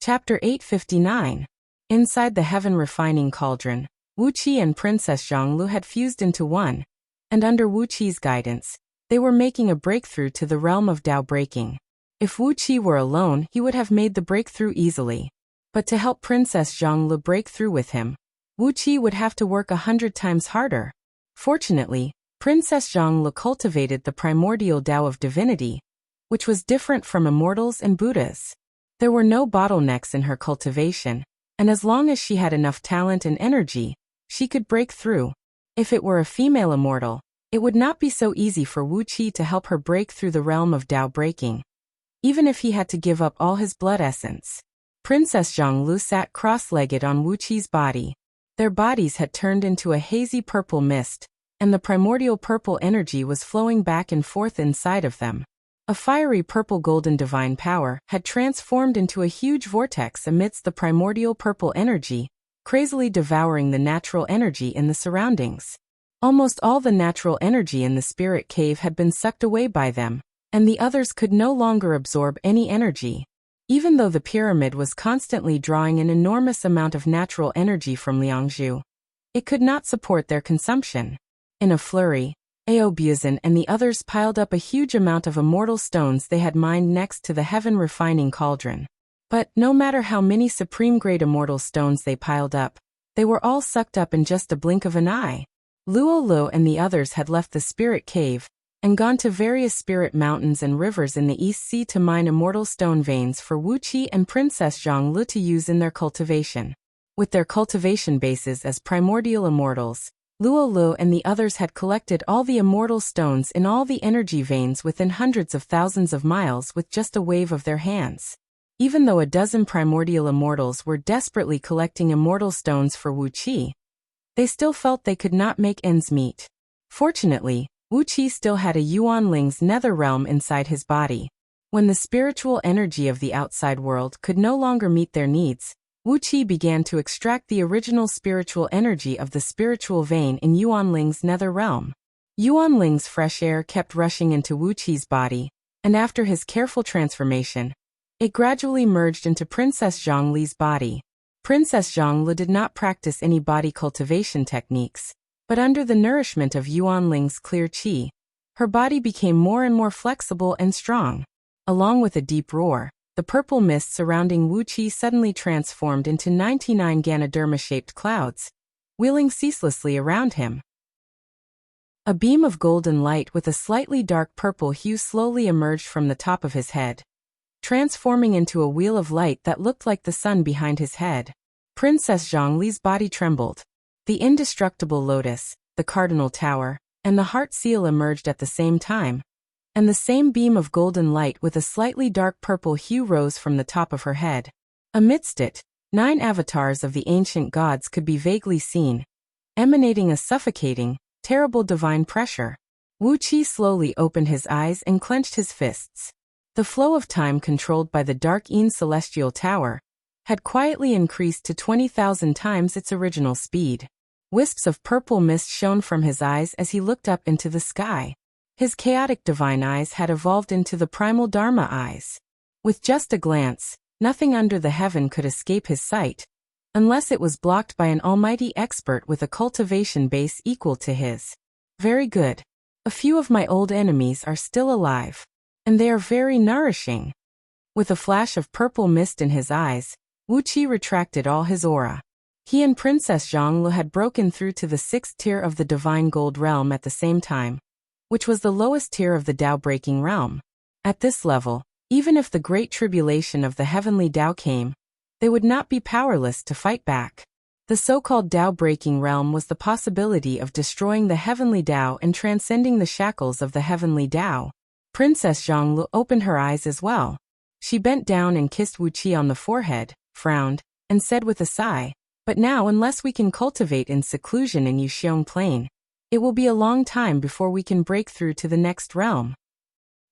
Chapter 859. Inside the Heaven Refining Cauldron, Wuxia and Princess Zhonglu had fused into one, and under Wuqi's guidance, they were making a breakthrough to the realm of Dao breaking. If Wuxia were alone, he would have made the breakthrough easily. But to help Princess Zhonglu break through with him, Wuxia would have to work 100 times harder. Fortunately, Princess Zhonglu cultivated the primordial Dao of divinity, which was different from immortals and Buddhas. There were no bottlenecks in her cultivation, and as long as she had enough talent and energy, she could break through. If it were a female immortal, it would not be so easy for Wuxia to help her break through the realm of Dao breaking, even if he had to give up all his blood essence. Princess Zhonglu sat cross-legged on Wuqi's body. Their bodies had turned into a hazy purple mist, and the primordial purple energy was flowing back and forth inside of them. A fiery purple golden divine power had transformed into a huge vortex amidst the primordial purple energy, crazily devouring the natural energy in the surroundings. Almost all the natural energy in the spirit cave had been sucked away by them, and the others could no longer absorb any energy. Even though the pyramid was constantly drawing an enormous amount of natural energy from Liangzhu, it could not support their consumption. In a flurry, Aobuzan and the others piled up a huge amount of immortal stones they had mined next to the Heaven Refining Cauldron. But no matter how many supreme-grade immortal stones they piled up, they were all sucked up in just a blink of an eye. Luo and the others had left the spirit cave and gone to various spirit mountains and rivers in the East Sea to mine immortal stone veins for Wuqia and Princess Zhonglu to use in their cultivation. With their cultivation bases as primordial immortals, Luo and the others had collected all the immortal stones in all the energy veins within hundreds of thousands of miles with just a wave of their hands. Even though a dozen primordial immortals were desperately collecting immortal stones for Wuqia, they still felt they could not make ends meet. Fortunately, Wuqia still had a Yuanling's nether realm inside his body. When the spiritual energy of the outside world could no longer meet their needs, Wuqia began to extract the original spiritual energy of the spiritual vein in Yuanling's nether realm. Yuanling's fresh air kept rushing into Wuqia's body, and after his careful transformation, it gradually merged into Princess Zhonglu's body. Princess Zhonglu did not practice any body cultivation techniques, but under the nourishment of Yuanling's clear qi, her body became more and more flexible and strong. Along with a deep roar, the purple mist surrounding Wuqia suddenly transformed into 99 Ganoderma-shaped clouds, wheeling ceaselessly around him. A beam of golden light with a slightly dark purple hue slowly emerged from the top of his head, transforming into a wheel of light that looked like the sun behind his head. Princess Zhonglu's body trembled. The indestructible lotus, the cardinal tower, and the heart seal emerged at the same time, and the same beam of golden light with a slightly dark purple hue rose from the top of her head. Amidst it, 9 avatars of the ancient gods could be vaguely seen, emanating a suffocating, terrible divine pressure. Wuqia slowly opened his eyes and clenched his fists. The flow of time controlled by the dark Yin celestial tower had quietly increased to 20,000 times its original speed. Wisps of purple mist shone from his eyes as he looked up into the sky. His chaotic divine eyes had evolved into the primal Dharma eyes. With just a glance, nothing under the heaven could escape his sight, unless it was blocked by an almighty expert with a cultivation base equal to his. Very good. A few of my old enemies are still alive, and they are very nourishing. With a flash of purple mist in his eyes, Wuqia retracted all his aura. He and Princess Zhonglu had broken through to the 6th tier of the divine gold realm at the same time, which was the lowest tier of the Dao-breaking realm. At this level, even if the great tribulation of the heavenly Dao came, they would not be powerless to fight back. The so-called Dao-breaking realm was the possibility of destroying the heavenly Dao and transcending the shackles of the heavenly Dao. Princess Zhonglu opened her eyes as well. She bent down and kissed Wuqia on the forehead, frowned, and said with a sigh, "But now unless we can cultivate in seclusion in Yuxiong Plain, it will be a long time before we can break through to the next realm."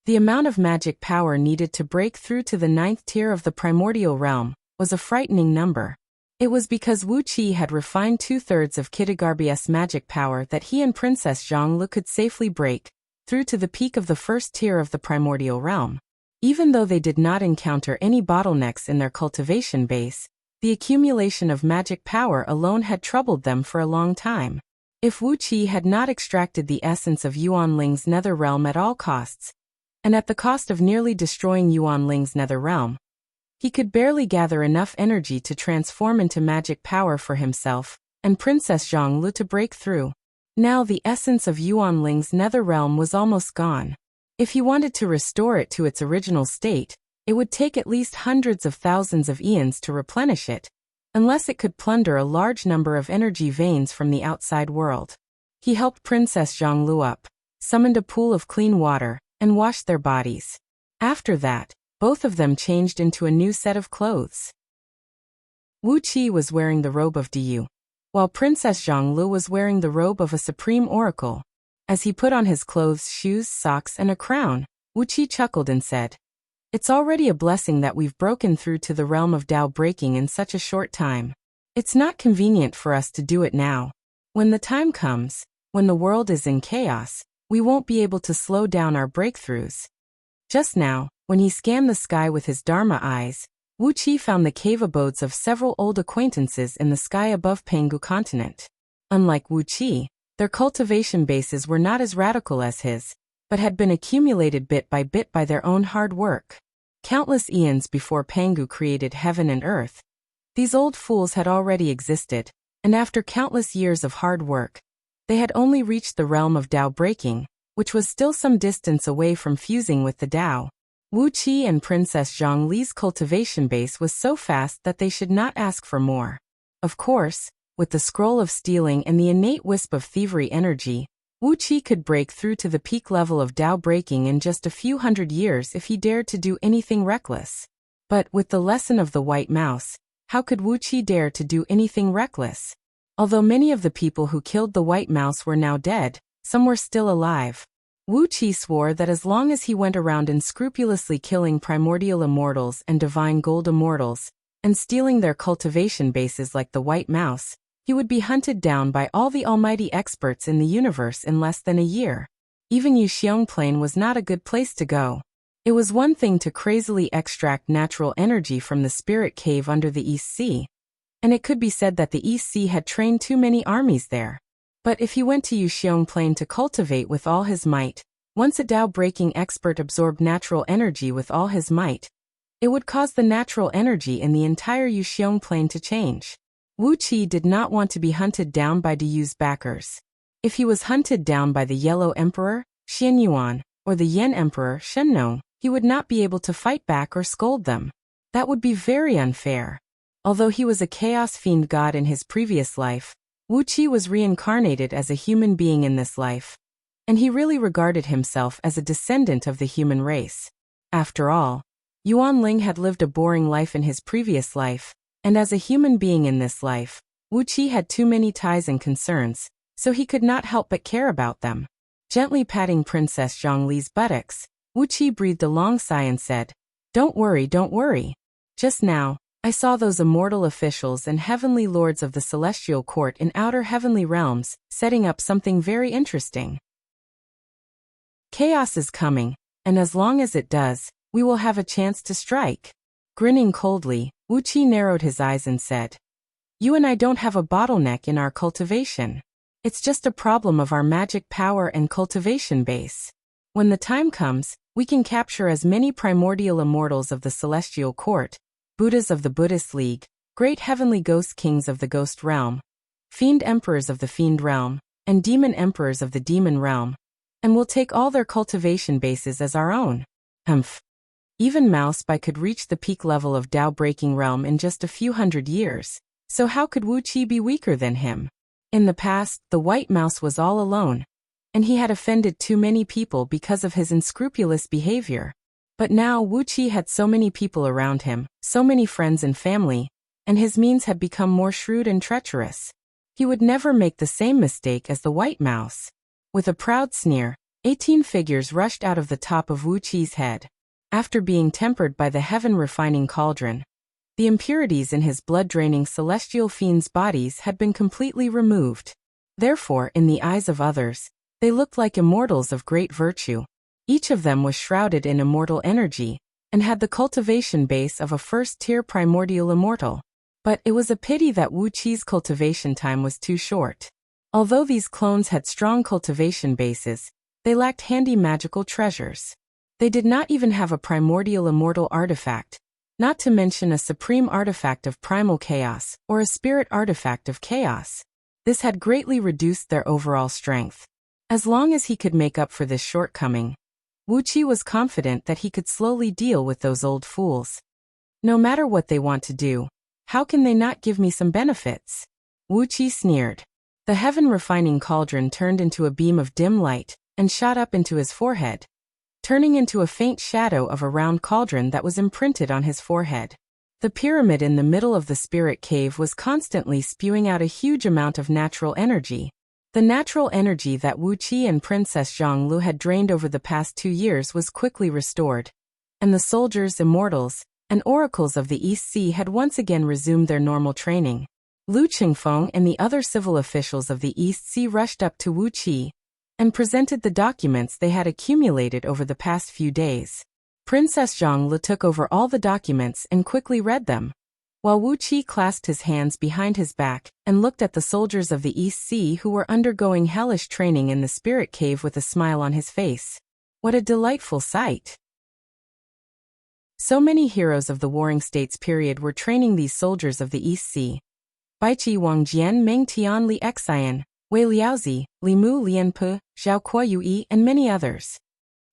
The amount of magic power needed to break through to the 9th tier of the primordial realm was a frightening number. It was because Wuqia had refined 2/3 of Kitagarbi's magic power that he and Princess Zhonglu could safely break through to the peak of the 1st tier of the primordial realm. Even though they did not encounter any bottlenecks in their cultivation base, the accumulation of magic power alone had troubled them for a long time. If Wuqi had not extracted the essence of Yuan Ling's nether realm at all costs, and at the cost of nearly destroying Yuan Ling's nether realm, he could barely gather enough energy to transform into magic power for himself and Princess Zhonglu to break through. Now the essence of Yuan Ling's nether realm was almost gone. If he wanted to restore it to its original state, it would take at least hundreds of thousands of eons to replenish it, unless it could plunder a large number of energy veins from the outside world. He helped Princess Zhonglu up, summoned a pool of clean water, and washed their bodies. After that, both of them changed into a new set of clothes. Wuqi was wearing the robe of Diyu, while Princess Zhonglu was wearing the robe of a supreme oracle. As he put on his clothes, shoes, socks, and a crown, Wuqi chuckled and said, "It's already a blessing that we've broken through to the realm of Tao breaking in such a short time. It's not convenient for us to do it now. When the time comes, when the world is in chaos, we won't be able to slow down our breakthroughs." Just now, when he scanned the sky with his Dharma eyes, Wuqi found the cave abodes of several old acquaintances in the sky above Pangu continent. Unlike Wuqi, their cultivation bases were not as radical as his, but had been accumulated bit by their own hard work. Countless eons before Pangu created heaven and earth, these old fools had already existed, and after countless years of hard work, they had only reached the realm of Tao breaking, which was still some distance away from fusing with the Tao. Wuqi and Princess Zhongli's cultivation base was so fast that they should not ask for more. Of course, with the scroll of stealing and the innate wisp of thievery energy, Wuqi could break through to the peak level of Tao breaking in just a few hundred years if he dared to do anything reckless. But with the lesson of the white mouse, how could Wuqi dare to do anything reckless? Although many of the people who killed the white mouse were now dead, some were still alive. Wuqi swore that as long as he went around unscrupulously killing primordial immortals and divine gold immortals, and stealing their cultivation bases like the white mouse, he would be hunted down by all the almighty experts in the universe in less than a year. Even Yuxiong Plain was not a good place to go. It was one thing to crazily extract natural energy from the spirit cave under the East Sea, and it could be said that the East Sea had trained too many armies there. But if he went to Yuxiong Plain to cultivate with all his might, once a Tao-breaking expert absorbed natural energy with all his might, it would cause the natural energy in the entire Yuxiong Plain to change. Wuqi did not want to be hunted down by Diyu's backers. If he was hunted down by the Yellow Emperor, Xianyuan, or the Yen Emperor, Shenno, he would not be able to fight back or scold them. That would be very unfair. Although he was a chaos fiend god in his previous life, Wuqi was reincarnated as a human being in this life, and he really regarded himself as a descendant of the human race. After all, Yuan Ling had lived a boring life in his previous life, and as a human being in this life, Wuqi had too many ties and concerns, so he could not help but care about them. Gently patting Princess Zhongli's buttocks, Wuqi breathed a long sigh and said, don't worry. Just now, I saw those immortal officials and heavenly lords of the celestial court in outer heavenly realms, setting up something very interesting. Chaos is coming, and as long as it does, we will have a chance to strike. Grinning coldly, Wuqi narrowed his eyes and said, You and I don't have a bottleneck in our cultivation. It's just a problem of our magic power and cultivation base. When the time comes, we can capture as many primordial immortals of the celestial court, Buddhas of the Buddhist League, great heavenly ghost kings of the ghost realm, fiend emperors of the fiend realm, and demon emperors of the demon realm, and we'll take all their cultivation bases as our own. Even Mouseby could reach the peak level of Tao-breaking realm in just a few hundred years, so how could Wuqi be weaker than him? In the past, the white mouse was all alone, and he had offended too many people because of his unscrupulous behavior. But now Wuqi had so many people around him, so many friends and family, and his means had become more shrewd and treacherous. He would never make the same mistake as the white mouse. With a proud sneer, 18 figures rushed out of the top of Wuqi's head. After being tempered by the heaven-refining cauldron, the impurities in his blood-draining celestial fiends' bodies had been completely removed. Therefore, in the eyes of others, they looked like immortals of great virtue. Each of them was shrouded in immortal energy, and had the cultivation base of a first-tier primordial immortal. But it was a pity that Wuqi's cultivation time was too short. Although these clones had strong cultivation bases, they lacked handy magical treasures. They did not even have a primordial immortal artifact, not to mention a supreme artifact of primal chaos or a spirit artifact of chaos. This had greatly reduced their overall strength. As long as he could make up for this shortcoming, Wuqi was confident that he could slowly deal with those old fools. No matter what they want to do, how can they not give me some benefits? Wuqi sneered. The heaven refining cauldron turned into a beam of dim light and shot up into his forehead, turning into a faint shadow of a round cauldron that was imprinted on his forehead. The pyramid in the middle of the spirit cave was constantly spewing out a huge amount of natural energy. The natural energy that Wuqi and Princess Zhonglu had drained over the past 2 years was quickly restored, and the soldiers, immortals, and oracles of the East Sea had once again resumed their normal training. Lu Qingfeng and the other civil officials of the East Sea rushed up to Wuqi and presented the documents they had accumulated over the past few days. Princess Zhonglu took over all the documents and quickly read them, while Wuqi clasped his hands behind his back and looked at the soldiers of the East Sea who were undergoing hellish training in the spirit cave with a smile on his face. What a delightful sight! So many heroes of the Warring States period were training these soldiers of the East Sea. Baiqi Wangjian, Meng Tian, Li Xian, Wei Liaozi, Li Mu Lianpu, Zhao Kuoyui, and many others.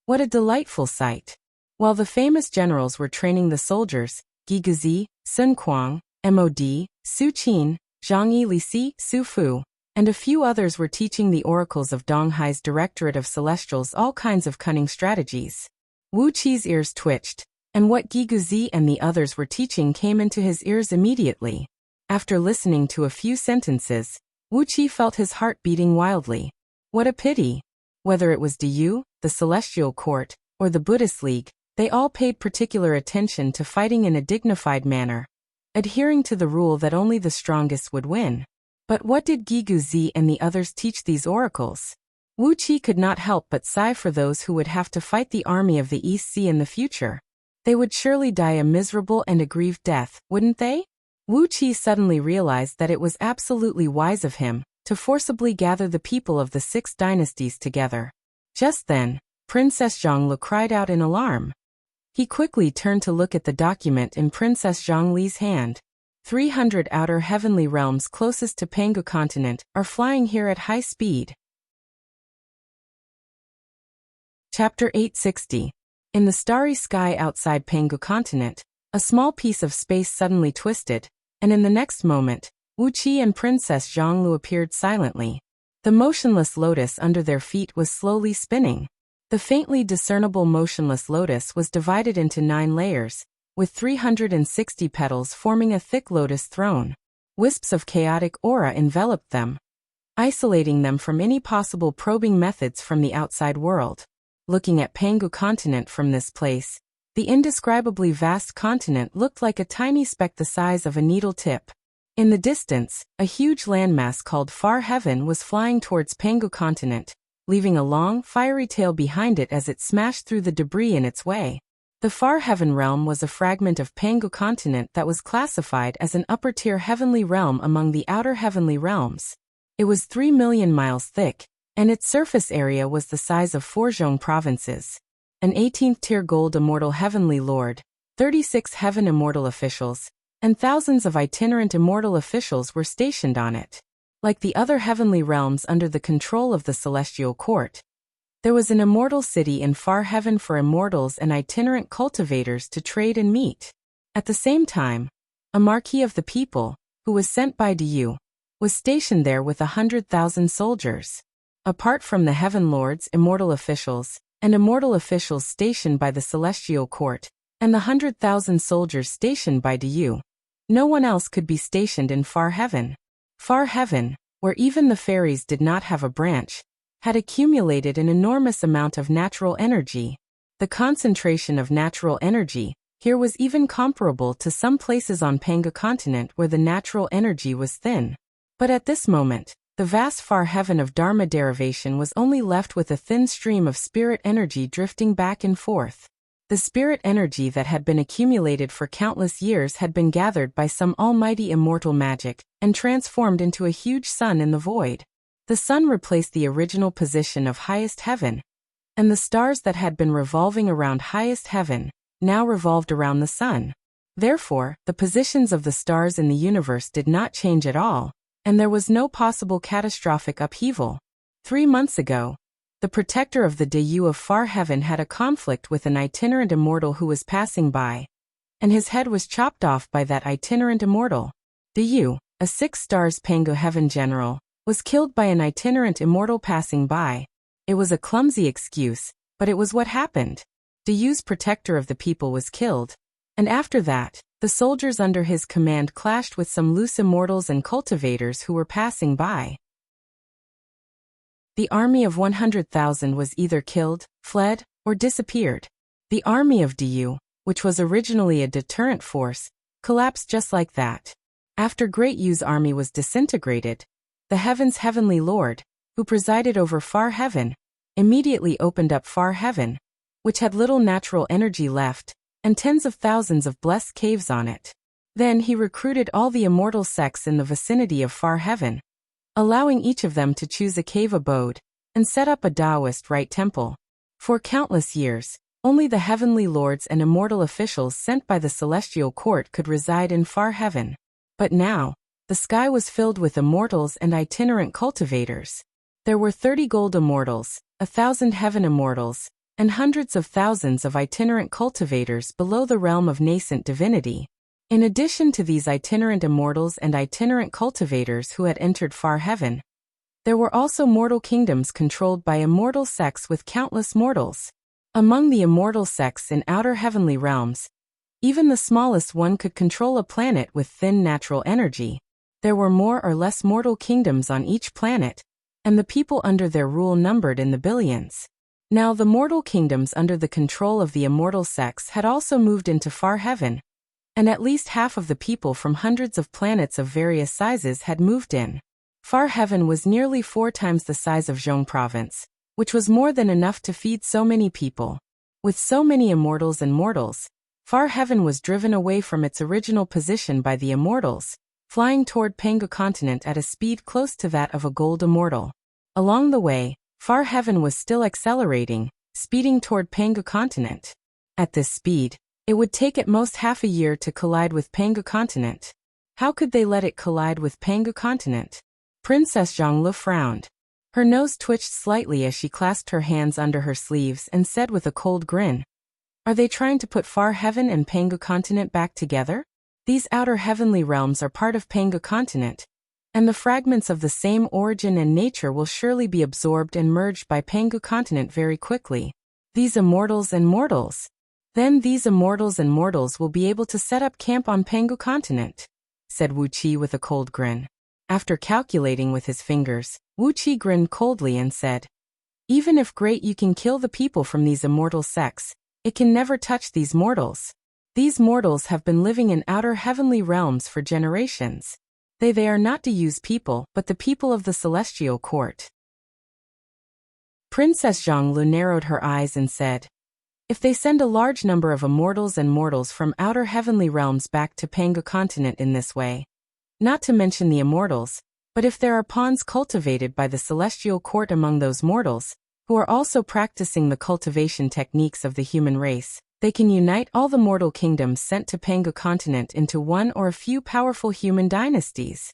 What a delightful sight! While the famous generals were training the soldiers, Ge Guzi, Sun Kuang, Mod, Su Qin, Zhang Yi Lixi, Su Fu, and a few others were teaching the oracles of Donghai's Directorate of Celestials all kinds of cunning strategies. Wuqi's ears twitched, and what Ge Guzi and the others were teaching came into his ears immediately. After listening to a few sentences, Wuqi felt his heart beating wildly. What a pity! Whether it was Diyu, the Celestial Court, or the Buddhist League, they all paid particular attention to fighting in a dignified manner, adhering to the rule that only the strongest would win. But what did Ge Guzi and the others teach these oracles? Wuqi could not help but sigh for those who would have to fight the army of the East Sea in the future. They would surely die a miserable and aggrieved death, wouldn't they? Wuqi suddenly realized that it was absolutely wise of him to forcibly gather the people of the 6 dynasties together. Just then, Princess Zhonglu cried out in alarm. He quickly turned to look at the document in Princess Zhongli's hand. 300 outer heavenly realms closest to Pangu continent are flying here at high speed. Chapter 860. In the starry sky outside Pangu continent, a small piece of space suddenly twisted, and in the next moment, Wuqi and Princess Zhonglu appeared silently. The motionless lotus under their feet was slowly spinning. The faintly discernible motionless lotus was divided into 9 layers, with 360 petals forming a thick lotus throne. Wisps of chaotic aura enveloped them, isolating them from any possible probing methods from the outside world. Looking at Pangu continent from this place, the indescribably vast continent looked like a tiny speck the size of a needle tip. In the distance, a huge landmass called Far Heaven was flying towards Pangu continent, leaving a long, fiery tail behind it as it smashed through the debris in its way. The Far Heaven realm was a fragment of Pangu continent that was classified as an upper-tier heavenly realm among the outer heavenly realms. It was 3 million miles thick, and its surface area was the size of 4 Zhong provinces. An 18th-tier gold immortal heavenly lord, 36 heaven immortal officials, and thousands of itinerant immortal officials were stationed on it. Like the other heavenly realms under the control of the Celestial Court, there was an immortal city in Far Heaven for immortals and itinerant cultivators to trade and meet. At the same time, a Marquis of the People, who was sent by Diyu, was stationed there with 100,000 soldiers. Apart from the Heaven Lords, immortal officials, and immortal officials stationed by the Celestial Court, and the 100,000 soldiers stationed by Diyu, no one else could be stationed in Far Heaven. Far Heaven, where even the fairies did not have a branch, had accumulated an enormous amount of natural energy. The concentration of natural energy here was even comparable to some places on Pangu continent where the natural energy was thin. But at this moment, the vast Far Heaven of Dharma derivation was only left with a thin stream of spirit energy drifting back and forth. The spirit energy that had been accumulated for countless years had been gathered by some almighty immortal magic and transformed into a huge sun in the void. The sun replaced the original position of highest heaven, and the stars that had been revolving around highest heaven now revolved around the sun. Therefore, the positions of the stars in the universe did not change at all, and there was no possible catastrophic upheaval. 3 months ago, the protector of the Deyu of far heaven had a conflict with an itinerant immortal who was passing by, and his head was chopped off by that itinerant immortal. Deyu, a 6 stars Pangu heaven general, was killed by an itinerant immortal passing by. It was a clumsy excuse, but it was what happened. Deyu's protector of the people was killed, and after that, the soldiers under his command clashed with some loose immortals and cultivators who were passing by. The army of 100,000 was either killed, fled, or disappeared. The army of Deyu, which was originally a deterrent force, collapsed just like that. After Great Yu's army was disintegrated, the heaven's heavenly lord, who presided over far heaven, immediately opened up far heaven, which had little natural energy left, and tens of thousands of blessed caves on it. Then he recruited all the immortal sects in the vicinity of far heaven, allowing each of them to choose a cave abode, and set up a Taoist rite temple. For countless years, only the heavenly lords and immortal officials sent by the celestial court could reside in far heaven. But now, the sky was filled with immortals and itinerant cultivators. There were 30 gold immortals, 1,000 heaven immortals, and hundreds of thousands of itinerant cultivators below the realm of nascent divinity. In addition to these itinerant immortals and itinerant cultivators who had entered far heaven, there were also mortal kingdoms controlled by immortal sects with countless mortals. Among the immortal sects in outer heavenly realms, even the smallest one could control a planet with thin natural energy. There were more or less mortal kingdoms on each planet, and the people under their rule numbered in the billions. Now the mortal kingdoms under the control of the immortal sects had also moved into far heaven, and at least half of the people from hundreds of planets of various sizes had moved in. Far heaven was nearly 4 times the size of Zhong province, which was more than enough to feed so many people. With so many immortals and mortals, far heaven was driven away from its original position by the immortals, flying toward Pangu continent at a speed close to that of a gold immortal. Along the way, far heaven was still accelerating, speeding toward Pangu continent. At this speed, it would take at most half a year to collide with Pangu continent. How could they let it collide with Pangu continent? Princess Zhonglu frowned. Her nose twitched slightly as she clasped her hands under her sleeves and said with a cold grin, "Are they trying to put far heaven and Pangu continent back together? These outer heavenly realms are part of Pangu continent, and the fragments of the same origin and nature will surely be absorbed and merged by Pangu continent very quickly. These immortals and mortals. Then these immortals and mortals will be able to set up camp on Pangu continent," said Wuxia with a cold grin. After calculating with his fingers, Wuxia grinned coldly and said, "Even if Great You can kill the people from these immortal sects, it can never touch these mortals. These mortals have been living in outer heavenly realms for generations. They are not Deyu's people, but the people of the celestial court." Princess Zhonglu narrowed her eyes and said, "If they send a large number of immortals and mortals from outer heavenly realms back to Pangu continent in this way, not to mention the immortals, but if there are pawns cultivated by the celestial court among those mortals, who are also practicing the cultivation techniques of the human race, they can unite all the mortal kingdoms sent to Pangu continent into one or a few powerful human dynasties."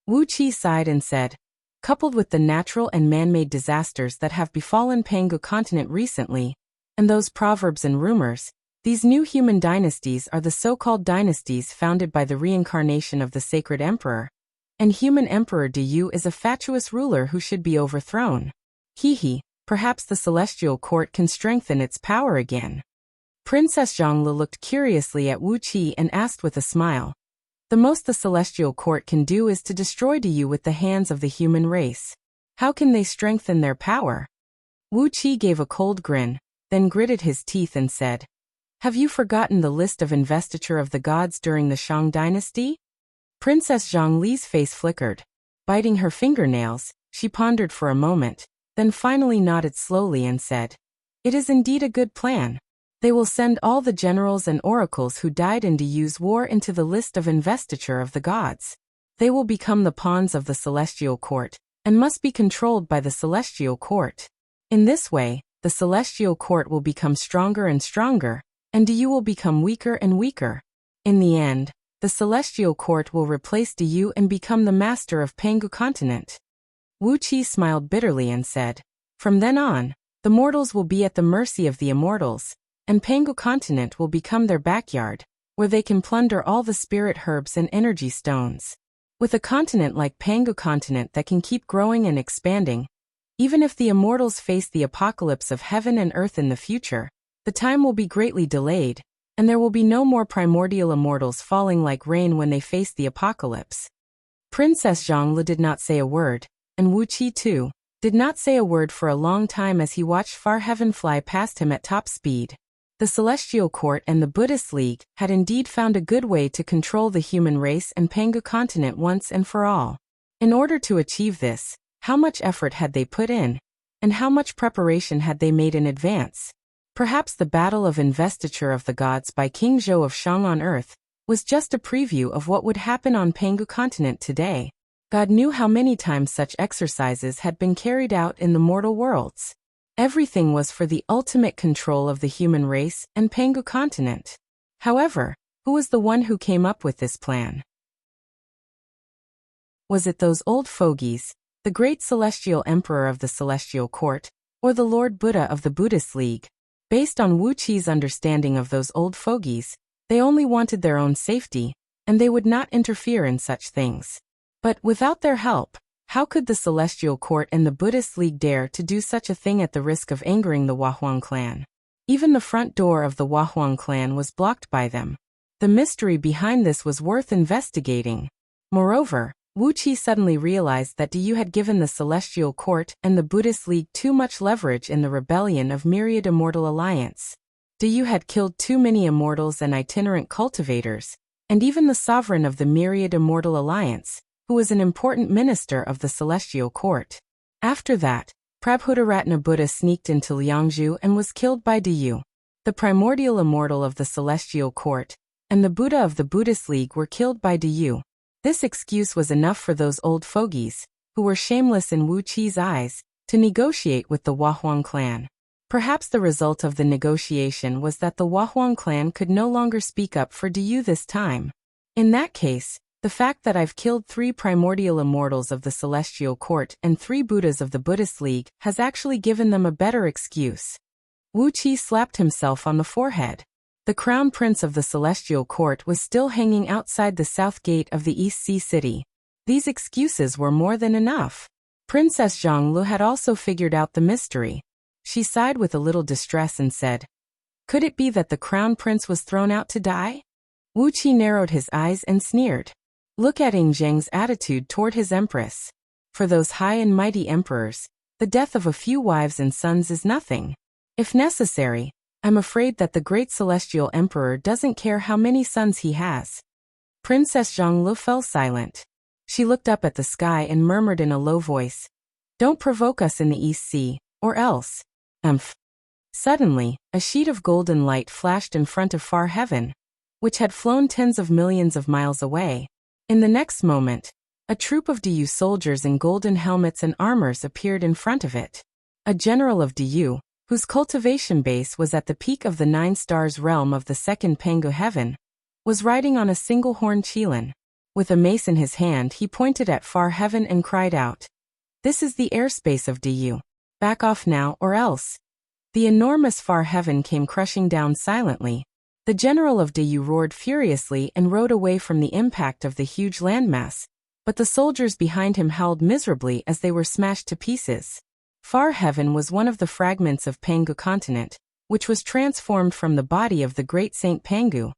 Wuxia sighed and said, "Coupled with the natural and man-made disasters that have befallen Pangu continent recently, and those proverbs and rumors, these new human dynasties are the so-called dynasties founded by the reincarnation of the sacred emperor, and human emperor Deyu is a fatuous ruler who should be overthrown. Perhaps the celestial court can strengthen its power again." Princess Zhonglu looked curiously at Wuxia and asked with a smile, "The most the celestial court can do is to destroy Deyu with the hands of the human race. How can they strengthen their power?" Wuxia gave a cold grin, then gritted his teeth and said, "Have you forgotten the list of investiture of the gods during the Shang dynasty?" Princess Zhongli's face flickered. Biting her fingernails, she pondered for a moment, then finally nodded slowly and said, "It is indeed a good plan. They will send all the generals and oracles who died in Diyu's war into the list of investiture of the gods. They will become the pawns of the celestial court, and must be controlled by the celestial court. In this way, the celestial court will become stronger and stronger, and Diyu will become weaker and weaker. In the end, the celestial court will replace Diyu and become the master of Pangu continent. Wuqi smiled bitterly and said, "From then on, the mortals will be at the mercy of the immortals, and Pangu continent will become their backyard, where they can plunder all the spirit herbs and energy stones." With a continent like Pangu continent that can keep growing and expanding, even if the immortals face the apocalypse of heaven and earth in the future, the time will be greatly delayed, and there will be no more primordial immortals falling like rain when they face the apocalypse. Princess Zhonglu did not say a word, and Wuqi too did not say a word for a long time as he watched far heaven fly past him at top speed. The Celestial Court and the Buddhist League had indeed found a good way to control the human race and Pangu continent once and for all. In order to achieve this, how much effort had they put in, and how much preparation had they made in advance? Perhaps the battle of investiture of the gods by King Zhou of Shang on earth was just a preview of what would happen on Pangu continent today. God knew how many times such exercises had been carried out in the mortal worlds. Everything was for the ultimate control of the human race and Pangu continent. However, who was the one who came up with this plan? Was it those old fogies, the great celestial emperor of the celestial court, or the Lord Buddha of the Buddhist League? Based on Wuqi's understanding of those old fogies, they only wanted their own safety, and they would not interfere in such things. But without their help, how could the Celestial Court and the Buddhist League dare to do such a thing at the risk of angering the Wahuang clan? Even the front door of the Wahuang clan was blocked by them. The mystery behind this was worth investigating. Moreover, Wuqi suddenly realized that Diyu had given the Celestial Court and the Buddhist League too much leverage in the rebellion of Myriad Immortal Alliance. Diyu had killed too many immortals and itinerant cultivators, and even the sovereign of the Myriad Immortal Alliance, who was an important minister of the Celestial Court. After that, Prabhudaratna Buddha sneaked into Liangzhu and was killed by Diyu. The primordial immortal of the Celestial Court and the Buddha of the Buddhist League were killed by Diyu. This excuse was enough for those old fogies, who were shameless in Wuqi's eyes, to negotiate with the Wahuang clan. Perhaps the result of the negotiation was that the Wahuang clan could no longer speak up for Diyu this time. In that case, the fact that I've killed 3 primordial immortals of the Celestial Court and 3 Buddhas of the Buddhist League has actually given them a better excuse. Wuqi slapped himself on the forehead. The crown prince of the Celestial Court was still hanging outside the south gate of the East Sea City. These excuses were more than enough. Princess Zhonglu had also figured out the mystery. She sighed with a little distress and said, "Could it be that the crown prince was thrown out to die?" Wuqi narrowed his eyes and sneered. Look at Ing Zheng's attitude toward his empress. For those high and mighty emperors, the death of a few wives and sons is nothing. If necessary, I'm afraid that the great celestial emperor doesn't care how many sons he has. Princess Zhonglu fell silent. She looked up at the sky and murmured in a low voice, "Don't provoke us in the East Sea, or else." Suddenly, a sheet of golden light flashed in front of far heaven, which had flown tens of millions of miles away. In the next moment, a troop of Diyu soldiers in golden helmets and armors appeared in front of it. A general of Diyu, whose cultivation base was at the peak of the 9 stars realm of the second Pangu heaven, was riding on a single-horned qilin. With a mace in his hand, he pointed at far heaven and cried out, "This is the airspace of Diyu. Back off now or else." The enormous far heaven came crushing down silently. The general of Diyu roared furiously and rode away from the impact of the huge landmass, but the soldiers behind him howled miserably as they were smashed to pieces. Far heaven was one of the fragments of Pangu continent, which was transformed from the body of the great Saint Pangu.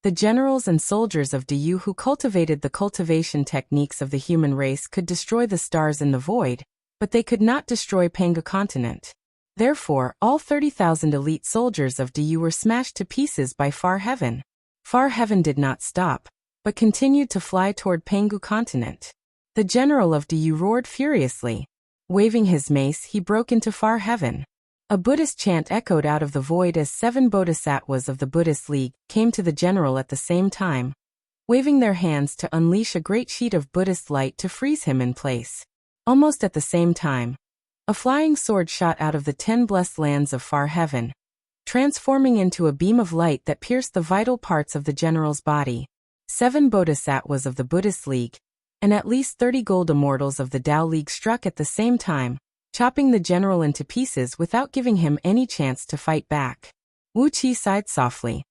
The generals and soldiers of Diyu who cultivated the cultivation techniques of the human race could destroy the stars in the void, but they could not destroy Pangu continent. Therefore, all 30,000 elite soldiers of Diyu were smashed to pieces by far heaven. Far heaven did not stop, but continued to fly toward Pangu continent. The general of Diyu roared furiously. Waving his mace, he broke into far heaven. A Buddhist chant echoed out of the void as 7 bodhisattvas of the Buddhist League came to the general at the same time, waving their hands to unleash a great sheet of Buddhist light to freeze him in place. Almost at the same time, a flying sword shot out of the 10 blessed lands of far heaven, transforming into a beam of light that pierced the vital parts of the general's body. 7 bodhisattvas of the Buddhist League, and at least 30 gold immortals of the Tao League struck at the same time, chopping the general into pieces without giving him any chance to fight back. Wuxia sighed softly.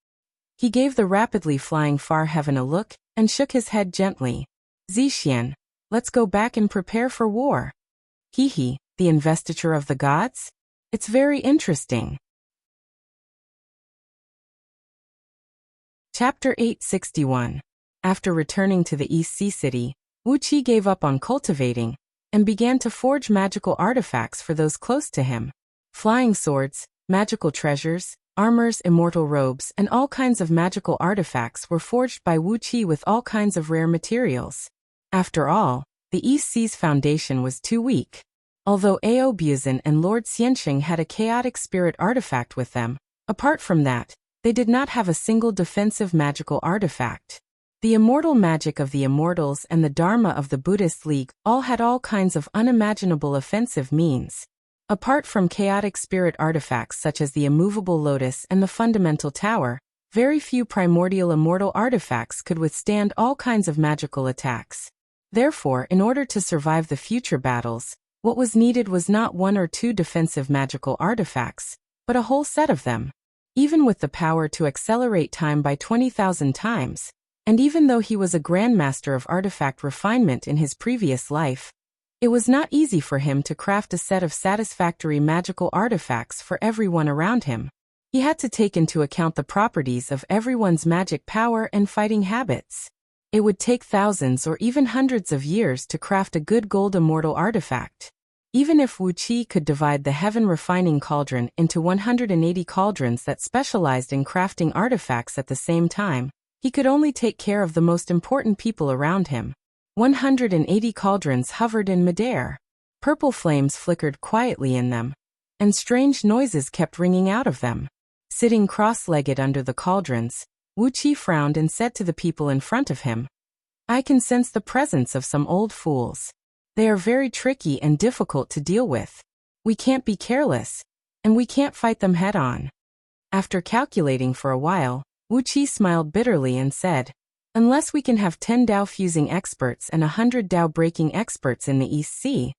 He gave the rapidly flying far heaven a look, and shook his head gently. Zixian, let's go back and prepare for war. Hee, the investiture of the gods? It's very interesting. Chapter 861. After returning to the East Sea City, Wuxia gave up on cultivating, and began to forge magical artifacts for those close to him. Flying swords, magical treasures, armors, immortal robes, and all kinds of magical artifacts were forged by Wuxia with all kinds of rare materials. After all, the East Sea's foundation was too weak. Although Audiobook and Lord Xianxing had a chaotic spirit artifact with them, apart from that, they did not have a single defensive magical artifact. The immortal magic of the immortals and the Dharma of the Buddhist League all had all kinds of unimaginable offensive means. Apart from chaotic spirit artifacts such as the immovable lotus and the fundamental tower, very few primordial immortal artifacts could withstand all kinds of magical attacks. Therefore, in order to survive the future battles, what was needed was not 1 or 2 defensive magical artifacts, but a whole set of them. Even with the power to accelerate time by 20,000 times, and even though he was a grandmaster of artifact refinement in his previous life, it was not easy for him to craft a set of satisfactory magical artifacts for everyone around him. He had to take into account the properties of everyone's magic power and fighting habits. It would take thousands or even hundreds of years to craft a good gold immortal artifact. Even if Wuxia could divide the heaven refining cauldron into 180 cauldrons that specialized in crafting artifacts at the same time, he could only take care of the most important people around him. 180 cauldrons hovered in midair. Purple flames flickered quietly in them, and strange noises kept ringing out of them. Sitting cross-legged under the cauldrons, Wuxia frowned and said to the people in front of him, "I can sense the presence of some old fools. They are very tricky and difficult to deal with. We can't be careless, and we can't fight them head-on." After calculating for a while, Wuxia smiled bitterly and said, "Unless we can have 10 Dao-fusing experts and 100 Dao-breaking experts in the East Sea,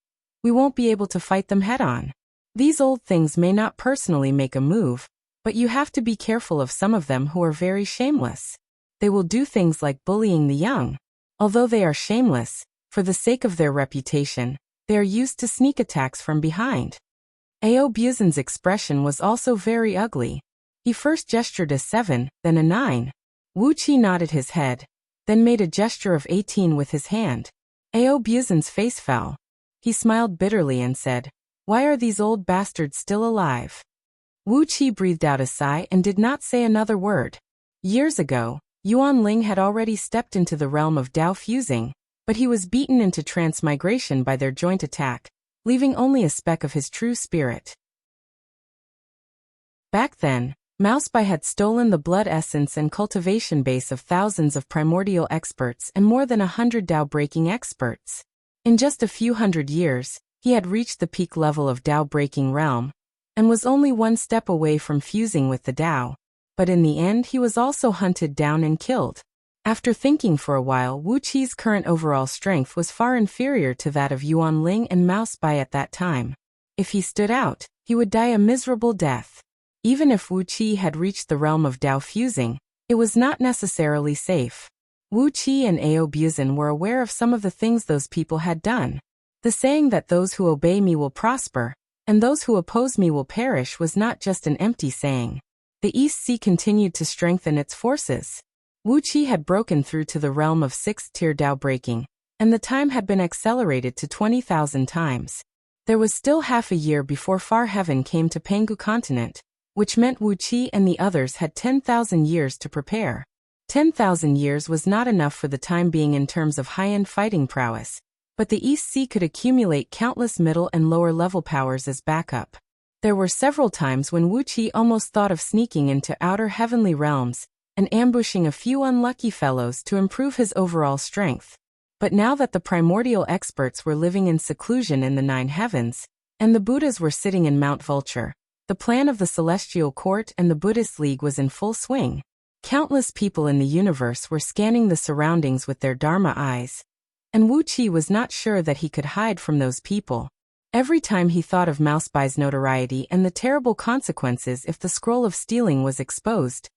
we won't be able to fight them head-on. These old things may not personally make a move, but you have to be careful of some of them who are very shameless. They will do things like bullying the young. Although they are shameless, for the sake of their reputation, they are used to sneak attacks from behind." Aobuzan's expression was also very ugly. He first gestured a 7, then a 9. Wuxia nodded his head, then made a gesture of 18 with his hand. Aobuzan's face fell. He smiled bitterly and said, "Why are these old bastards still alive?" Wuxia breathed out a sigh and did not say another word. Years ago, Yuan Ling had already stepped into the realm of Dao fusing, but he was beaten into transmigration by their joint attack, leaving only a speck of his true spirit. Back then, Mouseby had stolen the blood essence and cultivation base of thousands of primordial experts and more than 100 Dao-breaking experts. In just a few hundred years, he had reached the peak level of Dao-breaking realm, and was only 1 step away from fusing with the Dao. But in the end he was also hunted down and killed. After thinking for a while, Wuqi's current overall strength was far inferior to that of Yuan Ling and Mouseby at that time. If he stood out, he would die a miserable death. Even if Wuxia had reached the realm of Dao fusing, it was not necessarily safe. Wuxia and Aobuzan were aware of some of the things those people had done. The saying that those who obey me will prosper, and those who oppose me will perish was not just an empty saying. The East Sea continued to strengthen its forces. Wuxia had broken through to the realm of 6th-tier Dao breaking, and the time had been accelerated to 20,000 times. There was still half a year before Far Heaven came to Pangu continent, which meant Wuxia and the others had 10,000 years to prepare. 10,000 years was not enough for the time being in terms of high-end fighting prowess, but the East Sea could accumulate countless middle and lower level powers as backup. There were several times when Wuqi almost thought of sneaking into outer heavenly realms and ambushing a few unlucky fellows to improve his overall strength. But now that the primordial experts were living in seclusion in the 9 heavens, and the Buddhas were sitting in Mount Vulture, the plan of the Celestial Court and the Buddhist League was in full swing. Countless people in the universe were scanning the surroundings with their Dharma eyes, and Wuqi was not sure that he could hide from those people. Every time he thought of Mousebai's notoriety and the terrible consequences if the scroll of stealing was exposed,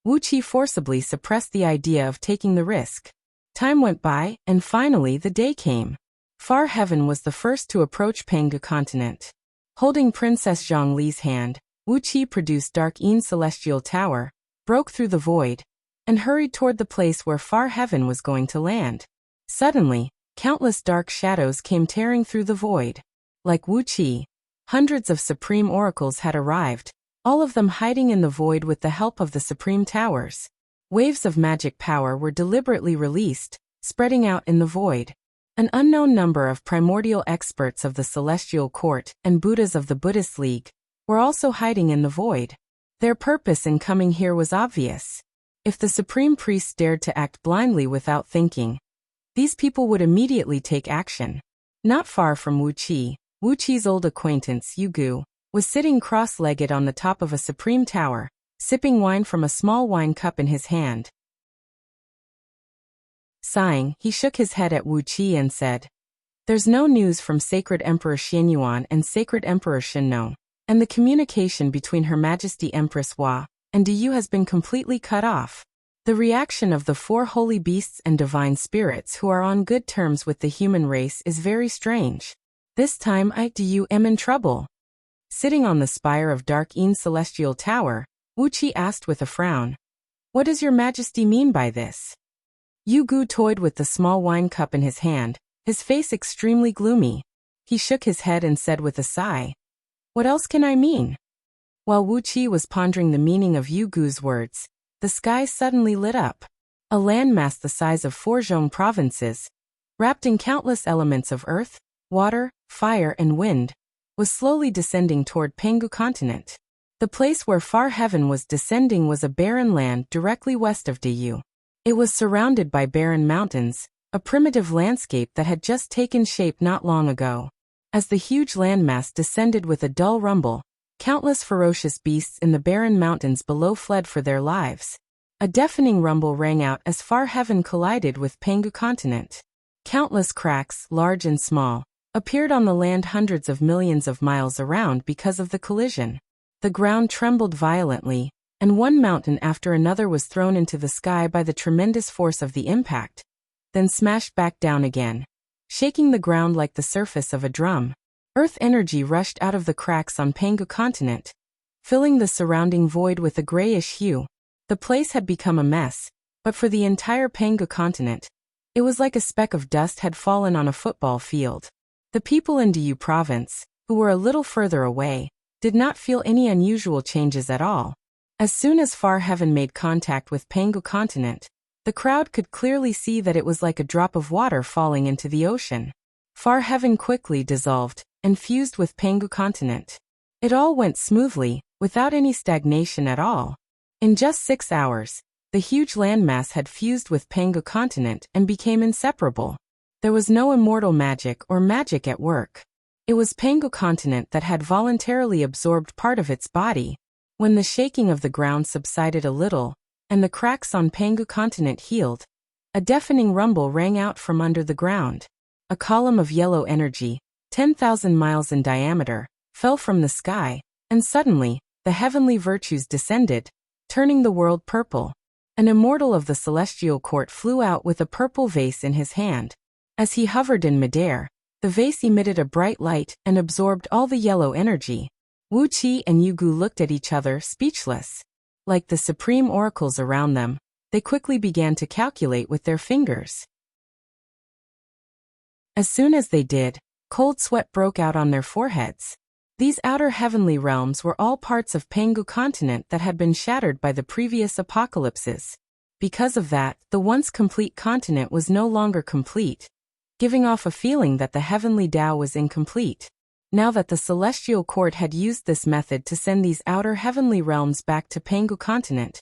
Wuqi forcibly suppressed the idea of taking the risk. Time went by, and finally the day came. Far Heaven was the first to approach Penghu continent. Holding Princess Zhongli's hand, Wuqi produced Dark Yin Celestial Tower, broke through the void, and hurried toward the place where Far Heaven was going to land. Suddenly, countless dark shadows came tearing through the void. Like Wuqi, hundreds of supreme oracles had arrived, all of them hiding in the void with the help of the supreme towers. Waves of magic power were deliberately released, spreading out in the void. An unknown number of primordial experts of the Celestial Court and Buddhas of the Buddhist League were also hiding in the void. Their purpose in coming here was obvious. If the supreme priests dared to act blindly without thinking, these people would immediately take action. Not far from Wuqi's old acquaintance Yugu was sitting cross-legged on the top of a supreme tower, sipping wine from a small wine cup in his hand. Sighing, he shook his head at Wuqi and said, "There's no news from Sacred Emperor Xianyuan and Sacred Emperor Shinnon, and the communication between Her Majesty Empress Hua and Du has been completely cut off. The reaction of the 4 holy beasts and divine spirits who are on good terms with the human race is very strange. This time Du am in trouble." Sitting on the spire of Dark Yin Celestial Tower, Wuqi asked with a frown, "What does your majesty mean by this?" Yugu toyed with the small wine cup in his hand, his face extremely gloomy. He shook his head and said with a sigh, "What else can I mean?" While Wuqi was pondering the meaning of Yugu's words, the sky suddenly lit up. A landmass the size of 4 Zhong provinces, wrapped in countless elements of earth, water, fire and wind, was slowly descending toward Penghu continent. The place where Far Heaven was descending was a barren land directly west of Du. It was surrounded by barren mountains, a primitive landscape that had just taken shape not long ago. As the huge landmass descended with a dull rumble, countless ferocious beasts in the barren mountains below fled for their lives. A deafening rumble rang out as Far Heaven collided with Penghu continent. Countless cracks, large and small, appeared on the land hundreds of millions of miles around because of the collision. The ground trembled violently, and one mountain after another was thrown into the sky by the tremendous force of the impact, then smashed back down again, shaking the ground like the surface of a drum. Earth energy rushed out of the cracks on Penghu continent, filling the surrounding void with a grayish hue. The place had become a mess, but for the entire Penghu continent, it was like a speck of dust had fallen on a football field. The people in Du province, who were a little further away, did not feel any unusual changes at all. As soon as Far Heaven made contact with Penghu continent, the crowd could clearly see that it was like a drop of water falling into the ocean. Far Heaven quickly dissolved and fused with Penghu continent. It all went smoothly, without any stagnation at all. In just 6 hours, the huge landmass had fused with Penghu continent and became inseparable. There was no immortal magic or magic at work. It was Penghu continent that had voluntarily absorbed part of its body. When the shaking of the ground subsided a little, and the cracks on Penghu continent healed, a deafening rumble rang out from under the ground. A column of yellow energy, 10,000 miles in diameter, fell from the sky, and suddenly, the heavenly virtues descended, turning the world purple. An immortal of the Celestial Court flew out with a purple vase in his hand. As he hovered in midair, the vase emitted a bright light and absorbed all the yellow energy. Wuqi and Yugu looked at each other, speechless. Like the supreme oracles around them, they quickly began to calculate with their fingers. As soon as they did, cold sweat broke out on their foreheads. These outer heavenly realms were all parts of Penghu continent that had been shattered by the previous apocalypses. Because of that, the once complete continent was no longer complete, giving off a feeling that the heavenly Tao was incomplete. now that the celestial court had used this method to send these outer heavenly realms back to Pangu continent,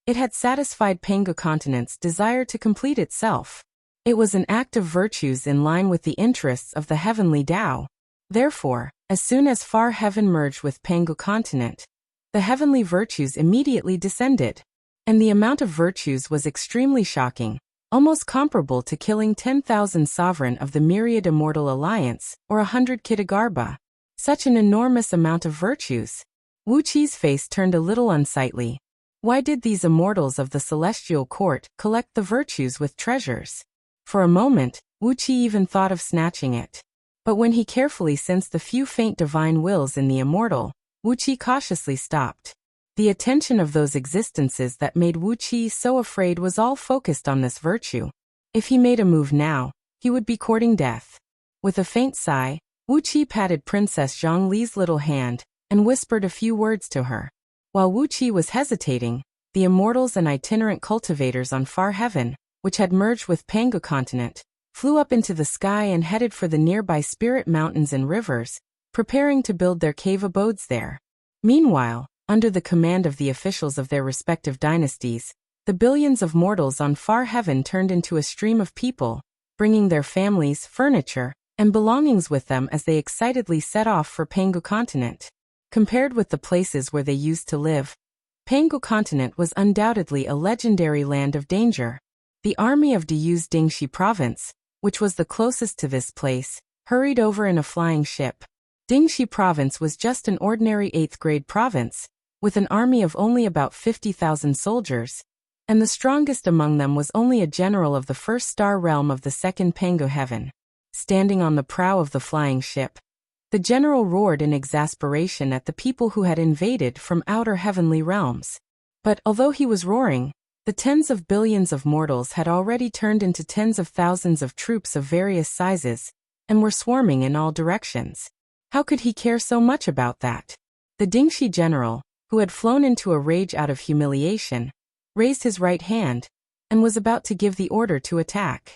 it had satisfied Pangu continent's desire to complete itself. It was an act of virtues in line with the interests of the heavenly Tao. Therefore, as soon as Far Heaven merged with Pangu continent, the heavenly virtues immediately descended. And the amount of virtues was extremely shocking, almost comparable to killing 10,000 sovereign of the Myriad Immortal Alliance, or 100 Kitagarbha. Such an enormous amount of virtues. Wuqi's face turned a little unsightly. Why did these immortals of the celestial court collect the virtues with treasures? For a moment, Wuqi even thought of snatching it. But when he carefully sensed the few faint divine wills in the immortal, Wuqi cautiously stopped. The attention of those existences that made Wuqi so afraid was all focused on this virtue. If he made a move now, he would be courting death. With a faint sigh, Wuqi patted Princess Zhongli's little hand and whispered a few words to her. While Wuqi was hesitating, the immortals and itinerant cultivators on Far Heaven, which had merged with Pangu continent, flew up into the sky and headed for the nearby spirit mountains and rivers, preparing to build their cave abodes there. Meanwhile, under the command of the officials of their respective dynasties, the billions of mortals on Far Heaven turned into a stream of people, bringing their families, furniture, and belongings with them as they excitedly set off for Pangu continent. Compared with the places where they used to live, Pangu continent was undoubtedly a legendary land of danger. The army of Diyu's Dingxi province, which was the closest to this place, hurried over in a flying ship. Dingxi province was just an ordinary 8th grade province, with an army of only about 50,000 soldiers, and the strongest among them was only a general of the first star realm of the second Pangu heaven. Standing on the prow of the flying ship, the general roared in exasperation at the people who had invaded from outer heavenly realms. But although he was roaring, the tens of billions of mortals had already turned into tens of thousands of troops of various sizes, and were swarming in all directions. How could he care so much about that? The Dingxi general, who had flown into a rage out of humiliation, raised his right hand, and was about to give the order to attack.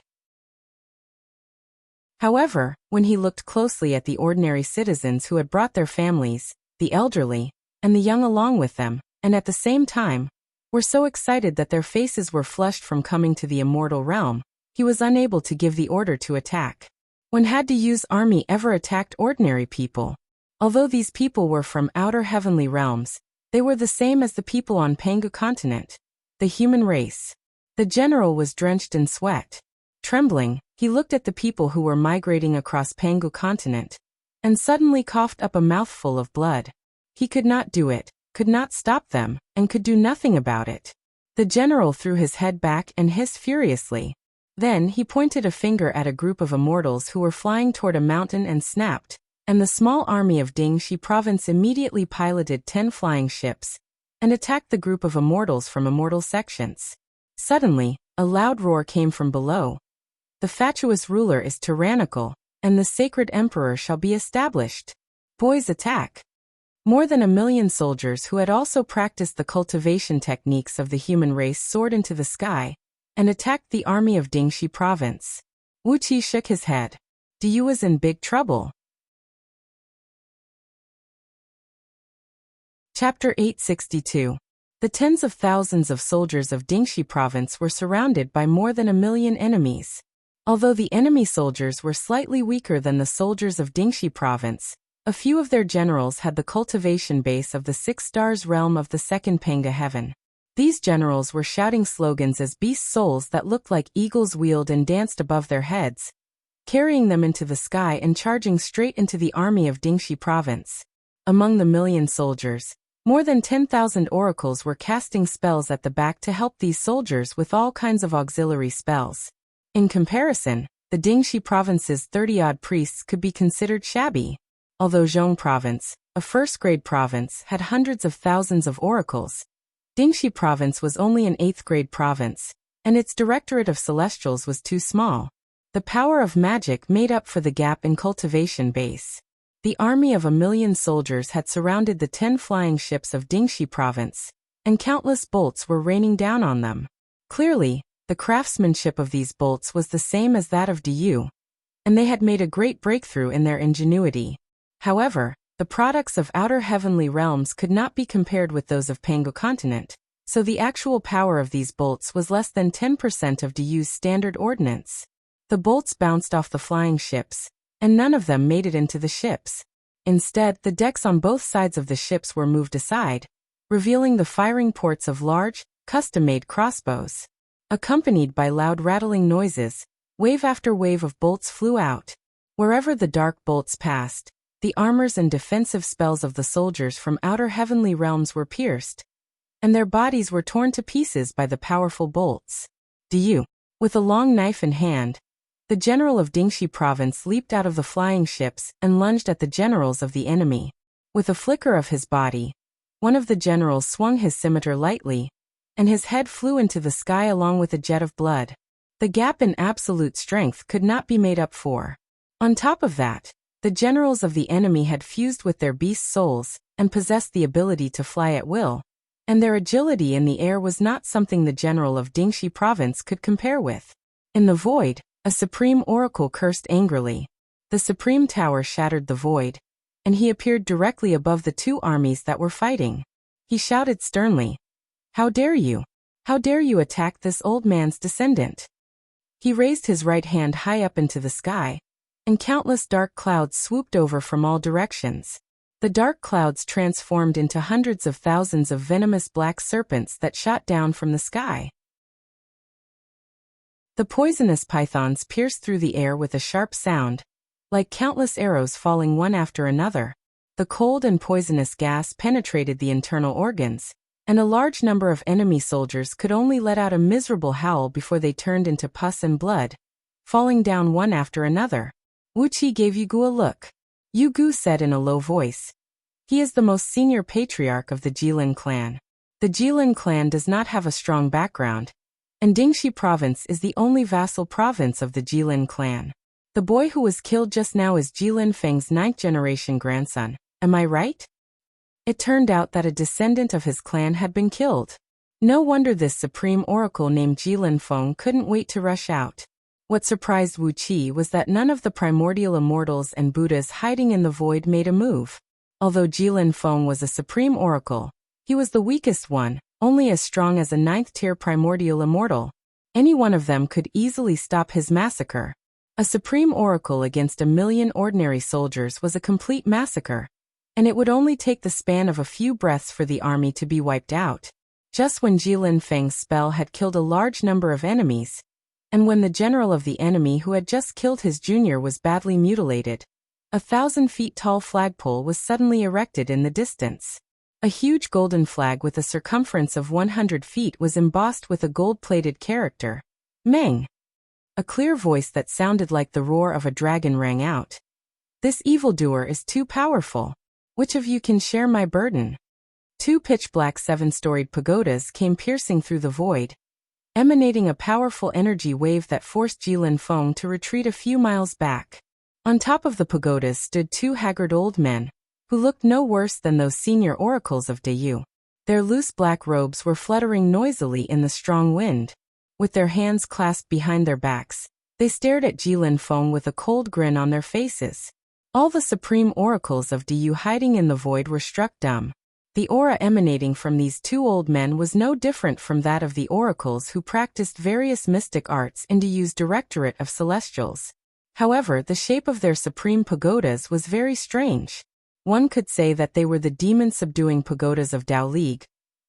However, when he looked closely at the ordinary citizens who had brought their families, the elderly, and the young along with them, and at the same time, were so excited that their faces were flushed from coming to the immortal realm, he was unable to give the order to attack. When had Diyu's army ever attacked ordinary people? Although these people were from outer heavenly realms, they were the same as the people on Pangu continent, the human race. The general was drenched in sweat. Trembling, he looked at the people who were migrating across Pangu continent, and suddenly coughed up a mouthful of blood. He could not do it, could not stop them, and could do nothing about it. The general threw his head back and hissed furiously. Then he pointed a finger at a group of immortals who were flying toward a mountain and snapped, and the small army of Dingxi province immediately piloted 10 flying ships and attacked the group of immortals from immortal sections. Suddenly, a loud roar came from below. The fatuous ruler is tyrannical, and the sacred emperor shall be established. Boys attack. More than 1 million soldiers who had also practiced the cultivation techniques of the human race soared into the sky and attacked the army of Dingxi province. Wuqi shook his head. Diyu was in big trouble. Chapter 862. The tens of thousands of soldiers of Dingxi province were surrounded by more than 1 million enemies. Although the enemy soldiers were slightly weaker than the soldiers of Dingxi province, a few of their generals had the cultivation base of the 6 stars realm of the second Pangu heaven. These generals were shouting slogans as beast souls that looked like eagles wheeled and danced above their heads, carrying them into the sky and charging straight into the army of Dingxi province. Among the 1 million soldiers, more than 10,000 oracles were casting spells at the back to help these soldiers with all kinds of auxiliary spells. In comparison, the Dingxi province's 30-odd priests could be considered shabby. Although Zhong province, a first-grade province, had hundreds of thousands of oracles, Dingxi province was only an 8th-grade province, and its directorate of celestials was too small. The power of magic made up for the gap in cultivation base. The army of 1 million soldiers had surrounded the 10 flying ships of Dingxi province, and countless bolts were raining down on them. Clearly, the craftsmanship of these bolts was the same as that of Diyu, and they had made a great breakthrough in their ingenuity. However, the products of outer heavenly realms could not be compared with those of Pangu continent, so the actual power of these bolts was less than 10% of Diyu's standard ordnance. The bolts bounced off the flying ships, and none of them made it into the ships. Instead, the decks on both sides of the ships were moved aside, revealing the firing ports of large, custom-made crossbows. Accompanied by loud rattling noises, wave after wave of bolts flew out. Wherever the dark bolts passed, the armors and defensive spells of the soldiers from outer heavenly realms were pierced, and their bodies were torn to pieces by the powerful bolts. Diyu, with a long knife in hand, the general of Dingxi province leaped out of the flying ships and lunged at the generals of the enemy. With a flicker of his body, one of the generals swung his scimitar lightly, and his head flew into the sky along with a jet of blood. The gap in absolute strength could not be made up for. On top of that, the generals of the enemy had fused with their beast souls and possessed the ability to fly at will, and their agility in the air was not something the general of Dingxi province could compare with. In the void, a supreme oracle cursed angrily. The supreme tower shattered the void, and he appeared directly above the two armies that were fighting. He shouted sternly, "How dare you? How dare you attack this old man's descendant?" He raised his right hand high up into the sky, and countless dark clouds swooped over from all directions. The dark clouds transformed into hundreds of thousands of venomous black serpents that shot down from the sky. The poisonous pythons pierced through the air with a sharp sound, like countless arrows falling one after another. The cold and poisonous gas penetrated the internal organs, and a large number of enemy soldiers could only let out a miserable howl before they turned into pus and blood, falling down one after another. Wuqi gave Yugu a look. Yugu said in a low voice, "He is the most senior patriarch of the Jilin clan. The Jilin clan does not have a strong background, and Dingxi province is the only vassal province of the Jilin clan. The boy who was killed just now is Jilin Feng's 9th-generation grandson, am I right?" It turned out that a descendant of his clan had been killed. No wonder this supreme oracle named Jilin Feng couldn't wait to rush out. What surprised Wuqi was that none of the primordial immortals and Buddhas hiding in the void made a move. Although Jilin Feng was a supreme oracle, he was the weakest one, only as strong as a 9th-tier primordial immortal. Any one of them could easily stop his massacre. A supreme oracle against 1,000,000 ordinary soldiers was a complete massacre, and it would only take the span of a few breaths for the army to be wiped out. Just when Jilin Feng's spell had killed a large number of enemies, and when the general of the enemy who had just killed his junior was badly mutilated, a 1,000-feet-tall flagpole was suddenly erected in the distance. A huge golden flag with a circumference of 100 feet was embossed with a gold-plated character, Meng. A clear voice that sounded like the roar of a dragon rang out. "This evildoer is too powerful. Which of you can share my burden?" Two pitch-black 7-storied pagodas came piercing through the void, emanating a powerful energy wave that forced Jilin Feng to retreat a few miles back. On top of the pagodas stood two haggard old men, who looked no worse than those senior oracles of Diyu. Their loose black robes were fluttering noisily in the strong wind. With their hands clasped behind their backs, they stared at Jilin Feng with a cold grin on their faces. All the supreme oracles of Diyu hiding in the void were struck dumb. The aura emanating from these two old men was no different from that of the oracles who practiced various mystic arts in Diyu's Directorate of Celestials. However, the shape of their supreme pagodas was very strange. One could say that they were the demon-subduing pagodas of Tao League,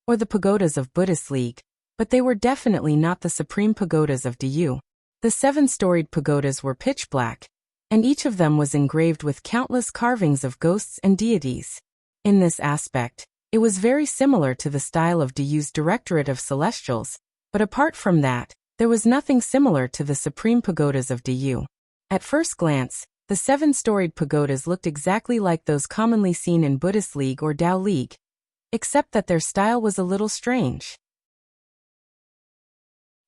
or the pagodas of Buddhist League, but they were definitely not the supreme pagodas of Diyu. The 7-storied pagodas were pitch black, and each of them was engraved with countless carvings of ghosts and deities. In this aspect, it was very similar to the style of Diyu's Directorate of Celestials, but apart from that, there was nothing similar to the supreme pagodas of Diyu. At first glance, the 7-storied pagodas looked exactly like those commonly seen in Buddhist League or Tao League, except that their style was a little strange.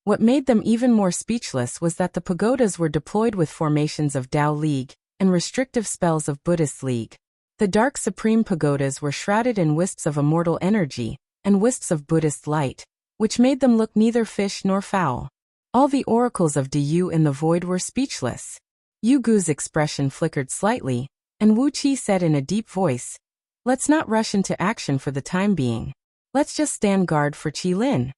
What made them even more speechless was that the pagodas were deployed with formations of Tao League and restrictive spells of Buddhist League. The dark supreme pagodas were shrouded in wisps of immortal energy and wisps of Buddhist light, which made them look neither fish nor fowl. All the oracles of Diyu in the void were speechless. Yugu's expression flickered slightly, and Wuqi said in a deep voice, "Let's not rush into action for the time being. Let's just stand guard for Qilin."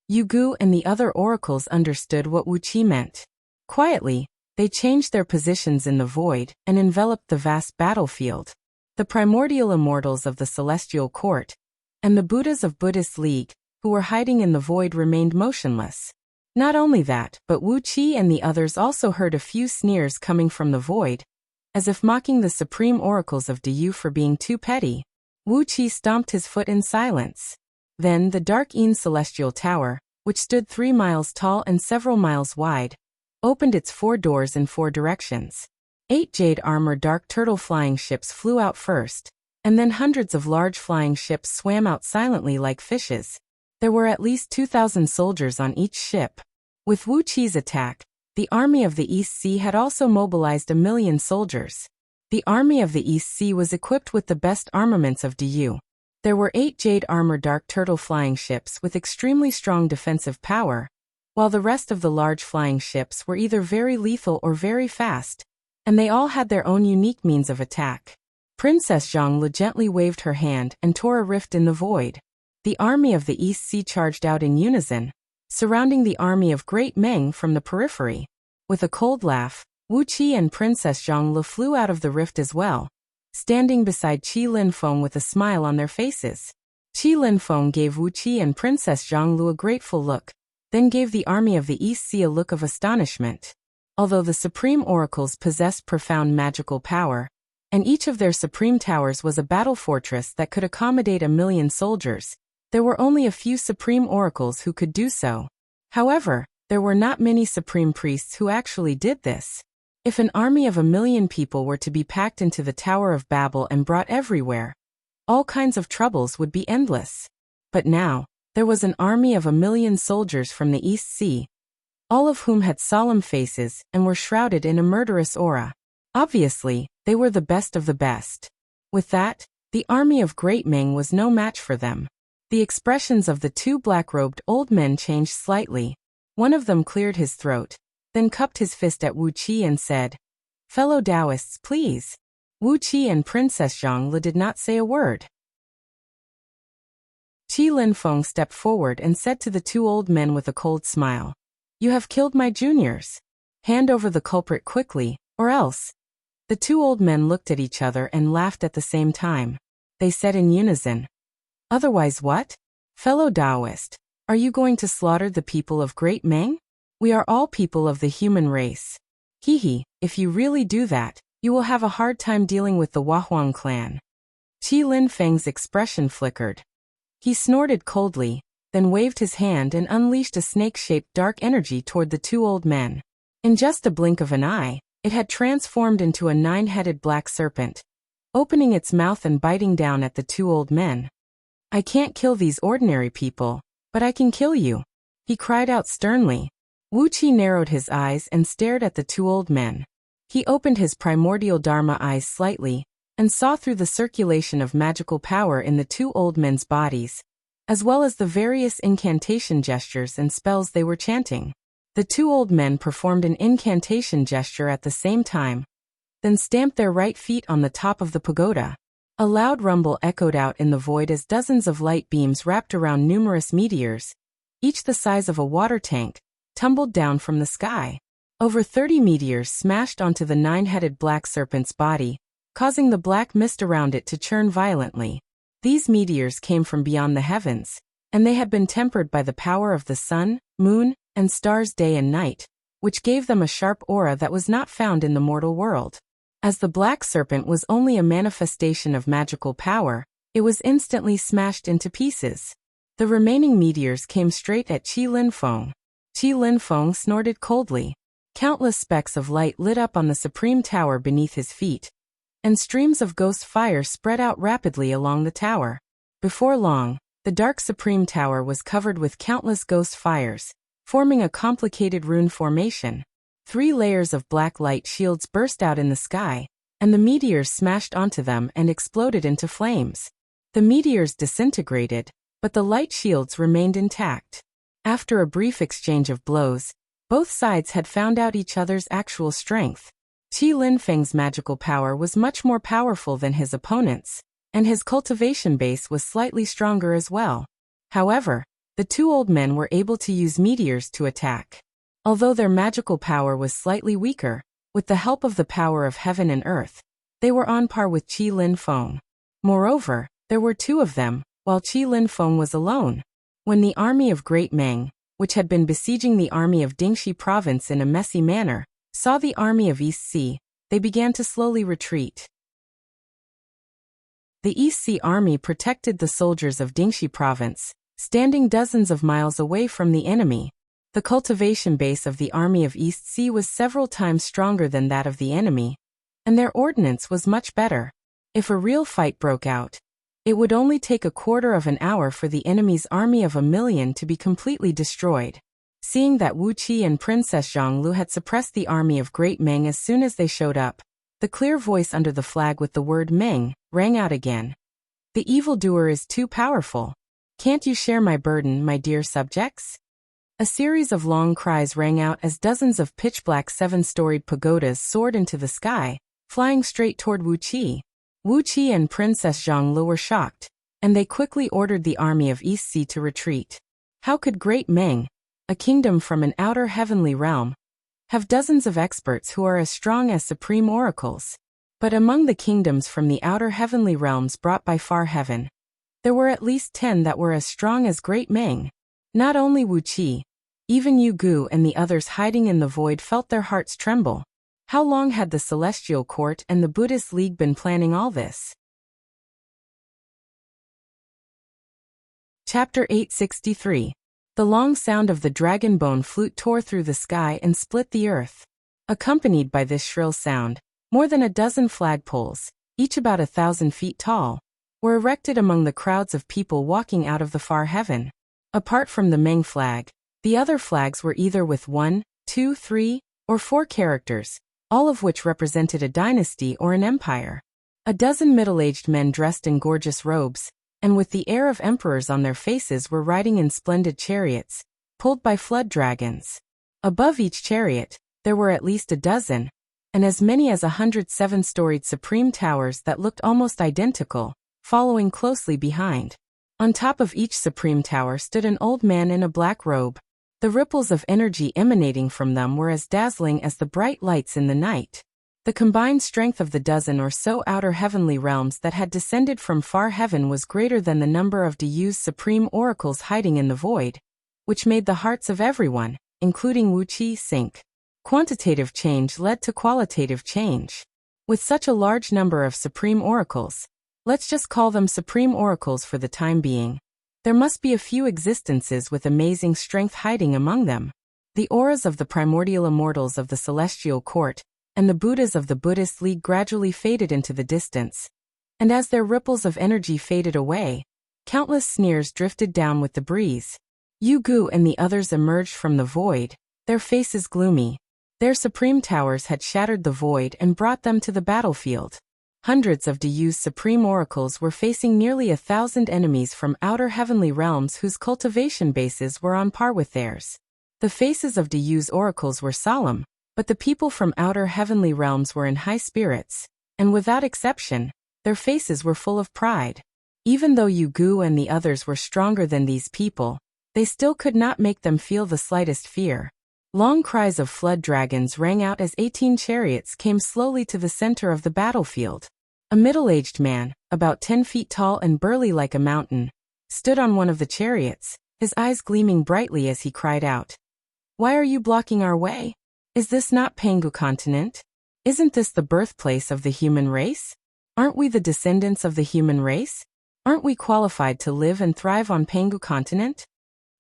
Yu Gu and the other oracles understood what Wuqi meant. Quietly, they changed their positions in the void and enveloped the vast battlefield. The primordial immortals of the Celestial Court and the Buddhas of Buddhist League, who were hiding in the void, remained motionless. Not only that, but Wuqi and the others also heard a few sneers coming from the void, as if mocking the supreme oracles of Diyu for being too petty. Wuqi stomped his foot in silence. Then the dark Yin celestial tower, which stood 3 miles tall and several miles wide, opened its 4 doors in 4 directions. 8 jade-armored dark turtle flying ships flew out first, and then hundreds of large flying ships swam out silently like fishes. There were at least 2,000 soldiers on each ship. With Wuqi's attack, the army of the East Sea had also mobilized 1,000,000 soldiers. The army of the East Sea was equipped with the best armaments of Diyu. There were 8 jade-armored dark turtle flying ships with extremely strong defensive power, while the rest of the large flying ships were either very lethal or very fast, and they all had their own unique means of attack. Princess Zhonglu gently waved her hand and tore a rift in the void. The army of the East Sea charged out in unison, surrounding the army of Great Meng from the periphery. With a cold laugh, Wuqi and Princess Zhonglu flew out of the rift as well, standing beside Qi Linfeng with a smile on their faces. Qi Linfeng gave Wuqi and Princess Zhonglu a grateful look, then gave the army of the East Sea a look of astonishment. Although the supreme oracles possessed profound magical power, and each of their supreme towers was a battle fortress that could accommodate 1,000,000 soldiers, there were only a few supreme oracles who could do so. However, there were not many supreme priests who actually did this. If an army of 1,000,000 people were to be packed into the Tower of Babel and brought everywhere, all kinds of troubles would be endless. But now, there was an army of 1,000,000 soldiers from the East Sea, all of whom had solemn faces and were shrouded in a murderous aura. Obviously, they were the best of the best. With that, the army of Great Ming was no match for them. The expressions of the 2 black-robed old men changed slightly. One of them cleared his throat, then cupped his fist at Wuqi and said, "Fellow Taoists, please." Wuqi and Princess Zhonglu did not say a word. Qi Linfeng stepped forward and said to the 2 old men with a cold smile, "You have killed my juniors. Hand over the culprit quickly, or else." The 2 old men looked at each other and laughed at the same time. They said in unison, "Otherwise what? Fellow Taoist, are you going to slaughter the people of Great Meng? We are all people of the human race. Hehe, if you really do that, you will have a hard time dealing with the Wahuang clan." Qi Linfeng's expression flickered. He snorted coldly, then waved his hand and unleashed a snake-shaped dark energy toward the 2 old men. In just a blink of an eye, it had transformed into a 9-headed black serpent, opening its mouth and biting down at the 2 old men. "I can't kill these ordinary people, but I can kill you," he cried out sternly. Wuqi narrowed his eyes and stared at the 2 old men. He opened his primordial Dharma eyes slightly, and saw through the circulation of magical power in the 2 old men's bodies, as well as the various incantation gestures and spells they were chanting. The 2 old men performed an incantation gesture at the same time, then stamped their right feet on the top of the pagoda. A loud rumble echoed out in the void as dozens of light beams wrapped around numerous meteors, each the size of a water tank, tumbled down from the sky. Over 30 meteors smashed onto the 9-headed black serpent's body, causing the black mist around it to churn violently. These meteors came from beyond the heavens, and they had been tempered by the power of the sun, moon, and stars day and night, which gave them a sharp aura that was not found in the mortal world. As the black serpent was only a manifestation of magical power, it was instantly smashed into pieces. The remaining meteors came straight at Qi Linfeng. Qi Linfeng snorted coldly. Countless specks of light lit up on the supreme tower beneath his feet, and streams of ghost fire spread out rapidly along the tower. Before long, the dark supreme tower was covered with countless ghost fires, forming a complicated rune formation. 3 layers of black light shields burst out in the sky, and the meteors smashed onto them and exploded into flames. The meteors disintegrated, but the light shields remained intact. After a brief exchange of blows, both sides had found out each other's actual strength. Qi Linfeng's magical power was much more powerful than his opponent's, and his cultivation base was slightly stronger as well. However, the two old men were able to use meteors to attack. Although their magical power was slightly weaker, with the help of the power of heaven and earth, they were on par with Qi Linfeng. Moreover, there were two of them, while Qi Linfeng was alone. When the army of Great Meng, which had been besieging the army of Dingxi province in a messy manner, saw the army of East Sea, they began to slowly retreat. The East Sea army protected the soldiers of Dingxi province, standing dozens of miles away from the enemy. The cultivation base of the army of East Sea was several times stronger than that of the enemy, and their ordnance was much better. If a real fight broke out, it would only take a quarter of an hour for the enemy's army of 1,000,000 to be completely destroyed. Seeing that Wuqi and Princess Zhonglu had suppressed the army of Great Meng as soon as they showed up, the clear voice under the flag with the word Meng rang out again. The evildoer is too powerful. Can't you share my burden, my dear subjects? A series of long cries rang out as dozens of pitch-black 7-storied pagodas soared into the sky, flying straight toward Wuqi. Wuqi and Princess Zhonglu were shocked, and they quickly ordered the army of East Sea to retreat. How could Great Meng, a kingdom from an outer heavenly realm, have dozens of experts who are as strong as supreme oracles? But among the kingdoms from the outer heavenly realms brought by far heaven, there were at least 10 that were as strong as Great Meng. Not only Wuqi, even Yu Gu and the others hiding in the void felt their hearts tremble. How long had the Celestial Court and the Buddhist League been planning all this? Chapter 863. The long sound of the dragon bone flute tore through the sky and split the earth. Accompanied by this shrill sound, more than a dozen flagpoles, each about 1,000 feet tall, were erected among the crowds of people walking out of the far heaven. Apart from the Meng flag, the other flags were either with 1, 2, 3, or 4 characters, all of which represented a dynasty or an empire. A dozen middle-aged men dressed in gorgeous robes, and with the air of emperors on their faces were riding in splendid chariots, pulled by flood dragons. Above each chariot, there were at least a dozen, and as many as 100 7-storied supreme towers that looked almost identical, following closely behind. On top of each supreme tower stood an old man in a black robe. The ripples of energy emanating from them were as dazzling as the bright lights in the night. The combined strength of the dozen or so outer heavenly realms that had descended from far heaven was greater than the number of Diyu's supreme oracles hiding in the void, which made the hearts of everyone, including Wuqi, sink. Quantitative change led to qualitative change. With such a large number of supreme oracles, let's just call them supreme oracles for the time being, there must be a few existences with amazing strength hiding among them. The auras of the primordial immortals of the Celestial Court and the Buddhas of the Buddhist League gradually faded into the distance, and as their ripples of energy faded away, countless sneers drifted down with the breeze. Yu Gu and the others emerged from the void, their faces gloomy. Their supreme towers had shattered the void and brought them to the battlefield. Hundreds of Diyu's supreme oracles were facing nearly 1,000 enemies from outer heavenly realms whose cultivation bases were on par with theirs. The faces of Diyu's oracles were solemn, but the people from outer heavenly realms were in high spirits, and without exception, their faces were full of pride. Even though Yu Gu and the others were stronger than these people, they still could not make them feel the slightest fear. Long cries of flood dragons rang out as 18 chariots came slowly to the center of the battlefield. A middle-aged man, about 10 feet tall and burly like a mountain, stood on one of the chariots, his eyes gleaming brightly as he cried out, "Why are you blocking our way? Is this not Pangu continent? Isn't this the birthplace of the human race? Aren't we the descendants of the human race? Aren't we qualified to live and thrive on Pangu continent?"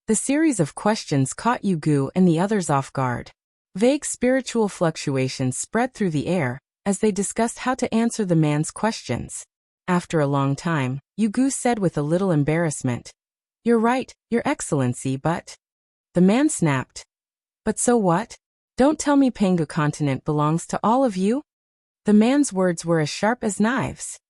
The series of questions caught Yu Gu and the others off guard. Vague spiritual fluctuations spread through the air as they discussed how to answer the man's questions. After a long time, Yu Gu said with a little embarrassment, "You're right, Your Excellency, but..." The man snapped, "But so what? Don't tell me Pangu continent belongs to all of you?" The man's words were as sharp as knives.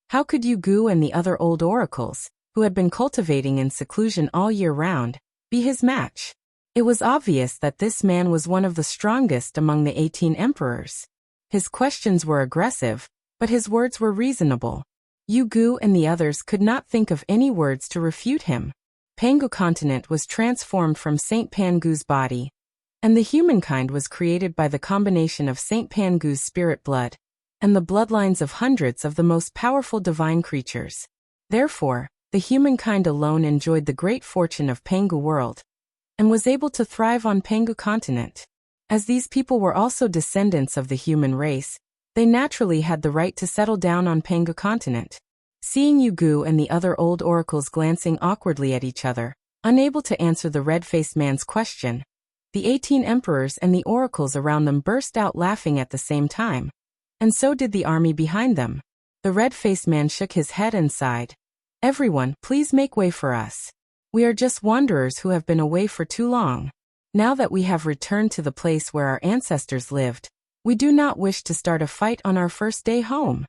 How could Yu Gu and the other old oracles, who had been cultivating in seclusion all year round, be his match? It was obvious that this man was one of the strongest among the 18 emperors. His questions were aggressive, but his words were reasonable. Yu Gu and the others could not think of any words to refute him. Pangu continent was transformed from Saint Pangu's body, and the humankind was created by the combination of Saint Pangu's spirit blood and the bloodlines of hundreds of the most powerful divine creatures. Therefore, the humankind alone enjoyed the great fortune of Pangu world and was able to thrive on Pangu continent. As these people were also descendants of the human race, they naturally had the right to settle down on Pangu continent. Seeing Yu Gu and the other old oracles glancing awkwardly at each other, unable to answer the red-faced man's question, the 18 emperors and the oracles around them burst out laughing at the same time. And so did the army behind them. The red-faced man shook his head and sighed. "Everyone, please make way for us. We are just wanderers who have been away for too long. Now that we have returned to the place where our ancestors lived, we do not wish to start a fight on our first day home."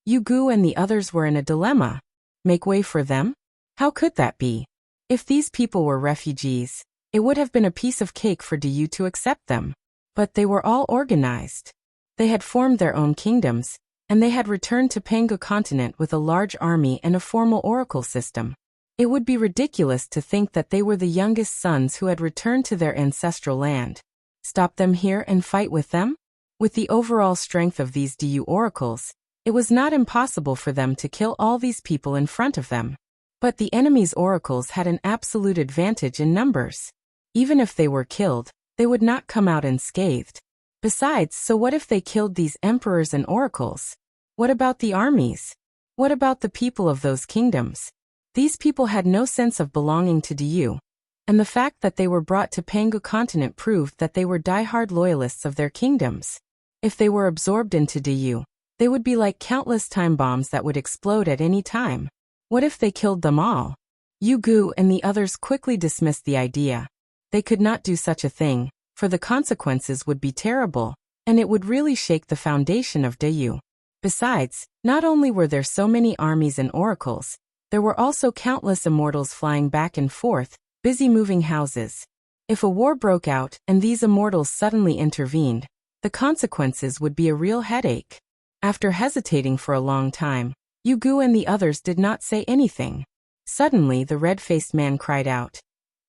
Yu Gu and the others were in a dilemma. Make way for them? How could that be? If these people were refugees, it would have been a piece of cake for Yu to accept them. But they were all organized. They had formed their own kingdoms, and they had returned to Pangu continent with a large army and a formal oracle system. It would be ridiculous to think that they were the youngest sons who had returned to their ancestral land. Stop them here and fight with them? With the overall strength of these Du oracles, it was not impossible for them to kill all these people in front of them. But the enemy's oracles had an absolute advantage in numbers. Even if they were killed, they would not come out unscathed. Besides, so what if they killed these emperors and oracles? What about the armies? What about the people of those kingdoms? These people had no sense of belonging to Du, and the fact that they were brought to Pangu continent proved that they were die-hard loyalists of their kingdoms. If they were absorbed into Du, they would be like countless time bombs that would explode at any time. What if they killed them all? Yu Gu and the others quickly dismissed the idea. They could not do such a thing, for the consequences would be terrible, and it would really shake the foundation of Du. Besides, not only were there so many armies and oracles, there were also countless immortals flying back and forth, busy moving houses. If a war broke out and these immortals suddenly intervened, the consequences would be a real headache. After hesitating for a long time, Yu Gu and the others did not say anything. Suddenly the red-faced man cried out,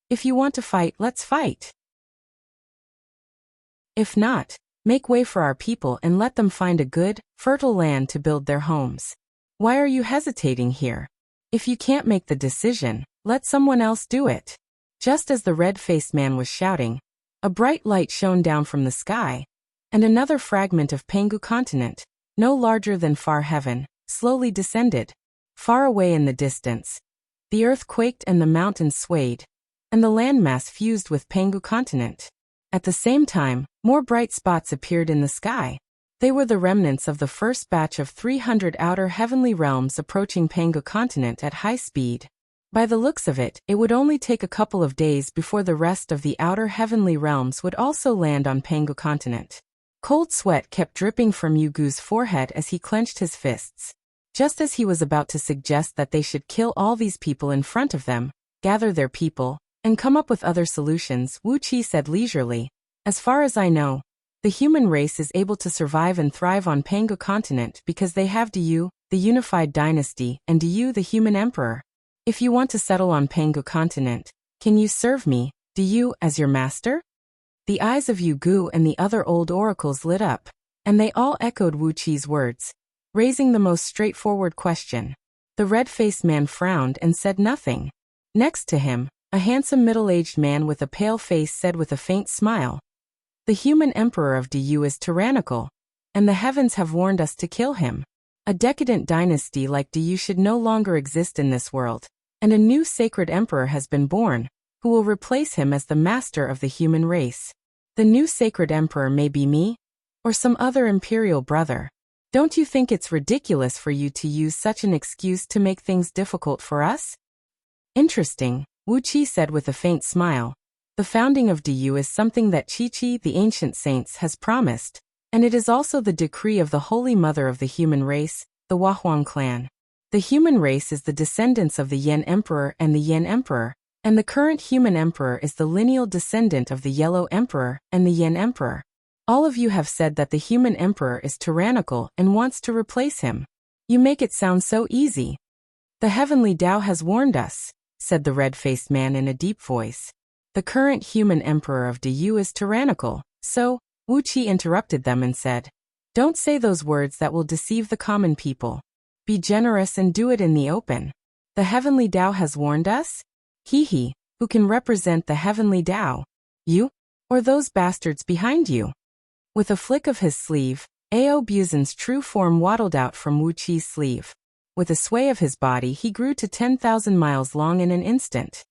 "If you want to fight, let's fight. If not, make way for our people and let them find a good, fertile land to build their homes. Why are you hesitating here? If you can't make the decision, let someone else do it." Just as the red-faced man was shouting, a bright light shone down from the sky, and another fragment of Pangu continent, no larger than far heaven, slowly descended. Far away in the distance, the earth quaked and the mountains swayed, and the landmass fused with Pangu continent. At the same time, more bright spots appeared in the sky. They were the remnants of the first batch of 300 outer heavenly realms approaching Pangu continent at high speed. By the looks of it, it would only take a couple of days before the rest of the outer heavenly realms would also land on Pangu continent. Cold sweat kept dripping from Yu Gu's forehead as he clenched his fists. Just as he was about to suggest that they should kill all these people in front of them, gather their people, and come up with other solutions, Wuxia said leisurely, "As far as I know, the human race is able to survive and thrive on Pangu continent because they have Du, the unified dynasty, and Du, the human emperor. If you want to settle on Pangu continent, can you serve me, Du, as your master?" The eyes of Yu Gu and the other old oracles lit up, and they all echoed Wuqi's words, raising the most straightforward question. The red-faced man frowned and said nothing. Next to him, a handsome middle-aged man with a pale face said with a faint smile, "The human emperor of Du is tyrannical, and the heavens have warned us to kill him. A decadent dynasty like Du should no longer exist in this world, and a new sacred emperor has been born, who will replace him as the master of the human race. The new sacred emperor may be me, or some other imperial brother. Don't you think it's ridiculous for you to use such an excuse to make things difficult for us?" "Interesting," Wuqi said with a faint smile. "The founding of Du is something that Chi-Chi, the ancient saints, has promised, and it is also the decree of the Holy Mother of the human race, the Wahuang clan. The human race is the descendants of the Yen Emperor and the Yen Emperor, And the current human emperor is the lineal descendant of the Yellow Emperor and the Yin Emperor. All of you have said that the human emperor is tyrannical and wants to replace him. You make it sound so easy. The heavenly Tao has warned us, said the red-faced man in a deep voice. The current human emperor of Du is tyrannical, so, Wuqi interrupted them and said, don't say those words that will deceive the common people. Be generous and do it in the open. The heavenly Tao has warned us? He, who can represent the heavenly Tao? You? Or those bastards behind you? With a flick of his sleeve, Ao Buzan's true form waddled out from Wuqi's sleeve. With a sway of his body he grew to 10,000 miles long in an instant.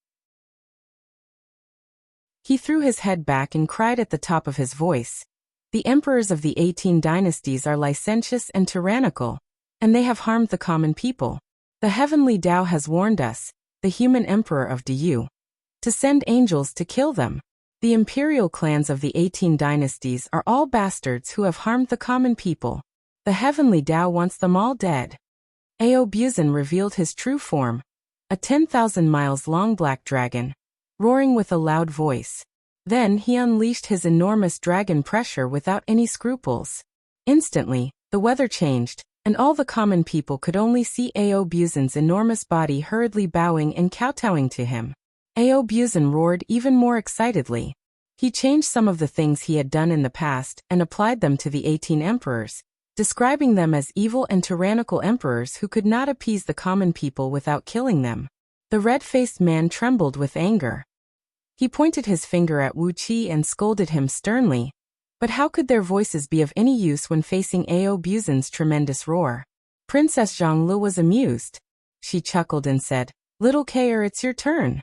He threw his head back and cried at the top of his voice. The emperors of the 18 dynasties are licentious and tyrannical, and they have harmed the common people. The heavenly Tao has warned us, the human emperor of Du, to send angels to kill them. The imperial clans of the 18 dynasties are all bastards who have harmed the common people. The heavenly Tao wants them all dead. Ao Buzan revealed his true form, a 10,000 miles long black dragon, roaring with a loud voice. Then he unleashed his enormous dragon pressure without any scruples. Instantly, the weather changed, and all the common people could only see Ao Buzan's enormous body hurriedly bowing and kowtowing to him. Ao Buzan roared even more excitedly. He changed some of the things he had done in the past and applied them to the 18 emperors, describing them as evil and tyrannical emperors who could not appease the common people without killing them. The red-faced man trembled with anger. He pointed his finger at Wuqi and scolded him sternly. But how could their voices be of any use when facing Ao Buzan's tremendous roar? Princess Zhonglu was amused. She chuckled and said, "Little Kaer, it's your turn."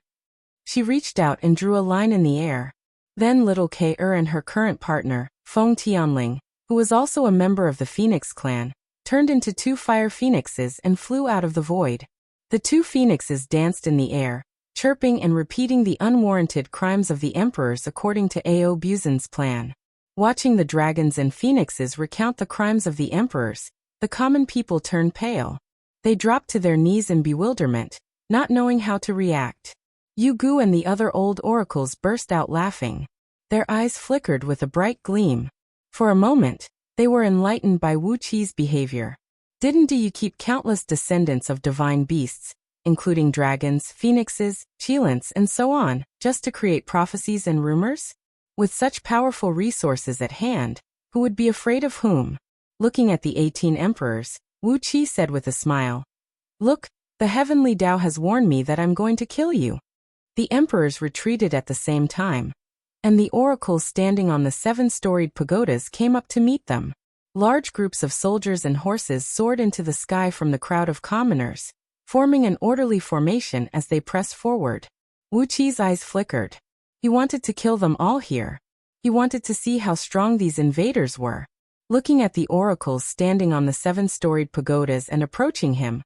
She reached out and drew a line in the air. Then little Kaer and her current partner, Feng Tianling, who was also a member of the Phoenix clan, turned into two fire phoenixes and flew out of the void. The two phoenixes danced in the air, chirping and repeating the unwarranted crimes of the emperors according to Ao Buzan's plan. Watching the dragons and phoenixes recount the crimes of the emperors, the common people turned pale. They dropped to their knees in bewilderment, not knowing how to react. Yu Gu and the other old oracles burst out laughing. Their eyes flickered with a bright gleam. For a moment, they were enlightened by Wuqi's behavior. Didn't you keep countless descendants of divine beasts, including dragons, phoenixes, Qilins, and so on, just to create prophecies and rumors? With such powerful resources at hand, who would be afraid of whom? Looking at the 18 emperors, Wuqi said with a smile, "Look, the heavenly Tao has warned me that I'm going to kill you." The emperors retreated at the same time, and the oracles standing on the 7-storied pagodas came up to meet them. Large groups of soldiers and horses soared into the sky from the crowd of commoners, forming an orderly formation as they pressed forward. Wuqi's eyes flickered. He wanted to kill them all here. He wanted to see how strong these invaders were. Looking at the oracles standing on the 7-storied pagodas and approaching him,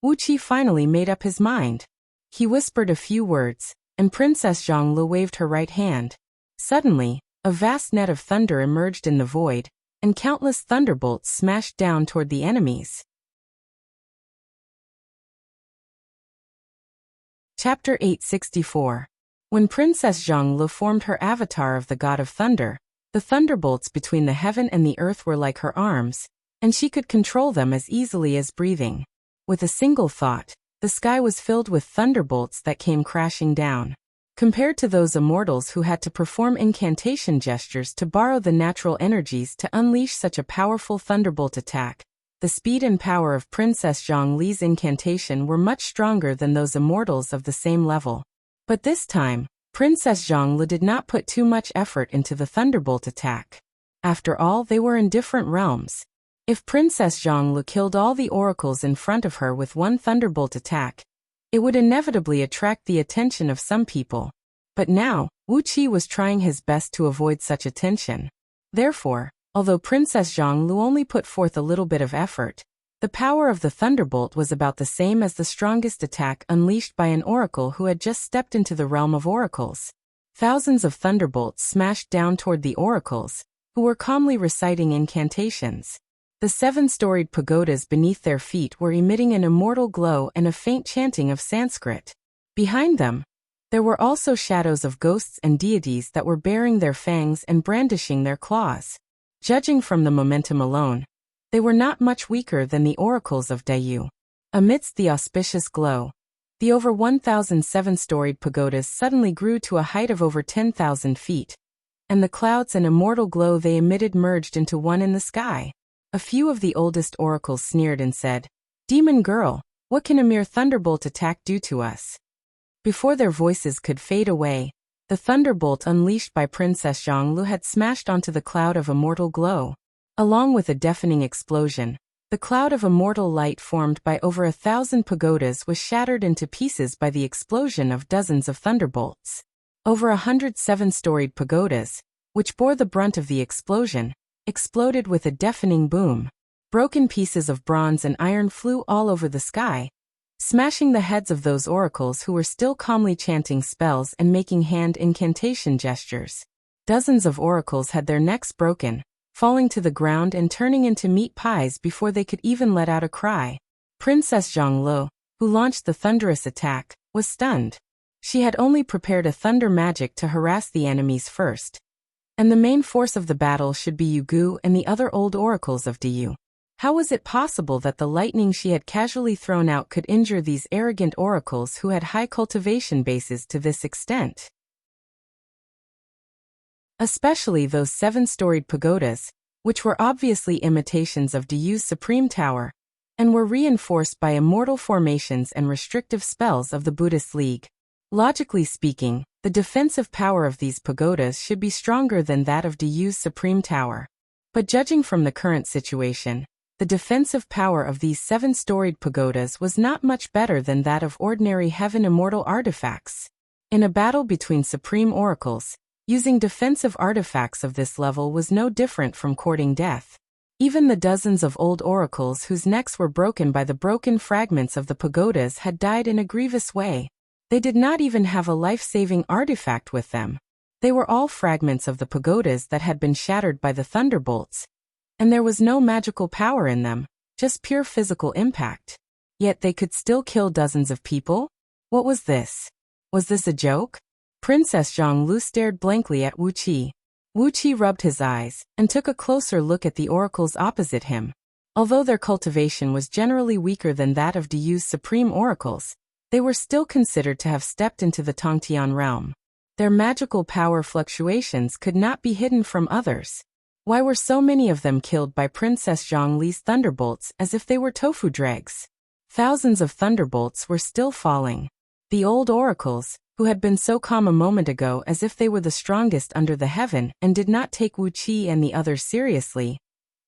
Wuqi finally made up his mind. He whispered a few words, and Princess Zhonglu waved her right hand. Suddenly, a vast net of thunder emerged in the void, and countless thunderbolts smashed down toward the enemies. Chapter 864. When Princess Zhonglu formed her avatar of the god of thunder, the thunderbolts between the heaven and the earth were like her arms, and she could control them as easily as breathing. With a single thought, the sky was filled with thunderbolts that came crashing down. Compared to those immortals who had to perform incantation gestures to borrow the natural energies to unleash such a powerful thunderbolt attack, the speed and power of Princess Zhongli's incantation were much stronger than those immortals of the same level. But this time, Princess Zhongli did not put too much effort into the thunderbolt attack. After all, they were in different realms. If Princess Zhongli killed all the oracles in front of her with one thunderbolt attack, it would inevitably attract the attention of some people. But now, Wuqi was trying his best to avoid such attention. Therefore, although Princess Zhonglu only put forth a little bit of effort, the power of the thunderbolt was about the same as the strongest attack unleashed by an oracle who had just stepped into the realm of oracles. Thousands of thunderbolts smashed down toward the oracles, who were calmly reciting incantations. The 7-storied pagodas beneath their feet were emitting an immortal glow and a faint chanting of Sanskrit. Behind them, There were also shadows of ghosts and deities that were baring their fangs and brandishing their claws. Judging from the momentum alone, they were not much weaker than the oracles of Dayu. Amidst the auspicious glow, the over 1,000 seven-storied pagodas suddenly grew to a height of over 10,000 feet, and the clouds and immortal glow they emitted merged into one in the sky. A few of the oldest oracles sneered and said, "Demon girl, what can a mere thunderbolt attack do to us?" Before their voices could fade away, the thunderbolt unleashed by Princess Zhonglu had smashed onto the cloud of immortal glow. Along with a deafening explosion, the cloud of immortal light formed by over 1,000 pagodas was shattered into pieces by the explosion of dozens of thunderbolts. Over 100 seven-storied pagodas, which bore the brunt of the explosion, exploded with a deafening boom. Broken pieces of bronze and iron flew all over the sky, smashing the heads of those oracles who were still calmly chanting spells and making hand incantation gestures. Dozens of oracles had their necks broken, falling to the ground and turning into meat pies before they could even let out a cry. Princess Zhonglu, who launched the thunderous attack, was stunned. She had only prepared a thunder magic to harass the enemies first, and the main force of the battle should be Yugu and the other old oracles of Dayu. How was it possible that the lightning she had casually thrown out could injure these arrogant oracles who had high cultivation bases to this extent? Especially those seven-storied pagodas, which were obviously imitations of Dayu's supreme tower, and were reinforced by immortal formations and restrictive spells of the Buddhist League. Logically speaking, the defensive power of these pagodas should be stronger than that of Dayu's supreme tower. But judging from the current situation, the defensive power of these seven-storied pagodas was not much better than that of ordinary heaven immortal artifacts. In a battle between supreme oracles, using defensive artifacts of this level was no different from courting death. Even the dozens of old oracles whose necks were broken by the broken fragments of the pagodas had died in a grievous way. They did not even have a life-saving artifact with them. They were all fragments of the pagodas that had been shattered by the thunderbolts, and there was no magical power in them, just pure physical impact. Yet they could still kill dozens of people? What was this? Was this a joke? Princess Zhonglu stared blankly at Wuxia. Wuxia rubbed his eyes and took a closer look at the oracles opposite him. Although their cultivation was generally weaker than that of Dayu's supreme oracles, they were still considered to have stepped into the Tongtian realm. Their magical power fluctuations could not be hidden from others. Why were so many of them killed by Princess Zhongli's thunderbolts as if they were tofu dregs? Thousands of thunderbolts were still falling. The old oracles, who had been so calm a moment ago as if they were the strongest under the heaven and did not take Wuxia and the others seriously,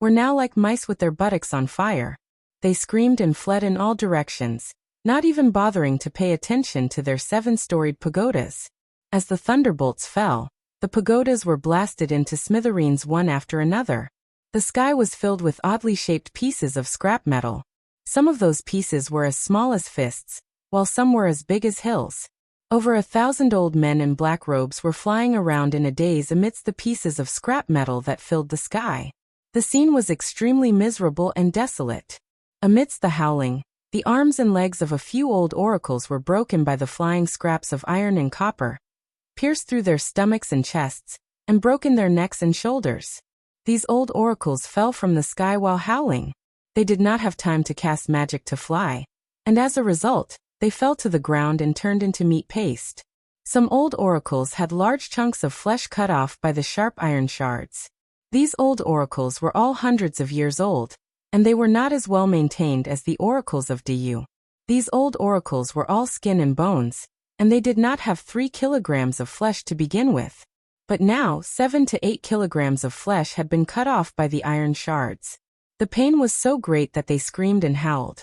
were now like mice with their buttocks on fire. They screamed and fled in all directions, not even bothering to pay attention to their seven-storied pagodas. As the thunderbolts fell, the pagodas were blasted into smithereens one after another. The sky was filled with oddly shaped pieces of scrap metal. Some of those pieces were as small as fists, while some were as big as hills. Over 1,000 old men in black robes were flying around in a daze amidst the pieces of scrap metal that filled the sky. The scene was extremely miserable and desolate. Amidst the howling, the arms and legs of a few old oracles were broken by the flying scraps of iron and copper, pierced through their stomachs and chests, and broken their necks and shoulders. These old oracles fell from the sky while howling. They did not have time to cast magic to fly, and as a result, they fell to the ground and turned into meat paste. Some old oracles had large chunks of flesh cut off by the sharp iron shards. These old oracles were all hundreds of years old, and they were not as well maintained as the oracles of Dayu. These old oracles were all skin and bones, and they did not have 3 kilograms of flesh to begin with. But now 7 to 8 kilograms of flesh had been cut off by the iron shards. The pain was so great that they screamed and howled.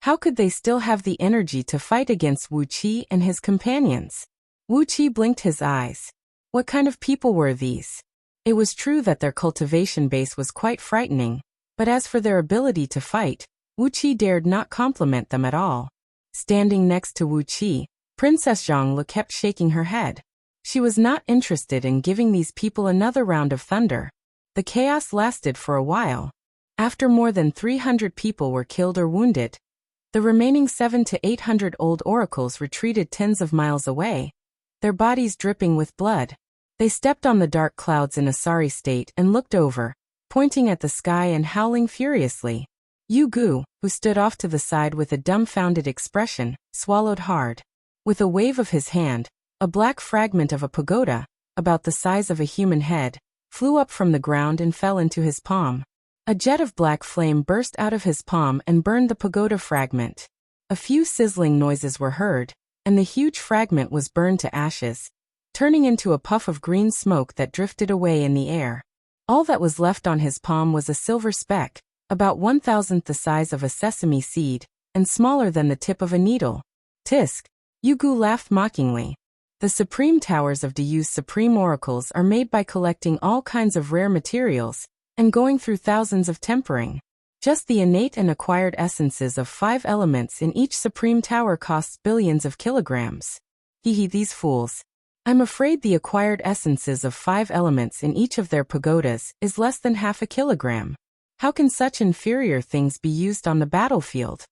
How could they still have the energy to fight against Wuxia and his companions? Wuxia blinked his eyes. What kind of people were these? It was true that their cultivation base was quite frightening, but as for their ability to fight, Wuxia dared not compliment them at all. Standing next to Wuxia, Princess Zhonglu kept shaking her head. She was not interested in giving these people another round of thunder. The chaos lasted for a while. After more than 300 people were killed or wounded, The remaining 700 to 800 old oracles retreated tens of miles away, their bodies dripping with blood. They stepped on the dark clouds in a sorry state and looked over, pointing at the sky and howling furiously. Yu Gu, who stood off to the side with a dumbfounded expression, swallowed hard. With a wave of his hand, a black fragment of a pagoda, about the size of a human head, flew up from the ground and fell into his palm. A jet of black flame burst out of his palm and burned the pagoda fragment. A few sizzling noises were heard, and the huge fragment was burned to ashes, turning into a puff of green smoke that drifted away in the air. All that was left on his palm was a silver speck, about 1,000th the size of a sesame seed, and smaller than the tip of a needle. Tisk! Yu Gu laughed mockingly. The supreme towers of Dayu's supreme oracles are made by collecting all kinds of rare materials, and going through thousands of tempering. Just the innate and acquired essences of 5 elements in each supreme tower costs billions of kilograms. Hehe, these fools. I'm afraid the acquired essences of 5 elements in each of their pagodas is less than half a kilogram. How can such inferior things be used on the battlefield?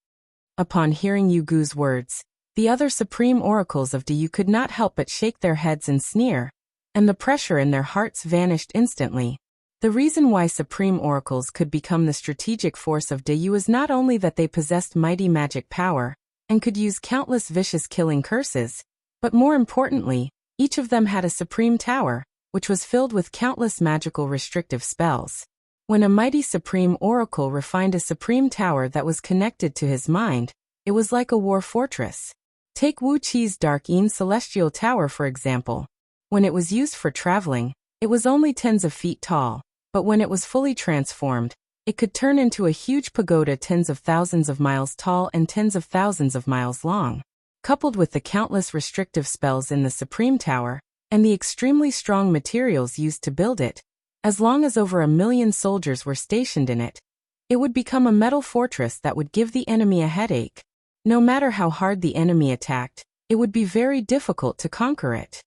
Upon hearing Yu Gu's words, the other supreme oracles of Dayu could not help but shake their heads and sneer, and the pressure in their hearts vanished instantly. The reason why supreme oracles could become the strategic force of Dayu is not only that they possessed mighty magic power, and could use countless vicious killing curses, but more importantly, each of them had a supreme tower, which was filled with countless magical restrictive spells. When a mighty supreme oracle refined a supreme tower that was connected to his mind, it was like a war fortress. Take Wuxia's Dark Yin Celestial Tower for example. When it was used for traveling, it was only tens of feet tall, but when it was fully transformed, it could turn into a huge pagoda tens of thousands of miles tall and tens of thousands of miles long. Coupled with the countless restrictive spells in the Supreme Tower, and the extremely strong materials used to build it, as long as over 1 million soldiers were stationed in it, it would become a metal fortress that would give the enemy a headache. No matter how hard the enemy attacked, it would be very difficult to conquer it.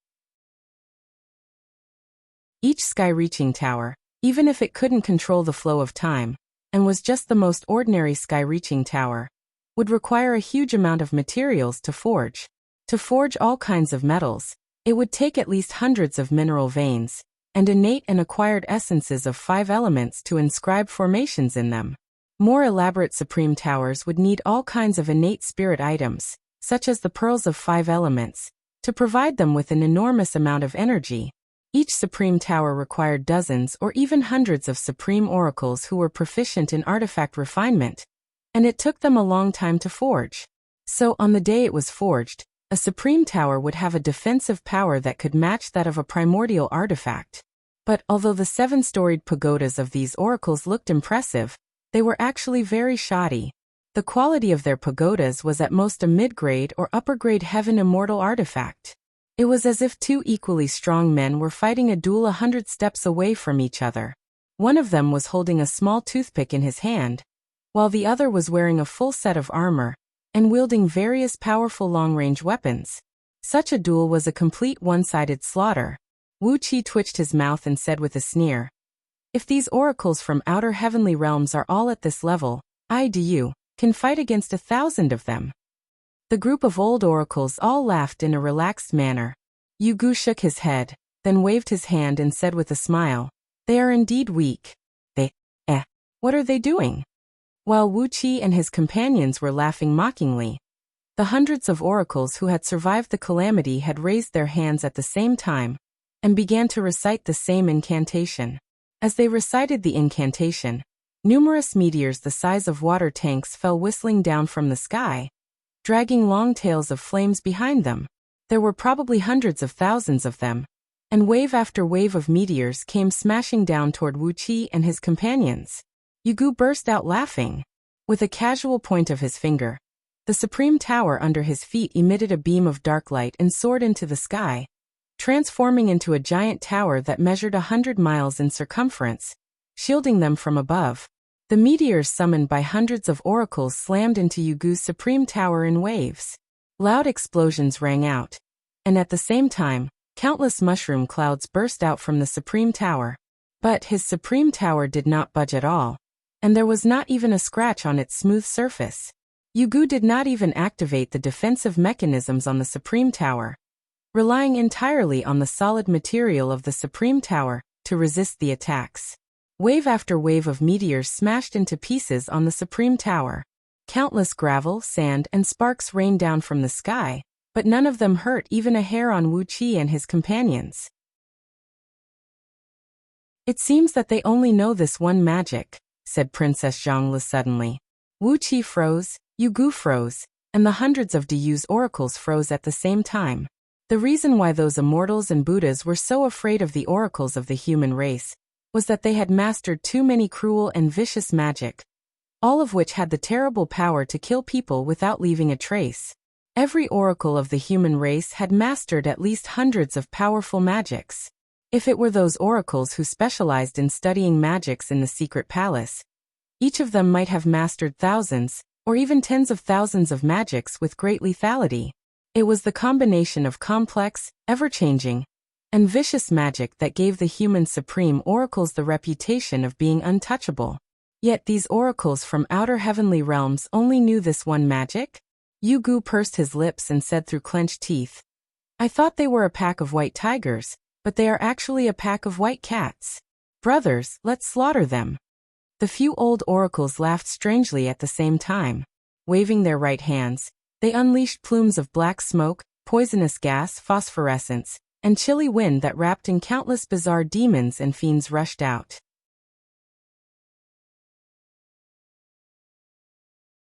Each sky-reaching tower, even if it couldn't control the flow of time, and was just the most ordinary sky-reaching tower, would require a huge amount of materials to forge. To forge all kinds of metals, it would take at least hundreds of mineral veins, and innate and acquired essences of 5 elements to inscribe formations in them. More elaborate supreme towers would need all kinds of innate spirit items, such as the pearls of 5 elements, to provide them with an enormous amount of energy. Each supreme tower required dozens or even hundreds of supreme oracles who were proficient in artifact refinement, and it took them a long time to forge. So on the day it was forged, a supreme tower would have a defensive power that could match that of a primordial artifact. But although the 7-storied pagodas of these oracles looked impressive, they were actually very shoddy. The quality of their pagodas was at most a mid-grade or upper-grade heaven immortal artifact. It was as if 2 equally strong men were fighting a duel 100 steps away from each other. One of them was holding a small toothpick in his hand, while the other was wearing a full set of armor, and wielding various powerful long-range weapons. Such a duel was a complete one-sided slaughter. Wuxia twitched his mouth and said with a sneer, "If these oracles from outer heavenly realms are all at this level, I, Dayu, can fight against 1,000 of them." The group of old oracles all laughed in a relaxed manner. Yu Gu shook his head, then waved his hand and said with a smile, "They are indeed weak. What are they doing?" While Wuxia and his companions were laughing mockingly, the hundreds of oracles who had survived the calamity had raised their hands at the same time, and began to recite the same incantation. As they recited the incantation, numerous meteors the size of water tanks fell whistling down from the sky, dragging long tails of flames behind them. There were probably hundreds of thousands of them, and wave after wave of meteors came smashing down toward Wuxia and his companions. Yu Gu burst out laughing. With a casual point of his finger, the supreme tower under his feet emitted a beam of dark light and soared into the sky, transforming into a giant tower that measured 100 miles in circumference, shielding them from above. The meteors summoned by hundreds of oracles slammed into Yu Gu's supreme tower in waves. Loud explosions rang out, and at the same time, countless mushroom clouds burst out from the supreme tower. But his supreme tower did not budge at all, and there was not even a scratch on its smooth surface. Yugu did not even activate the defensive mechanisms on the Supreme Tower, relying entirely on the solid material of the Supreme Tower to resist the attacks. Wave after wave of meteors smashed into pieces on the Supreme Tower. Countless gravel, sand, and sparks rained down from the sky, but none of them hurt even a hair on Wuxia and his companions. "It seems that they only know this one magic," said Princess Zhongli suddenly. Wuxia froze, Yugu froze, and the hundreds of Diyu's oracles froze at the same time. The reason why those immortals and Buddhas were so afraid of the oracles of the human race was that they had mastered too many cruel and vicious magic, all of which had the terrible power to kill people without leaving a trace. Every oracle of the human race had mastered at least hundreds of powerful magics. If it were those oracles who specialized in studying magics in the secret palace, each of them might have mastered thousands, or even tens of thousands of magics with great lethality. It was the combination of complex, ever-changing, and vicious magic that gave the human supreme oracles the reputation of being untouchable. Yet these oracles from outer heavenly realms only knew this one magic? Yugu pursed his lips and said through clenched teeth, "I thought they were a pack of white tigers, but they are actually a pack of white cats. Brothers, let's slaughter them." The few old oracles laughed strangely at the same time. Waving their right hands, they unleashed plumes of black smoke, poisonous gas, phosphorescence, and chilly wind that wrapped in countless bizarre demons and fiends rushed out.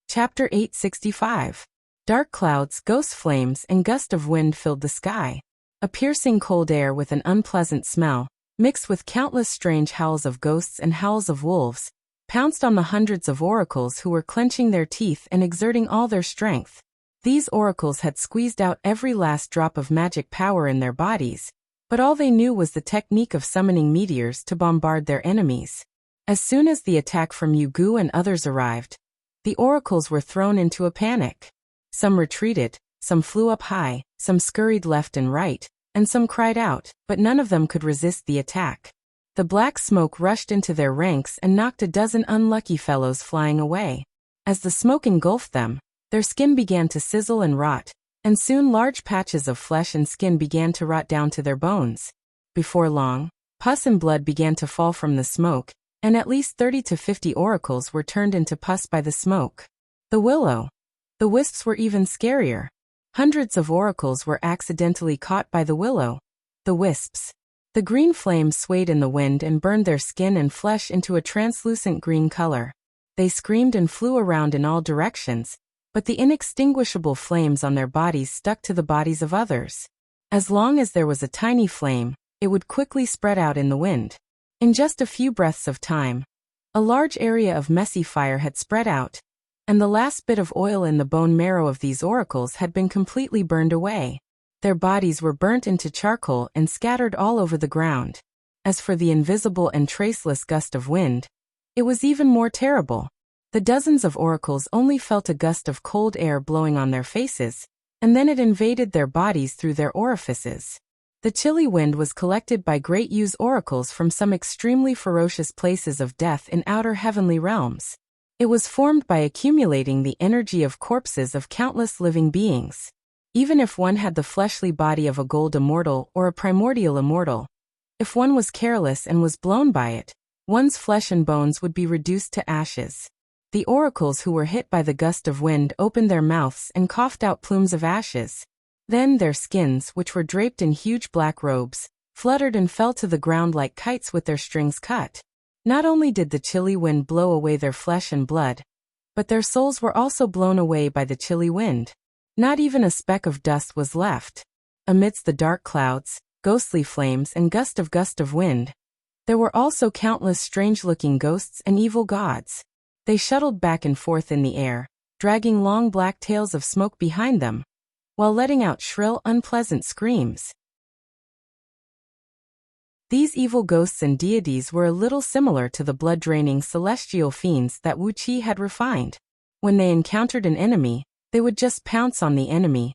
Chapter 865. Dark clouds, ghost flames, and gust of wind filled the sky. A piercing cold air with an unpleasant smell, mixed with countless strange howls of ghosts and howls of wolves, pounced on the hundreds of oracles who were clenching their teeth and exerting all their strength. These oracles had squeezed out every last drop of magic power in their bodies, but all they knew was the technique of summoning meteors to bombard their enemies. As soon as the attack from Yugu and others arrived, the oracles were thrown into a panic. Some retreated, some flew up high, some scurried left and right, and some cried out, but none of them could resist the attack. The black smoke rushed into their ranks and knocked a dozen unlucky fellows flying away. As the smoke engulfed them, their skin began to sizzle and rot, and soon large patches of flesh and skin began to rot down to their bones. Before long, pus and blood began to fall from the smoke, and at least 30 to 50 oracles were turned into pus by the smoke. The wisps were even scarier. Hundreds of oracles were accidentally caught by the wisps. The green flames swayed in the wind and burned their skin and flesh into a translucent green color. They screamed and flew around in all directions, but the inextinguishable flames on their bodies stuck to the bodies of others. As long as there was a tiny flame, it would quickly spread out in the wind. In just a few breaths of time, a large area of messy fire had spread out, and the last bit of oil in the bone marrow of these oracles had been completely burned away. Their bodies were burnt into charcoal and scattered all over the ground. As for the invisible and traceless gust of wind, it was even more terrible. The dozens of oracles only felt a gust of cold air blowing on their faces, and then it invaded their bodies through their orifices. The chilly wind was collected by Great Yu's oracles from some extremely ferocious places of death in outer heavenly realms. It was formed by accumulating the energy of corpses of countless living beings. Even if one had the fleshly body of a gold immortal or a primordial immortal, if one was careless and was blown by it, one's flesh and bones would be reduced to ashes. The oracles who were hit by the gust of wind opened their mouths and coughed out plumes of ashes. Then their skins, which were draped in huge black robes, fluttered and fell to the ground like kites with their strings cut. Not only did the chilly wind blow away their flesh and blood, but their souls were also blown away by the chilly wind. Not even a speck of dust was left. Amidst the dark clouds, ghostly flames, and gust of wind, there were also countless strange-looking ghosts and evil gods. They shuttled back and forth in the air, dragging long black tails of smoke behind them, while letting out shrill, unpleasant screams. These evil ghosts and deities were a little similar to the blood-draining celestial fiends that Wuxia had refined. When they encountered an enemy, they would just pounce on the enemy,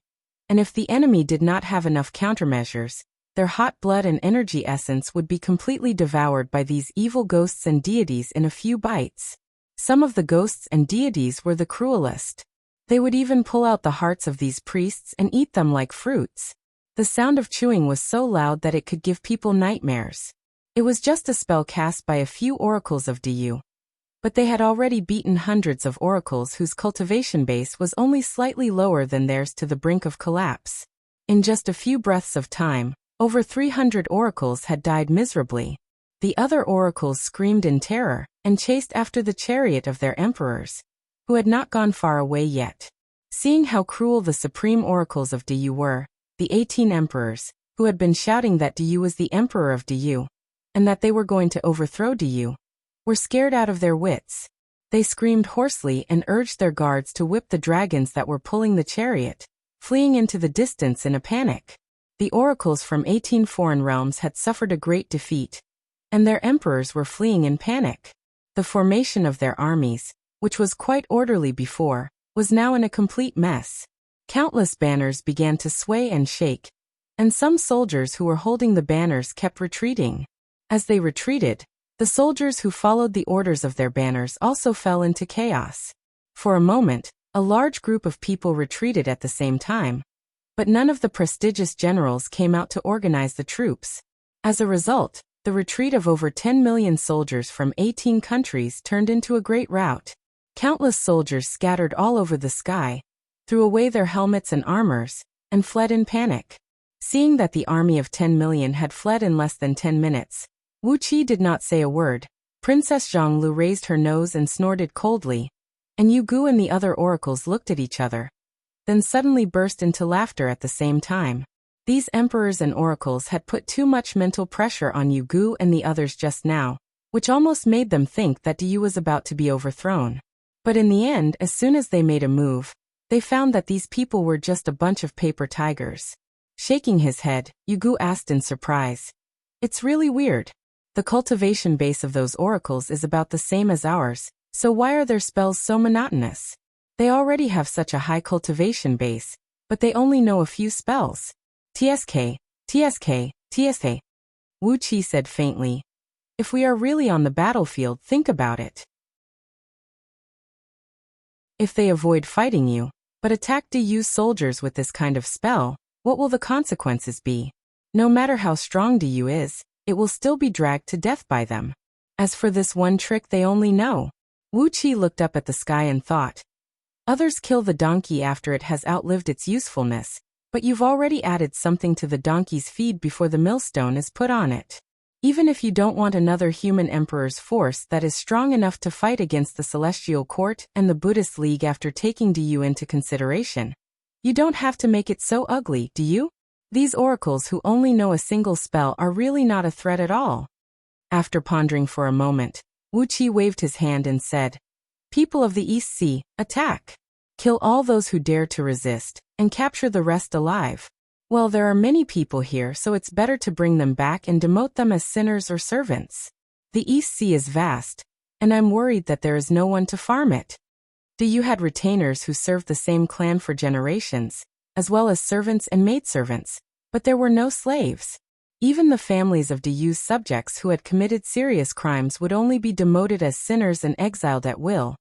and if the enemy did not have enough countermeasures, their hot blood and energy essence would be completely devoured by these evil ghosts and deities in a few bites. Some of the ghosts and deities were the cruelest. They would even pull out the hearts of these priests and eat them like fruits. The sound of chewing was so loud that it could give people nightmares. It was just a spell cast by a few oracles of Du. But they had already beaten hundreds of oracles whose cultivation base was only slightly lower than theirs to the brink of collapse. In just a few breaths of time, over 300 oracles had died miserably. The other oracles screamed in terror and chased after the chariot of their emperors, who had not gone far away yet. Seeing how cruel the supreme oracles of Du were, the 18 emperors, who had been shouting that Du was the emperor of Du, and that they were going to overthrow Du, were scared out of their wits. They screamed hoarsely and urged their guards to whip the dragons that were pulling the chariot, fleeing into the distance in a panic. The oracles from 18 foreign realms had suffered a great defeat, and their emperors were fleeing in panic. The formation of their armies, which was quite orderly before, was now in a complete mess. Countless banners began to sway and shake, and some soldiers who were holding the banners kept retreating. As they retreated, the soldiers who followed the orders of their banners also fell into chaos. For a moment, a large group of people retreated at the same time, but none of the prestigious generals came out to organize the troops. As a result, the retreat of over 10 million soldiers from 18 countries turned into a great rout. Countless soldiers scattered all over the sky, threw away their helmets and armors, and fled in panic. Seeing that the army of 10 million had fled in less than 10 minutes, Wuxia did not say a word. Princess Zhonglu raised her nose and snorted coldly, and Yu Gu and the other oracles looked at each other, then suddenly burst into laughter at the same time. These emperors and oracles had put too much mental pressure on Yu Gu and the others just now, which almost made them think that Du was about to be overthrown. But in the end, as soon as they made a move, they found that these people were just a bunch of paper tigers. Shaking his head, Yu Gu asked in surprise, "It's really weird. The cultivation base of those oracles is about the same as ours, so why are their spells so monotonous? They already have such a high cultivation base, but they only know a few spells." "TSK, TSK, TSK," Wuxia said faintly. "If we are really on the battlefield, think about it. If they avoid fighting you, but attack Du's soldiers with this kind of spell, what will the consequences be? No matter how strong Du is, it will still be dragged to death by them. As for this one trick they only know." Wuxia looked up at the sky and thought, "Others kill the donkey after it has outlived its usefulness, but you've already added something to the donkey's feed before the millstone is put on it. Even if you don't want another human emperor's force that is strong enough to fight against the Celestial Court and the Buddhist League after taking Du into consideration, you don't have to make it so ugly, do you? These oracles who only know a single spell are really not a threat at all." After pondering for a moment, Wuxia waved his hand and said, "People of the East Sea, attack! Kill all those who dare to resist, and capture the rest alive. Well, there are many people here, so it's better to bring them back and demote them as sinners or servants. The East Sea is vast, and I'm worried that there is no one to farm it." Du had retainers who served the same clan for generations, as well as servants and maidservants, but there were no slaves. Even the families of Du's subjects who had committed serious crimes would only be demoted as sinners and exiled at will,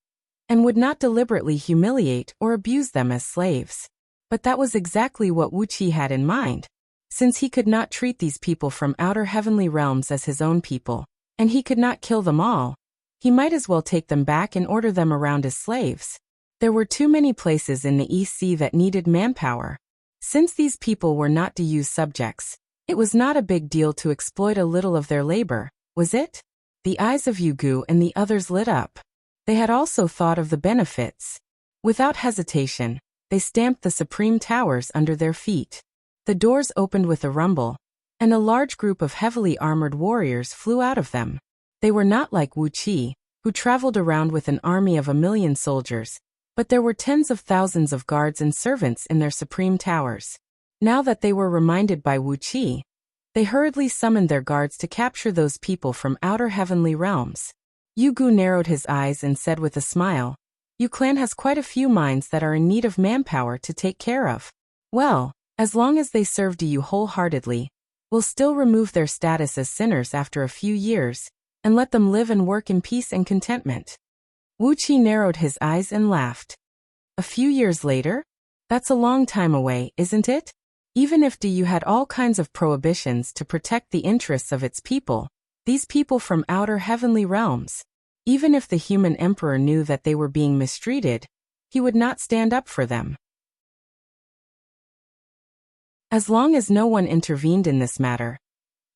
and would not deliberately humiliate or abuse them as slaves. But that was exactly what Wuxia had in mind. Since he could not treat these people from outer heavenly realms as his own people, and he could not kill them all, he might as well take them back and order them around as slaves. There were too many places in the East Sea that needed manpower. Since these people were not Du's subjects, it was not a big deal to exploit a little of their labor, was it? The eyes of Yu Gu and the others lit up. They had also thought of the benefits. Without hesitation, they stamped the supreme towers under their feet. The doors opened with a rumble, and a large group of heavily armored warriors flew out of them. They were not like Wuxia, who traveled around with an army of 1,000,000 soldiers, but there were tens of thousands of guards and servants in their supreme towers. Now that they were reminded by Wuxia, they hurriedly summoned their guards to capture those people from outer heavenly realms. Yu Gu narrowed his eyes and said with a smile, "Yu clan has quite a few mines that are in need of manpower to take care of. Well, as long as they serve Du wholeheartedly, we'll still remove their status as sinners after a few years, and let them live and work in peace and contentment." Wuxia narrowed his eyes and laughed. A few years later? That's a long time away, isn't it? Even if DU had all kinds of prohibitions to protect the interests of its people, these people from outer heavenly realms, even if the human emperor knew that they were being mistreated, he would not stand up for them. As long as no one intervened in this matter,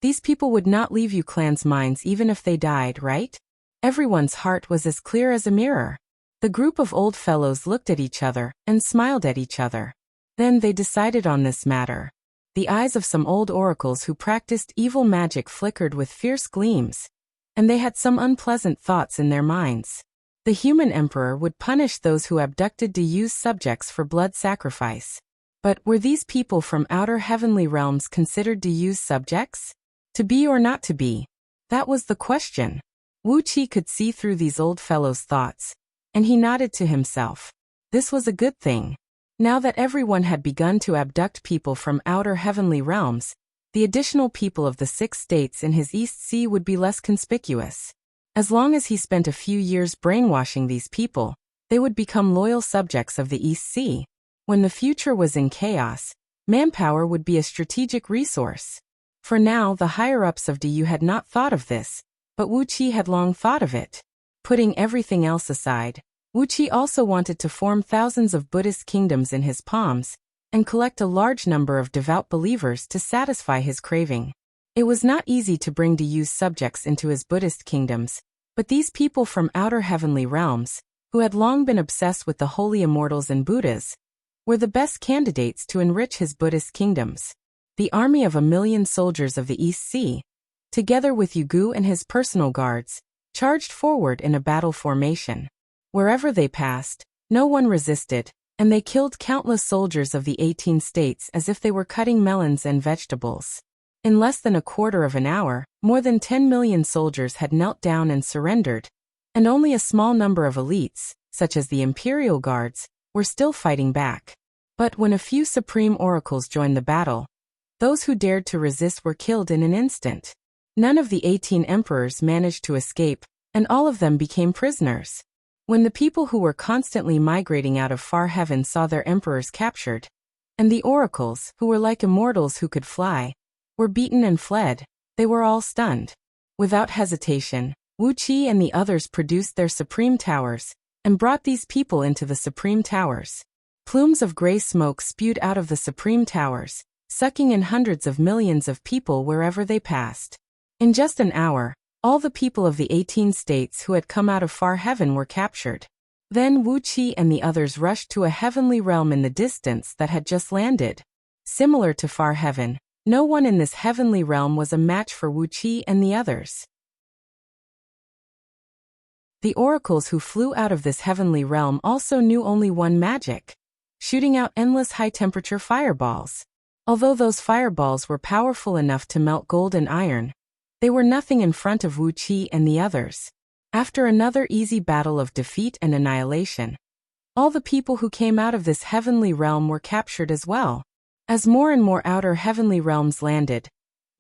these people would not leave Yu Clan's minds even if they died, right? Everyone's heart was as clear as a mirror. The group of old fellows looked at each other and smiled at each other. Then they decided on this matter. The eyes of some old oracles who practiced evil magic flickered with fierce gleams, and they had some unpleasant thoughts in their minds. The human emperor would punish those who abducted DU's subjects for blood sacrifice. But were these people from outer heavenly realms considered DU's subjects? To be or not to be? That was the question. Wuxia could see through these old fellows' thoughts, and he nodded to himself. This was a good thing. Now that everyone had begun to abduct people from outer heavenly realms, the additional people of the 6 states in his East Sea would be less conspicuous. As long as he spent a few years brainwashing these people, they would become loyal subjects of the East Sea. When the future was in chaos, manpower would be a strategic resource. For now, the higher-ups of DU had not thought of this, but Wuxia had long thought of it. Putting everything else aside, Wuxia also wanted to form thousands of Buddhist kingdoms in his palms and collect a large number of devout believers to satisfy his craving. It was not easy to bring DU's subjects into his Buddhist kingdoms, but these people from outer heavenly realms, who had long been obsessed with the holy immortals and Buddhas, were the best candidates to enrich his Buddhist kingdoms. The army of 1,000,000 soldiers of the East Sea, together with Yugu and his personal guards, charged forward in a battle formation. Wherever they passed, no one resisted, and they killed countless soldiers of the 18 states as if they were cutting melons and vegetables. In less than a quarter of an hour, more than 10 million soldiers had knelt down and surrendered, and only a small number of elites, such as the Imperial Guards, were still fighting back. But when a few supreme oracles joined the battle, those who dared to resist were killed in an instant. None of the 18 emperors managed to escape, and all of them became prisoners. When the people who were constantly migrating out of far heaven saw their emperors captured, and the oracles, who were like immortals who could fly, were beaten and fled, they were all stunned. Without hesitation, Wuxia and the others produced their supreme towers, and brought these people into the supreme towers. Plumes of gray smoke spewed out of the supreme towers, sucking in hundreds of millions of people wherever they passed. In just an hour, all the people of the 18 states who had come out of far heaven were captured. Then Wuxia and the others rushed to a heavenly realm in the distance that had just landed. Similar to far heaven, no one in this heavenly realm was a match for Wuxia and the others. The oracles who flew out of this heavenly realm also knew only one magic: shooting out endless high-temperature fireballs. Although those fireballs were powerful enough to melt gold and iron, they were nothing in front of Wuxia and the others. After another easy battle of defeat and annihilation, all the people who came out of this heavenly realm were captured as well. As more and more outer heavenly realms landed,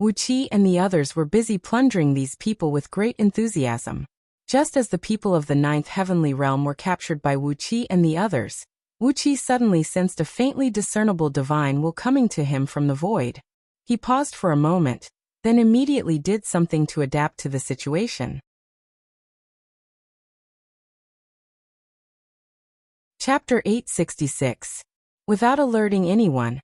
Wuxia and the others were busy plundering these people with great enthusiasm. Just as the people of the 9th heavenly realm were captured by Wuxia and the others, Wuxia suddenly sensed a faintly discernible divine will coming to him from the void. He paused for a moment, then immediately did something to adapt to the situation. Chapter 866. Without alerting anyone,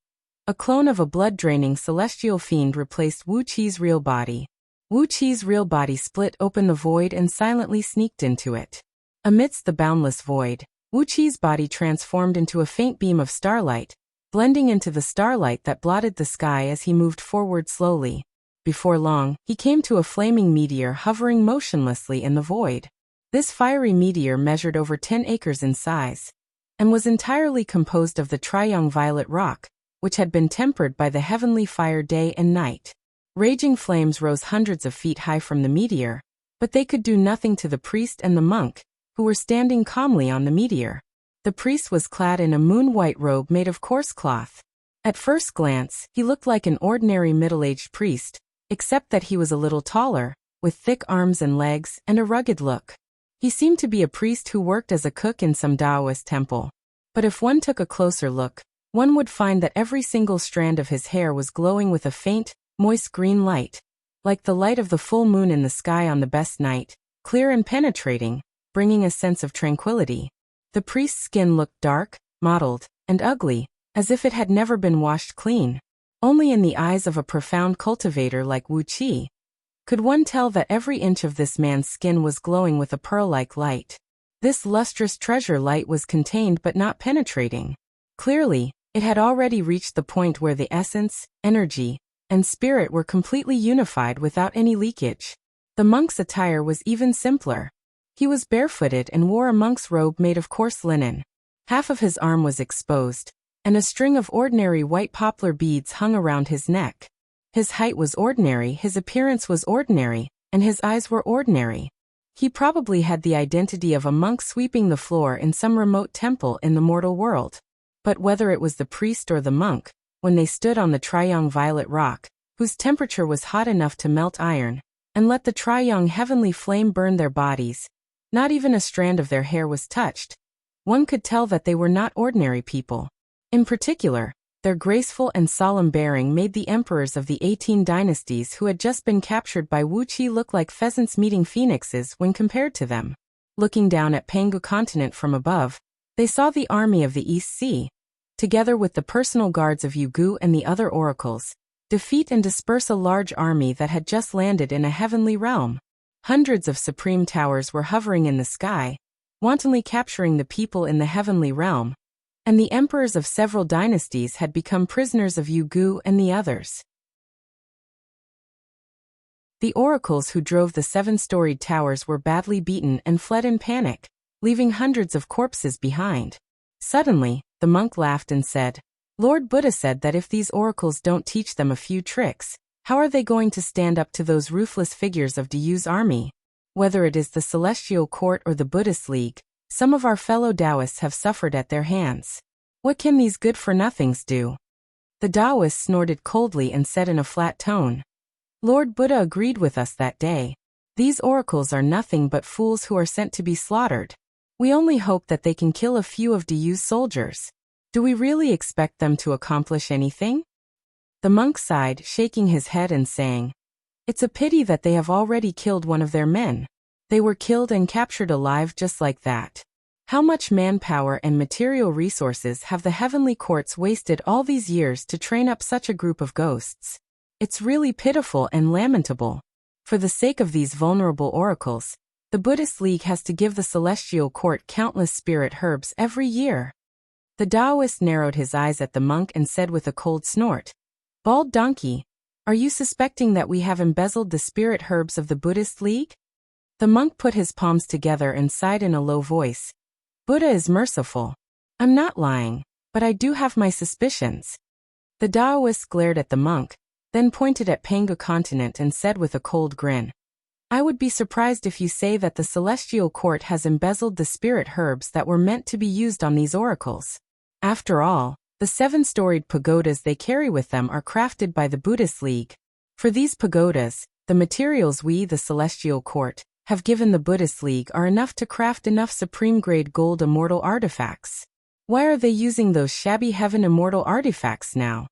a clone of a blood-draining celestial fiend replaced Wuxia's real body. Wuxia's real body split open the void and silently sneaked into it. Amidst the boundless void, Wuxia's body transformed into a faint beam of starlight, blending into the starlight that blotted the sky as he moved forward slowly. Before long, he came to a flaming meteor hovering motionlessly in the void. This fiery meteor measured over 10 acres in size, and was entirely composed of the Triang violet rock, which had been tempered by the heavenly fire day and night. Raging flames rose hundreds of feet high from the meteor, but they could do nothing to the priest and the monk, who were standing calmly on the meteor. The priest was clad in a moon-white robe made of coarse cloth. At first glance, he looked like an ordinary middle-aged priest, except that he was a little taller, with thick arms and legs and a rugged look. He seemed to be a priest who worked as a cook in some Taoist temple. But if one took a closer look, one would find that every single strand of his hair was glowing with a faint, moist green light, like the light of the full moon in the sky on the best night, clear and penetrating, bringing a sense of tranquility. The priest's skin looked dark, mottled, and ugly, as if it had never been washed clean. Only in the eyes of a profound cultivator like Wuxia could one tell that every inch of this man's skin was glowing with a pearl-like light. This lustrous treasure light was contained but not penetrating. Clearly, it had already reached the point where the essence, energy, and spirit were completely unified without any leakage. The monk's attire was even simpler. He was barefooted and wore a monk's robe made of coarse linen. Half of his arm was exposed, and a string of ordinary white poplar beads hung around his neck. His height was ordinary, his appearance was ordinary, and his eyes were ordinary. He probably had the identity of a monk sweeping the floor in some remote temple in the mortal world. But whether it was the priest or the monk, when they stood on the Triong violet rock, whose temperature was hot enough to melt iron, and let the Triong heavenly flame burn their bodies, not even a strand of their hair was touched. One could tell that they were not ordinary people. In particular, their graceful and solemn bearing made the emperors of the 18 dynasties who had just been captured by Wuxia look like pheasants meeting phoenixes when compared to them. Looking down at Pangu continent from above, they saw the army of the East Sea, together with the personal guards of Yugu and the other oracles, defeat and disperse a large army that had just landed in a heavenly realm. Hundreds of supreme towers were hovering in the sky, wantonly capturing the people in the heavenly realm, and the emperors of several dynasties had become prisoners of Yugu and the others. The oracles who drove the 7-storied towers were badly beaten and fled in panic, leaving hundreds of corpses behind. Suddenly, the monk laughed and said, "Lord Buddha said that if these oracles don't teach them a few tricks, how are they going to stand up to those ruthless figures of Dayu's army? Whether it is the Celestial Court or the Buddhist League, some of our fellow Taoists have suffered at their hands. What can these good-for-nothings do?" The Taoist snorted coldly and said in a flat tone, "Lord Buddha agreed with us that day. These oracles are nothing but fools who are sent to be slaughtered. We only hope that they can kill a few of Dayu's soldiers. Do we really expect them to accomplish anything?" The monk sighed, shaking his head and saying, "It's a pity that they have already killed one of their men. They were killed and captured alive just like that. How much manpower and material resources have the heavenly courts wasted all these years to train up such a group of ghosts? It's really pitiful and lamentable. For the sake of these vulnerable oracles, the Buddhist League has to give the Celestial Court countless spirit herbs every year." The Taoist narrowed his eyes at the monk and said with a cold snort, "Bald donkey, are you suspecting that we have embezzled the spirit herbs of the Buddhist League?" The monk put his palms together and sighed in a low voice. "Buddha is merciful. I'm not lying, but I do have my suspicions." The Taoist glared at the monk, then pointed at Pangu continent and said with a cold grin, "I would be surprised if you say that the Celestial Court has embezzled the spirit herbs that were meant to be used on these oracles. After all, the 7-storied pagodas they carry with them are crafted by the Buddhist League. For these pagodas, the materials we, the Celestial Court, have given the Buddhist League are enough to craft enough supreme-grade gold immortal artifacts. Why are they using those shabby heaven immortal artifacts now?"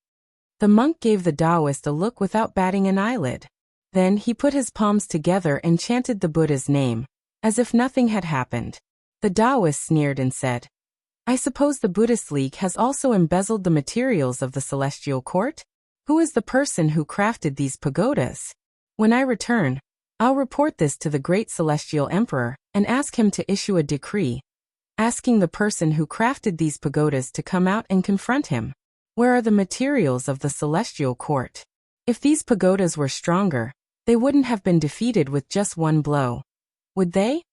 The monk gave the Taoist a look without batting an eyelid. Then he put his palms together and chanted the Buddha's name, as if nothing had happened. The Taoist sneered and said, "I suppose the Buddhist League has also embezzled the materials of the Celestial Court? Who is the person who crafted these pagodas? When I return, I'll report this to the great Celestial Emperor and ask him to issue a decree, asking the person who crafted these pagodas to come out and confront him. Where are the materials of the Celestial Court? If these pagodas were stronger, they wouldn't have been defeated with just one blow. Would they?"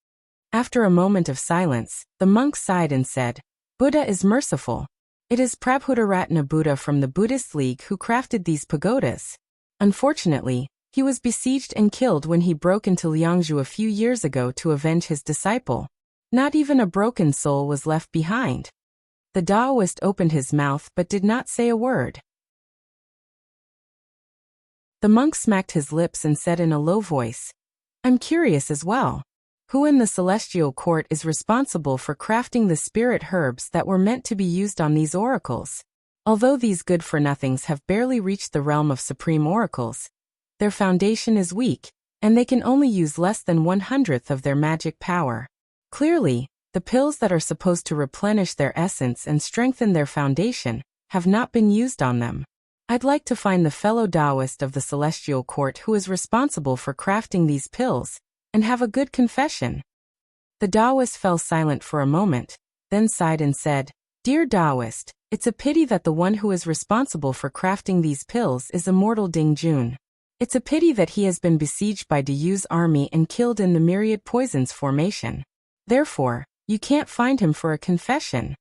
After a moment of silence, the monk sighed and said, "Buddha is merciful. It is Prabhudaratna Buddha from the Buddhist League who crafted these pagodas. Unfortunately, he was besieged and killed when he broke into Liangzhu a few years ago to avenge his disciple. Not even a broken soul was left behind." The Taoist opened his mouth but did not say a word. The monk smacked his lips and said in a low voice, "I'm curious as well. Who in the celestial court is responsible for crafting the spirit herbs that were meant to be used on these oracles? Although these good-for-nothings have barely reached the realm of supreme oracles, their foundation is weak, and they can only use less than 1/100th of their magic power. Clearly, the pills that are supposed to replenish their essence and strengthen their foundation have not been used on them. I'd like to find the fellow Taoist of the celestial court who is responsible for crafting these pills, and have a good confession. The Taoist fell silent for a moment, then sighed and said, "Dear Taoist, it's a pity that the one who is responsible for crafting these pills is immortal Ding Jun. It's a pity that he has been besieged by Diyu's army and killed in the myriad poisons formation. Therefore, you can't find him for a confession."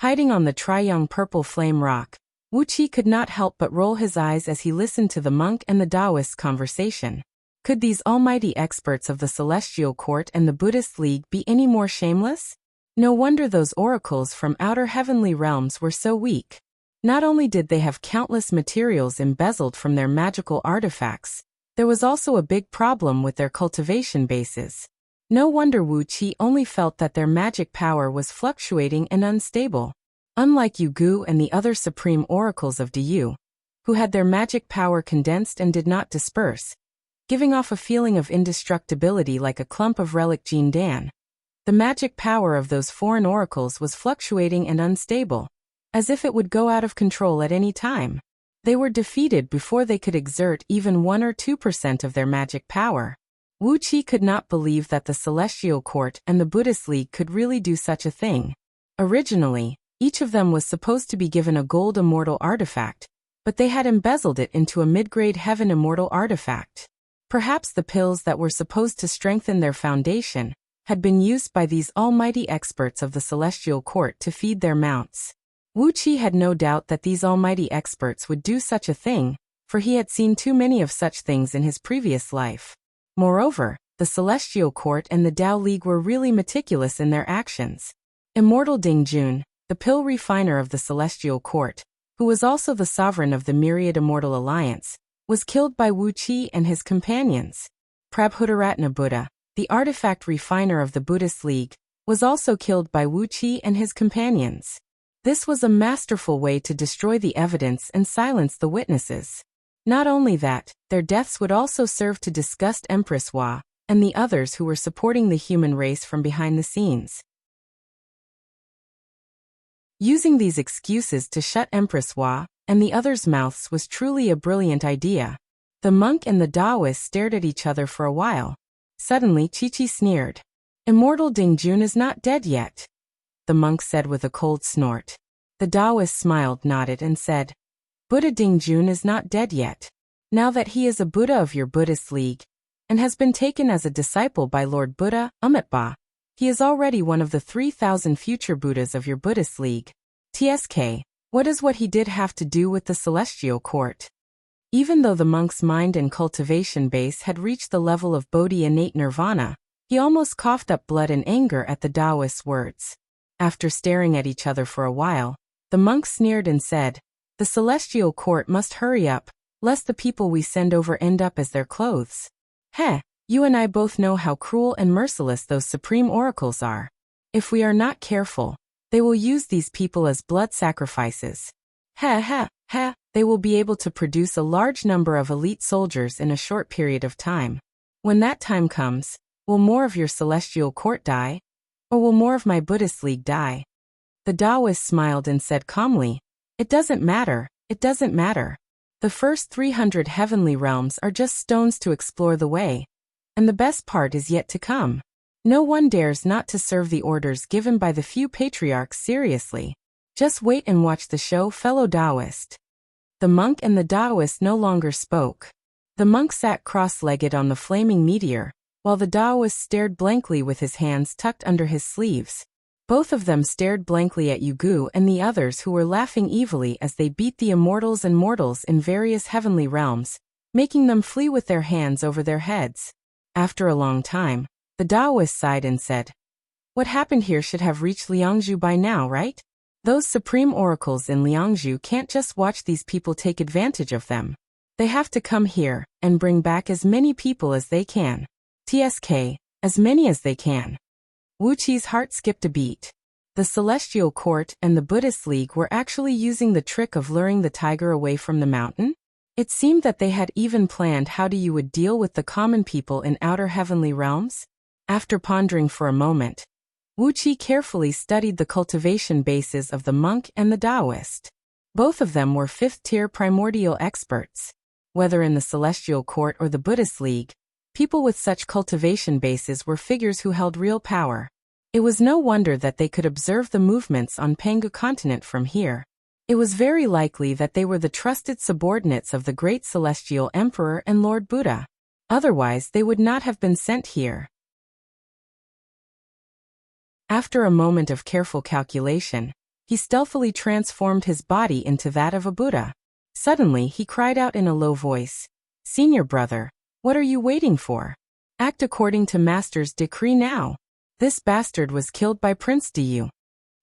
Hiding on the Triyang purple flame rock, Wuqi could not help but roll his eyes as he listened to the monk and the Taoist's conversation. Could these almighty experts of the Celestial Court and the Buddhist League be any more shameless? No wonder those oracles from outer heavenly realms were so weak. Not only did they have countless materials embezzled from their magical artifacts, there was also a big problem with their cultivation bases. No wonder Wu Qi only felt that their magic power was fluctuating and unstable. Unlike Yu Gu and the other supreme oracles of Diyu, who had their magic power condensed and did not disperse, giving off a feeling of indestructibility like a clump of relic Jin Dan, the magic power of those foreign oracles was fluctuating and unstable, as if it would go out of control at any time. They were defeated before they could exert even 1 or 2% of their magic power. Wu Qi could not believe that the Celestial Court and the Buddhist League could really do such a thing. Originally, each of them was supposed to be given a gold immortal artifact, but they had embezzled it into a mid-grade heaven immortal artifact. Perhaps the pills that were supposed to strengthen their foundation had been used by these almighty experts of the Celestial Court to feed their mounts. Wu Qi had no doubt that these almighty experts would do such a thing, for he had seen too many of such things in his previous life. Moreover, the Celestial Court and the Tao League were really meticulous in their actions. Immortal Ding Jun, the pill refiner of the Celestial Court, who was also the sovereign of the Myriad Immortal Alliance, was killed by Wu Qi and his companions. Prabhudaratna Buddha, the artifact refiner of the Buddhist League, was also killed by Wu Qi and his companions. This was a masterful way to destroy the evidence and silence the witnesses. Not only that, their deaths would also serve to disgust Empress Hua and the others who were supporting the human race from behind the scenes. Using these excuses to shut Empress Hua and the others' mouths was truly a brilliant idea. The monk and the Taoist stared at each other for a while. Suddenly Chi-Chi sneered. "Immortal Ding Jun is not dead yet," the monk said with a cold snort. The Taoist smiled, nodded, and said, "Buddha Ding Jun is not dead yet. Now that he is a Buddha of your Buddhist League, and has been taken as a disciple by Lord Buddha, Amitabha, he is already one of the 3,000 future Buddhas of your Buddhist League. TSK, what does what he did have to do with the Celestial Court?" Even though the monk's mind and cultivation base had reached the level of Bodhi innate nirvana, he almost coughed up blood in anger at the Taoist's words. After staring at each other for a while, the monk sneered and said, "The Celestial Court must hurry up, lest the people we send over end up as their clothes. Heh, you and I both know how cruel and merciless those supreme oracles are. If we are not careful, they will use these people as blood sacrifices. Heh heh heh, they will be able to produce a large number of elite soldiers in a short period of time. When that time comes, will more of your Celestial Court die? Or will more of my Buddhist League die?" The Taoist smiled and said calmly, "It doesn't matter, it doesn't matter. The first 300 heavenly realms are just stones to explore the way, and the best part is yet to come. No one dares not to serve the orders given by the few patriarchs seriously. Just wait and watch the show, fellow Taoist." The monk and the Taoist no longer spoke. The monk sat cross-legged on the flaming meteor, while the Taoist stared blankly with his hands tucked under his sleeves. Both of them stared blankly at Yu Gu and the others who were laughing evilly as they beat the immortals and mortals in various heavenly realms, making them flee with their hands over their heads. After a long time, the Taoist sighed and said, "What happened here should have reached Liangzhu by now, right? Those supreme oracles in Liangzhu can't just watch these people take advantage of them. They have to come here and bring back as many people as they can. TSK, As many as they can. Wuqi's heart skipped a beat. The Celestial Court and the Buddhist League were actually using the trick of luring the tiger away from the mountain? It seemed that they had even planned how you would deal with the common people in outer heavenly realms. After pondering for a moment, Wuqi carefully studied the cultivation bases of the monk and the Taoist. Both of them were fifth-tier primordial experts. Whether in the Celestial Court or the Buddhist League, people with such cultivation bases were figures who held real power. It was no wonder that they could observe the movements on Pangu continent from here. It was very likely that they were the trusted subordinates of the great celestial emperor and Lord Buddha. Otherwise, they would not have been sent here. After a moment of careful calculation, he stealthily transformed his body into that of a Buddha. Suddenly, he cried out in a low voice, "Senior brother, what are you waiting for? Act according to Master's decree now." This bastard was killed by Prince Diyu.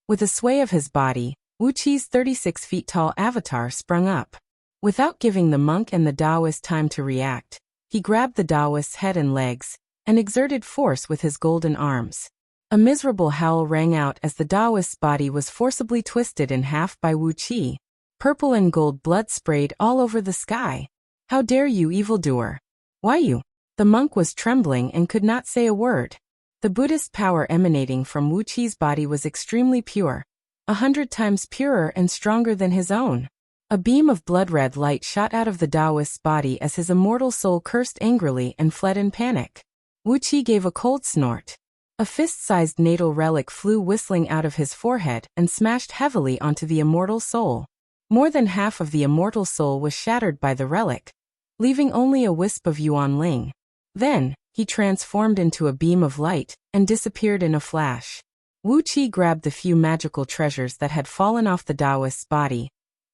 With a sway of his body, Wuqi's 36 feet tall avatar sprung up. Without giving the monk and the Taoist time to react, he grabbed the Taoist's head and legs, and exerted force with his golden arms. A miserable howl rang out as the Taoist's body was forcibly twisted in half by Wuqi. Purple and gold blood sprayed all over the sky. "How dare you, evildoer? Why you?" The monk was trembling and could not say a word. The Buddhist power emanating from Wuqi's body was extremely pure, 100 times purer and stronger than his own. A beam of blood-red light shot out of the Taoist's body as his immortal soul cursed angrily and fled in panic. Wuqi gave a cold snort. A fist-sized natal relic flew whistling out of his forehead and smashed heavily onto the immortal soul. More than half of the immortal soul was shattered by the relic, leaving only a wisp of Yuan Ling. Then, he transformed into a beam of light and disappeared in a flash. Wuqi grabbed the few magical treasures that had fallen off the Taoist's body,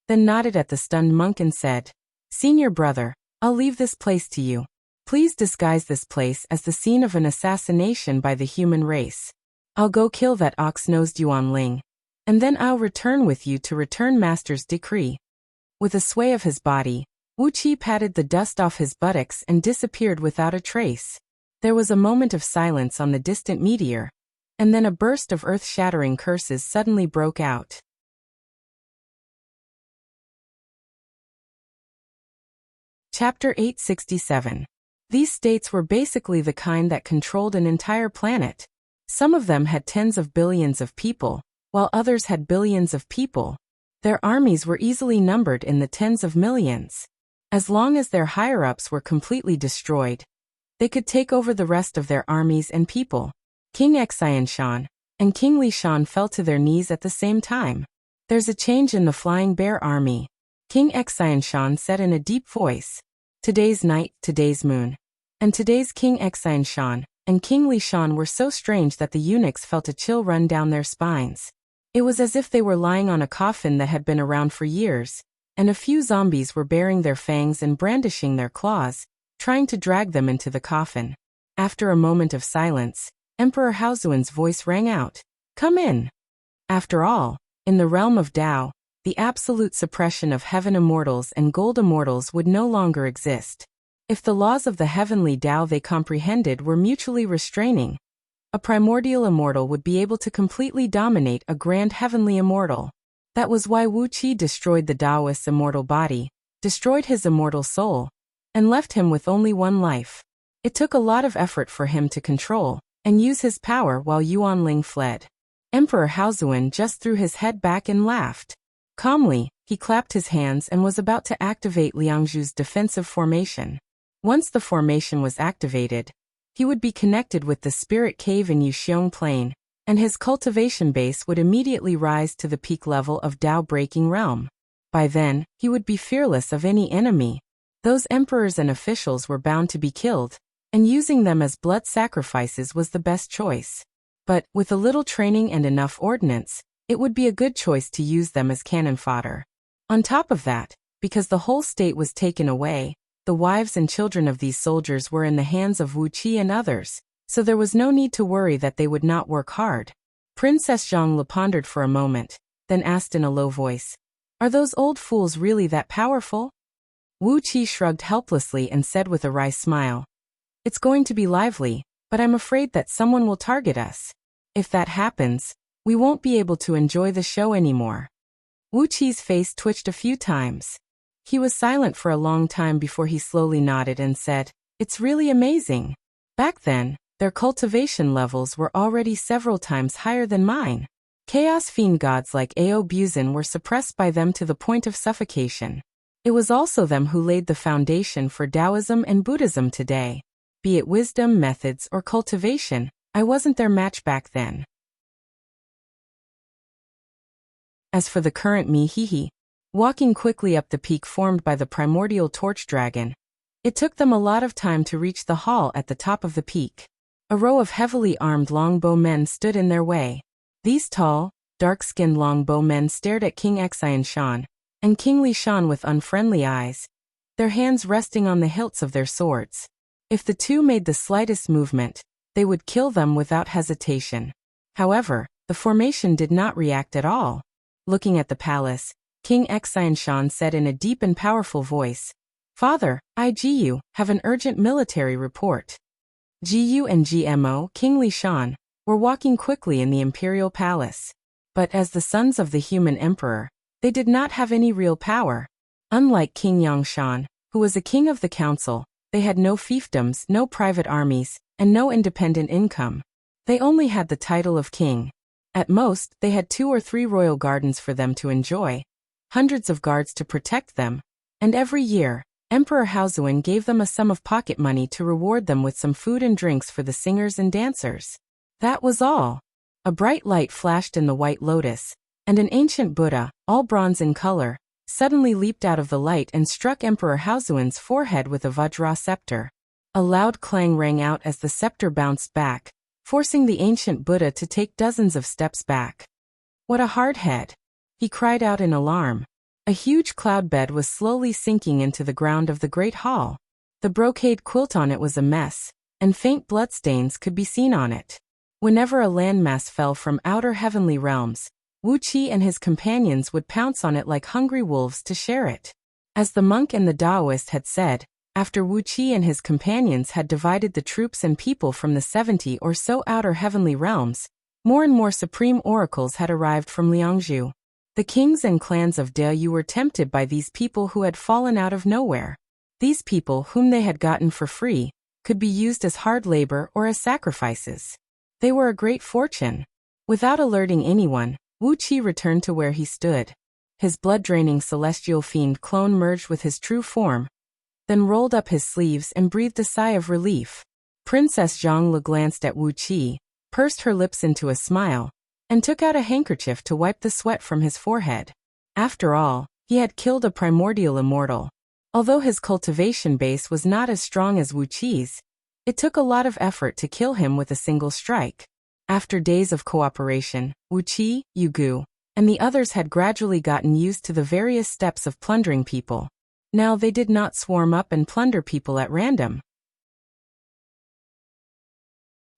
then nodded at the stunned monk and said, "Senior brother, I'll leave this place to you. Please disguise this place as the scene of an assassination by the human race. I'll go kill that ox-nosed Yuan Ling, and then I'll return with you to return Master's decree." With a sway of his body, Wuqi patted the dust off his buttocks and disappeared without a trace. There was a moment of silence on the distant meteor, and then a burst of earth-shattering curses suddenly broke out. Chapter 867. These states were basically the kind that controlled an entire planet. Some of them had tens of billions of people, while others had billions of people. Their armies were easily numbered in the tens of millions. As long as their higher-ups were completely destroyed, they could take over the rest of their armies and people. King Xianshan and King Lishan fell to their knees at the same time. "There's a change in the Flying Bear army," King Xianshan said in a deep voice. Today's night, today's moon, and today's King Xianshan and King Lishan were so strange that the eunuchs felt a chill run down their spines. It was as if they were lying on a coffin that had been around for years, and a few zombies were baring their fangs and brandishing their claws, trying to drag them into the coffin. After a moment of silence, Emperor Haozuan's voice rang out, "Come in." After all, in the realm of Tao, the absolute suppression of heaven immortals and gold immortals would no longer exist. If the laws of the heavenly Tao they comprehended were mutually restraining, a primordial immortal would be able to completely dominate a grand heavenly immortal. That was why Wuqi destroyed the Taoist's immortal body, destroyed his immortal soul, and left him with only one life. It took a lot of effort for him to control and use his power while Yuan Ling fled. Emperor Haozuan just threw his head back and laughed. Calmly, he clapped his hands and was about to activate Liangzhu's defensive formation. Once the formation was activated, he would be connected with the spirit cave in Yuxiong Plain, and his cultivation base would immediately rise to the peak level of Tao-breaking realm. By then, he would be fearless of any enemy. Those emperors and officials were bound to be killed, and using them as blood sacrifices was the best choice. But, with a little training and enough ordnance, it would be a good choice to use them as cannon fodder. On top of that, because the whole state was taken away, the wives and children of these soldiers were in the hands of Wuqi and others, so there was no need to worry that they would not work hard. Princess Zhang pondered for a moment, then asked in a low voice, "Are those old fools really that powerful?" Wuqi shrugged helplessly and said with a wry smile, "It's going to be lively, but I'm afraid that someone will target us. If that happens, we won't be able to enjoy the show anymore." Wuqi's face twitched a few times. He was silent for a long time before he slowly nodded and said, "It's really amazing. Back then, their cultivation levels were already several times higher than mine. Chaos fiend gods like Ao Buzin were suppressed by them to the point of suffocation. It was also them who laid the foundation for Taoism and Buddhism today. Be it wisdom, methods, or cultivation, I wasn't their match back then. As for the current me, walking quickly up the peak formed by the primordial torch dragon, it took them a lot of time to reach the hall at the top of the peak. A row of heavily armed longbow men stood in their way. These tall, dark-skinned longbow men stared at King Xian Shan and King Li Shan with unfriendly eyes, their hands resting on the hilts of their swords. If the two made the slightest movement, they would kill them without hesitation. However, the formation did not react at all. Looking at the palace, King Xian Shan said in a deep and powerful voice, "Father, IGU, have an urgent military report." GU and GMO, King Li Shan, were walking quickly in the imperial palace. But as the sons of the human emperor, they did not have any real power. Unlike King Yangshan, who was a king of the council, they had no fiefdoms, no private armies, and no independent income. They only had the title of king. At most, they had 2 or 3 royal gardens for them to enjoy, hundreds of guards to protect them, and every year, Emperor Haozuan gave them a sum of pocket money to reward them with some food and drinks for the singers and dancers. That was all. A bright light flashed in the White Lotus, and an ancient Buddha, all bronze in color, suddenly leaped out of the light and struck Emperor Haozuan's forehead with a Vajra scepter. A loud clang rang out as the scepter bounced back, forcing the ancient Buddha to take dozens of steps back. "What a hard head!" he cried out in alarm. A huge cloud bed was slowly sinking into the ground of the great hall. The brocade quilt on it was a mess, and faint bloodstains could be seen on it. Whenever a landmass fell from outer heavenly realms, Wuqi and his companions would pounce on it like hungry wolves to share it. As the monk and the Taoist had said, after Wuqi and his companions had divided the troops and people from the 70 or so outer heavenly realms, more and more supreme oracles had arrived from Liangzhu. The kings and clans of Deyu were tempted by these people who had fallen out of nowhere. These people, whom they had gotten for free, could be used as hard labor or as sacrifices. They were a great fortune. Without alerting anyone, Wuqi returned to where he stood. His blood-draining celestial fiend clone merged with his true form, then rolled up his sleeves and breathed a sigh of relief. Princess Zhongli glanced at Wuqi, pursed her lips into a smile, and took out a handkerchief to wipe the sweat from his forehead. After all, he had killed a primordial immortal. Although his cultivation base was not as strong as Wuqi's, it took a lot of effort to kill him with a single strike. After days of cooperation, Wuqi, Yugu, and the others had gradually gotten used to the various steps of plundering people. Now they did not swarm up and plunder people at random.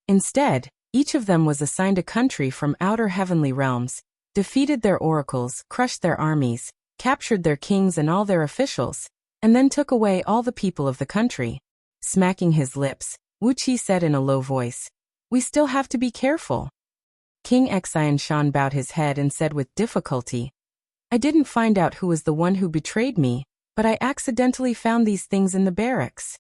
Instead, each of them was assigned a country from outer heavenly realms, defeated their oracles, crushed their armies, captured their kings and all their officials, and then took away all the people of the country. Smacking his lips, Wuqi said in a low voice, "We still have to be careful." King Xian Shan bowed his head and said with difficulty, "I didn't find out who was the one who betrayed me, but I accidentally found these things in the barracks."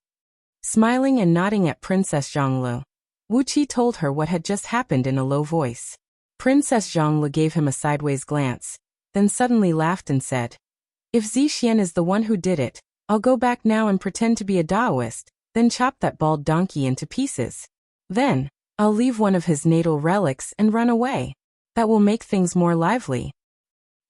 Smiling and nodding at Princess Zhongli, Wuqi told her what had just happened in a low voice. Princess Zhongli gave him a sideways glance, then suddenly laughed and said, "If Zixian is the one who did it, I'll go back now and pretend to be a Taoist, then chop that bald donkey into pieces. Then, I'll leave one of his natal relics and run away. That will make things more lively."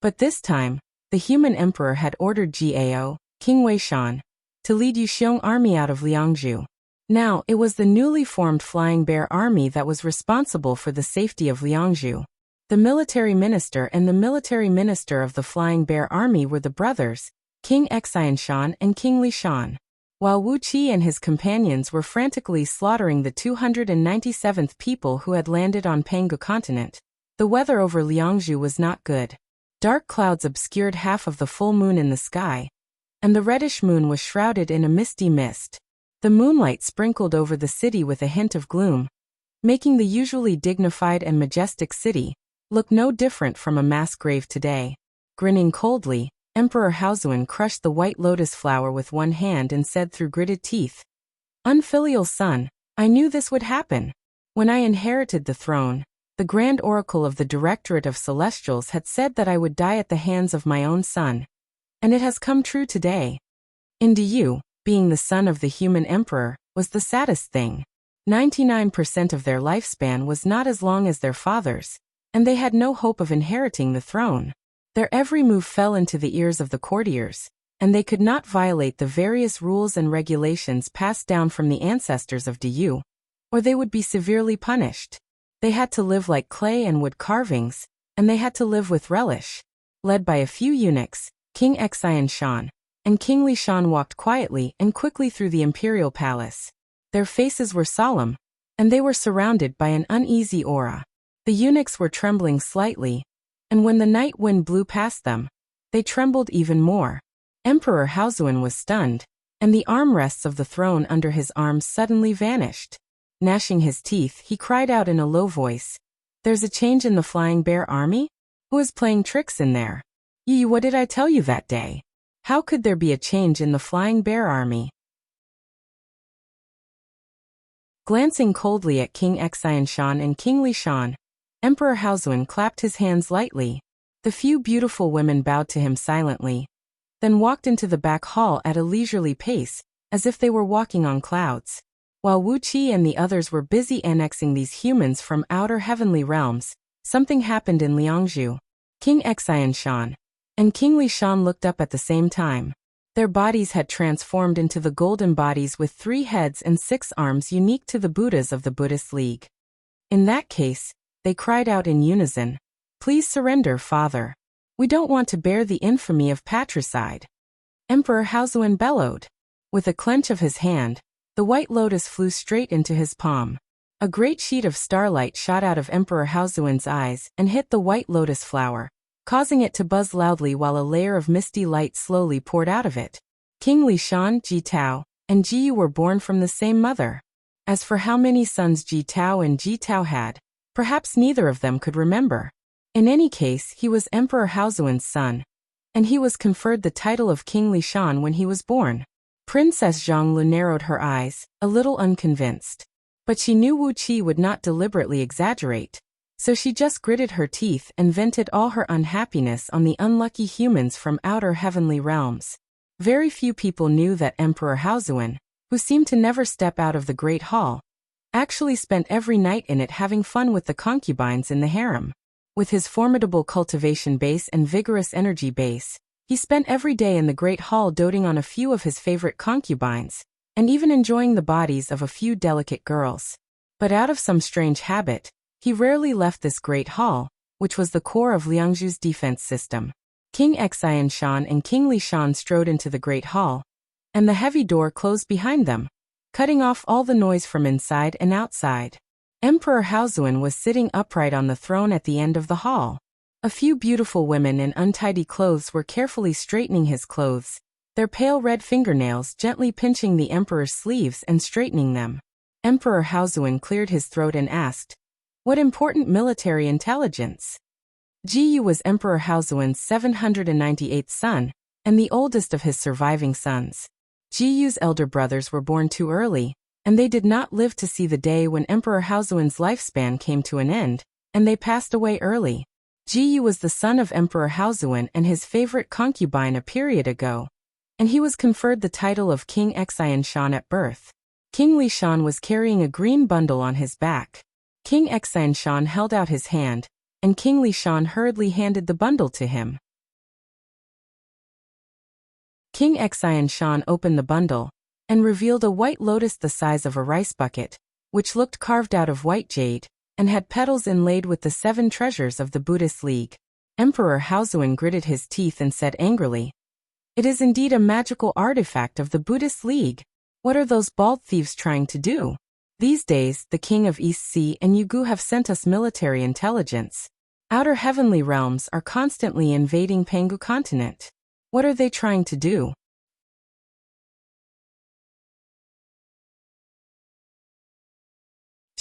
But this time, the human emperor had ordered Gao, King Weishan, to lead Yuxiong army out of Liangzhu. Now, it was the newly formed Flying Bear Army that was responsible for the safety of Liangzhu. The military minister and the military minister of the Flying Bear Army were the brothers, King Xian Shan and King Li Shan. While Wuqi and his companions were frantically slaughtering the 297th people who had landed on Pangu continent, the weather over Liangzhu was not good. Dark clouds obscured half of the full moon in the sky, and the reddish moon was shrouded in a misty mist. The moonlight sprinkled over the city with a hint of gloom, making the usually dignified and majestic city look no different from a mass grave today. Grinning coldly, Emperor Haozuan crushed the white lotus flower with one hand and said through gritted teeth, "Unfilial son, I knew this would happen. When I inherited the throne, the Grand Oracle of the Directorate of Celestials had said that I would die at the hands of my own son. And it has come true today. In Diyu, being the son of the human emperor was the saddest thing. 99% of their lifespan was not as long as their father's, and they had no hope of inheriting the throne. Their every move fell into the ears of the courtiers, and they could not violate the various rules and regulations passed down from the ancestors of Diyu, or they would be severely punished. They had to live like clay and wood carvings, and they had to live with relish. Led by a few eunuchs, King Xian Shan and King Li Shan walked quietly and quickly through the imperial palace. Their faces were solemn, and they were surrounded by an uneasy aura. The eunuchs were trembling slightly, and when the night wind blew past them, they trembled even more. Emperor Haozuan was stunned, and the armrests of the throne under his arms suddenly vanished. Gnashing his teeth, he cried out in a low voice, "There's a change in the Flying Bear army? Who is playing tricks in there? Yi, what did I tell you that day? How could there be a change in the Flying Bear army?" Glancing coldly at King Xian Shan and King Li Shan, Emperor Haozuan clapped his hands lightly. The few beautiful women bowed to him silently, then walked into the back hall at a leisurely pace, as if they were walking on clouds. While Wuxia and the others were busy annexing these humans from outer heavenly realms, something happened in Liangzhu. King Xian Shan and King Li Shan looked up at the same time. Their bodies had transformed into the golden bodies with 3 heads and 6 arms unique to the Buddhas of the Buddhist League. In that case, they cried out in unison, "Please surrender, Father. We don't want to bear the infamy of patricide." Emperor Haozuan bellowed. With a clench of his hand, the white lotus flew straight into his palm. A great sheet of starlight shot out of Emperor Haozuan's eyes and hit the white lotus flower, causing it to buzz loudly while a layer of misty light slowly poured out of it. King Li Shan, Ji Tao, and Ji Yu were born from the same mother. As for how many sons Ji Tao and Ji Tao had, perhaps neither of them could remember. In any case, he was Emperor Haozuan's son, and he was conferred the title of King Li Shan when he was born. Princess Zhonglu narrowed her eyes, a little unconvinced. But she knew Wu Qi would not deliberately exaggerate, so she just gritted her teeth and vented all her unhappiness on the unlucky humans from outer heavenly realms. Very few people knew that Emperor Haozuan, who seemed to never step out of the Great Hall, actually spent every night in it having fun with the concubines in the harem. With his formidable cultivation base and vigorous energy base, he spent every day in the Great Hall doting on a few of his favorite concubines, and even enjoying the bodies of a few delicate girls. But out of some strange habit, he rarely left this Great Hall, which was the core of Liangzhu's defense system. King Xian Shan and King Li Shan strode into the Great Hall, and the heavy door closed behind them, cutting off all the noise from inside and outside. Emperor Haozuan was sitting upright on the throne at the end of the hall. A few beautiful women in untidy clothes were carefully straightening his clothes, their pale red fingernails gently pinching the emperor's sleeves and straightening them. Emperor Haozuan cleared his throat and asked, "What important military intelligence?" Ji Yu was Emperor Haozuan's 798th son, and the oldest of his surviving sons. Ji Yu's elder brothers were born too early, and they did not live to see the day when Emperor Haozuan's lifespan came to an end, and they passed away early. Ji Yu was the son of Emperor Haozuan and his favorite concubine a period ago, and he was conferred the title of King Xian Shan at birth. King Li Shan was carrying a green bundle on his back. King Xian Shan held out his hand, and King Li Shan hurriedly handed the bundle to him. King Xian Shan opened the bundle, and revealed a white lotus the size of a rice bucket, which looked carved out of white jade, and had petals inlaid with the 7 treasures of the Buddhist League. Emperor Haozuan gritted his teeth and said angrily, "It is indeed a magical artifact of the Buddhist League. What are those bald thieves trying to do? These days, the King of East Sea and Yugu have sent us military intelligence. Outer heavenly realms are constantly invading Pangu continent. What are they trying to do?"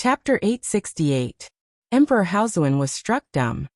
Chapter 868. Emperor Haozuan was struck dumb.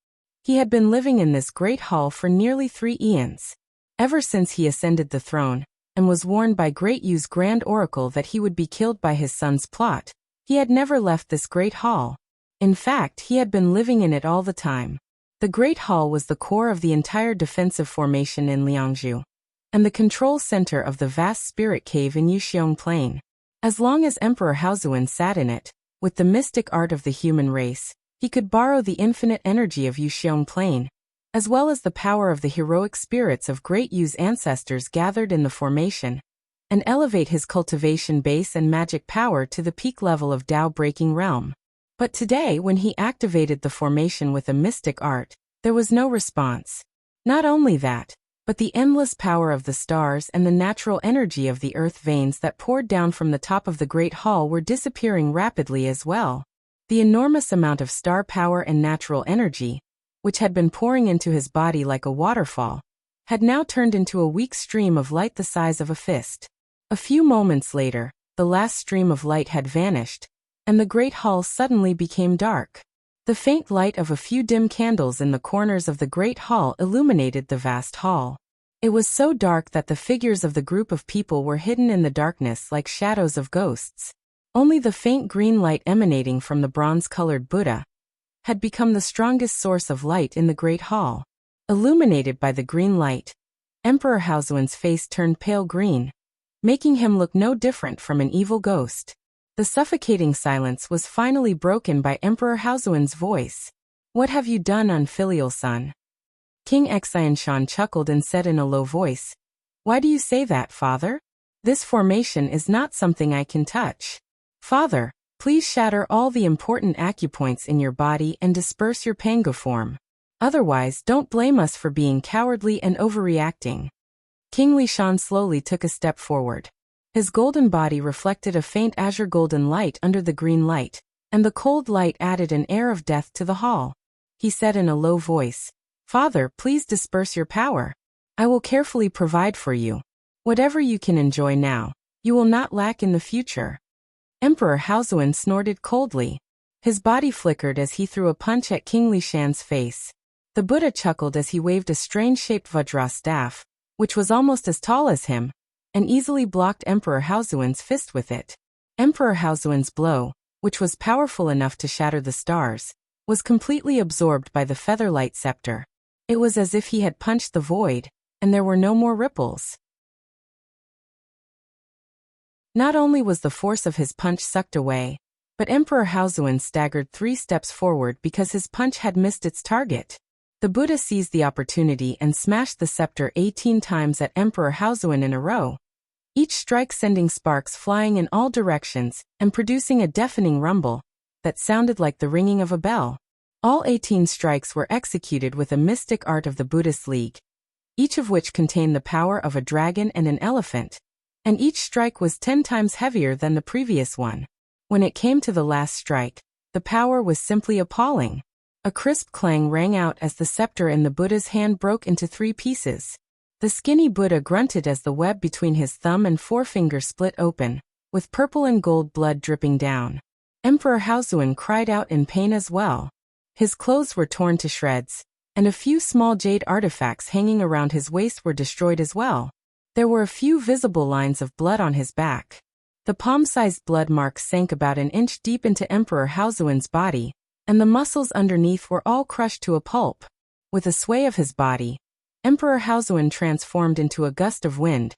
He had been living in this great hall for nearly 3 eons. Ever since he ascended the throne, and was warned by Great Yu's grand oracle that he would be killed by his son's plot, he had never left this great hall. In fact, he had been living in it all the time. The Great Hall was the core of the entire defensive formation in Liangzhu, and the control center of the vast spirit cave in Yuxiong Plain. As long as Emperor Haozuan sat in it, with the mystic art of the human race, he could borrow the infinite energy of Yuxiong Plain, as well as the power of the heroic spirits of Great Yu's ancestors gathered in the formation, and elevate his cultivation base and magic power to the peak level of Tao-breaking realm. But today, when he activated the formation with a mystic art, there was no response. Not only that, but the endless power of the stars and the natural energy of the earth veins that poured down from the top of the Great Hall were disappearing rapidly as well. The enormous amount of star power and natural energy, which had been pouring into his body like a waterfall, had now turned into a weak stream of light the size of a fist. A few moments later, the last stream of light had vanished, and the Great Hall suddenly became dark. The faint light of a few dim candles in the corners of the Great Hall illuminated the vast hall. It was so dark that the figures of the group of people were hidden in the darkness like shadows of ghosts. Only the faint green light emanating from the bronze-colored Buddha had become the strongest source of light in the Great Hall. Illuminated by the green light, Emperor Haozuan's face turned pale green, making him look no different from an evil ghost. The suffocating silence was finally broken by Emperor Haozuan's voice. "What have you done, unfilial son?" King Xianshan chuckled and said in a low voice, "Why do you say that, father? This formation is not something I can touch. Father, please shatter all the important acupoints in your body and disperse your Panga form. Otherwise, don't blame us for being cowardly and overreacting." King Lishan slowly took a step forward. His golden body reflected a faint azure golden light under the green light, and the cold light added an air of death to the hall. He said in a low voice, "Father, please disperse your power. I will carefully provide for you. Whatever you can enjoy now, you will not lack in the future." Emperor Haozuan snorted coldly. His body flickered as he threw a punch at King Lishan's face. The Buddha chuckled as he waved a strange-shaped Vajra staff, which was almost as tall as him, and easily blocked Emperor Haozuan's fist with it. Emperor Haozuan's blow, which was powerful enough to shatter the stars, was completely absorbed by the featherlight scepter. It was as if he had punched the void, and there were no more ripples. Not only was the force of his punch sucked away, but Emperor Haozuan staggered 3 steps forward because his punch had missed its target. The Buddha seized the opportunity and smashed the scepter 18 times at Emperor Haozuan in a row, each strike sending sparks flying in all directions and producing a deafening rumble that sounded like the ringing of a bell. All 18 strikes were executed with a mystic art of the Buddhist League, each of which contained the power of a dragon and an elephant, and each strike was 10 times heavier than the previous one. When it came to the last strike, the power was simply appalling. A crisp clang rang out as the scepter in the Buddha's hand broke into 3 pieces. The skinny Buddha grunted as the web between his thumb and forefinger split open, with purple and gold blood dripping down. Emperor Haozuan cried out in pain as well. His clothes were torn to shreds, and a few small jade artifacts hanging around his waist were destroyed as well. There were a few visible lines of blood on his back. The palm-sized blood marks sank about an inch deep into Emperor Haozuan's body, and the muscles underneath were all crushed to a pulp. With a sway of his body, Emperor Haozuan transformed into a gust of wind,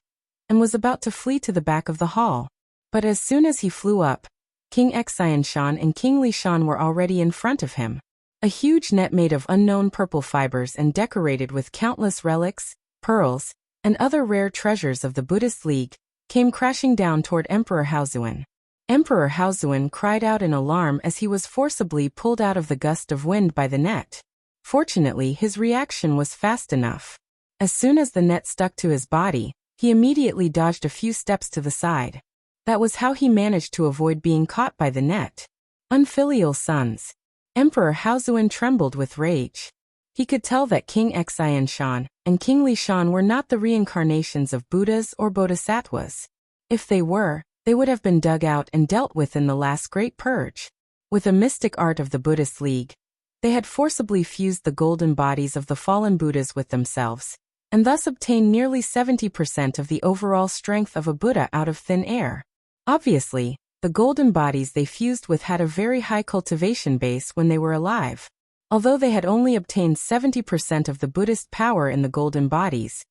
and was about to flee to the back of the hall. But as soon as he flew up, King Xianshan and King Lishan were already in front of him. A huge net made of unknown purple fibers and decorated with countless relics, pearls, and other rare treasures of the Buddhist League, came crashing down toward Emperor Haozuan. Emperor Haozuan cried out in alarm as he was forcibly pulled out of the gust of wind by the net. Fortunately, his reaction was fast enough. As soon as the net stuck to his body, he immediately dodged a few steps to the side. That was how he managed to avoid being caught by the net. Unfilial sons. Emperor Haozuan trembled with rage. He could tell that King Xianshan and King Lishan were not the reincarnations of Buddhas or Bodhisattvas. If they were, they would have been dug out and dealt with in the last great purge. With a mystic art of the Buddhist League, they had forcibly fused the golden bodies of the fallen Buddhas with themselves, and thus obtained nearly 70% of the overall strength of a Buddha out of thin air. Obviously, the golden bodies they fused with had a very high cultivation base when they were alive. Although they had only obtained 70% of the Buddhist power in the golden bodies,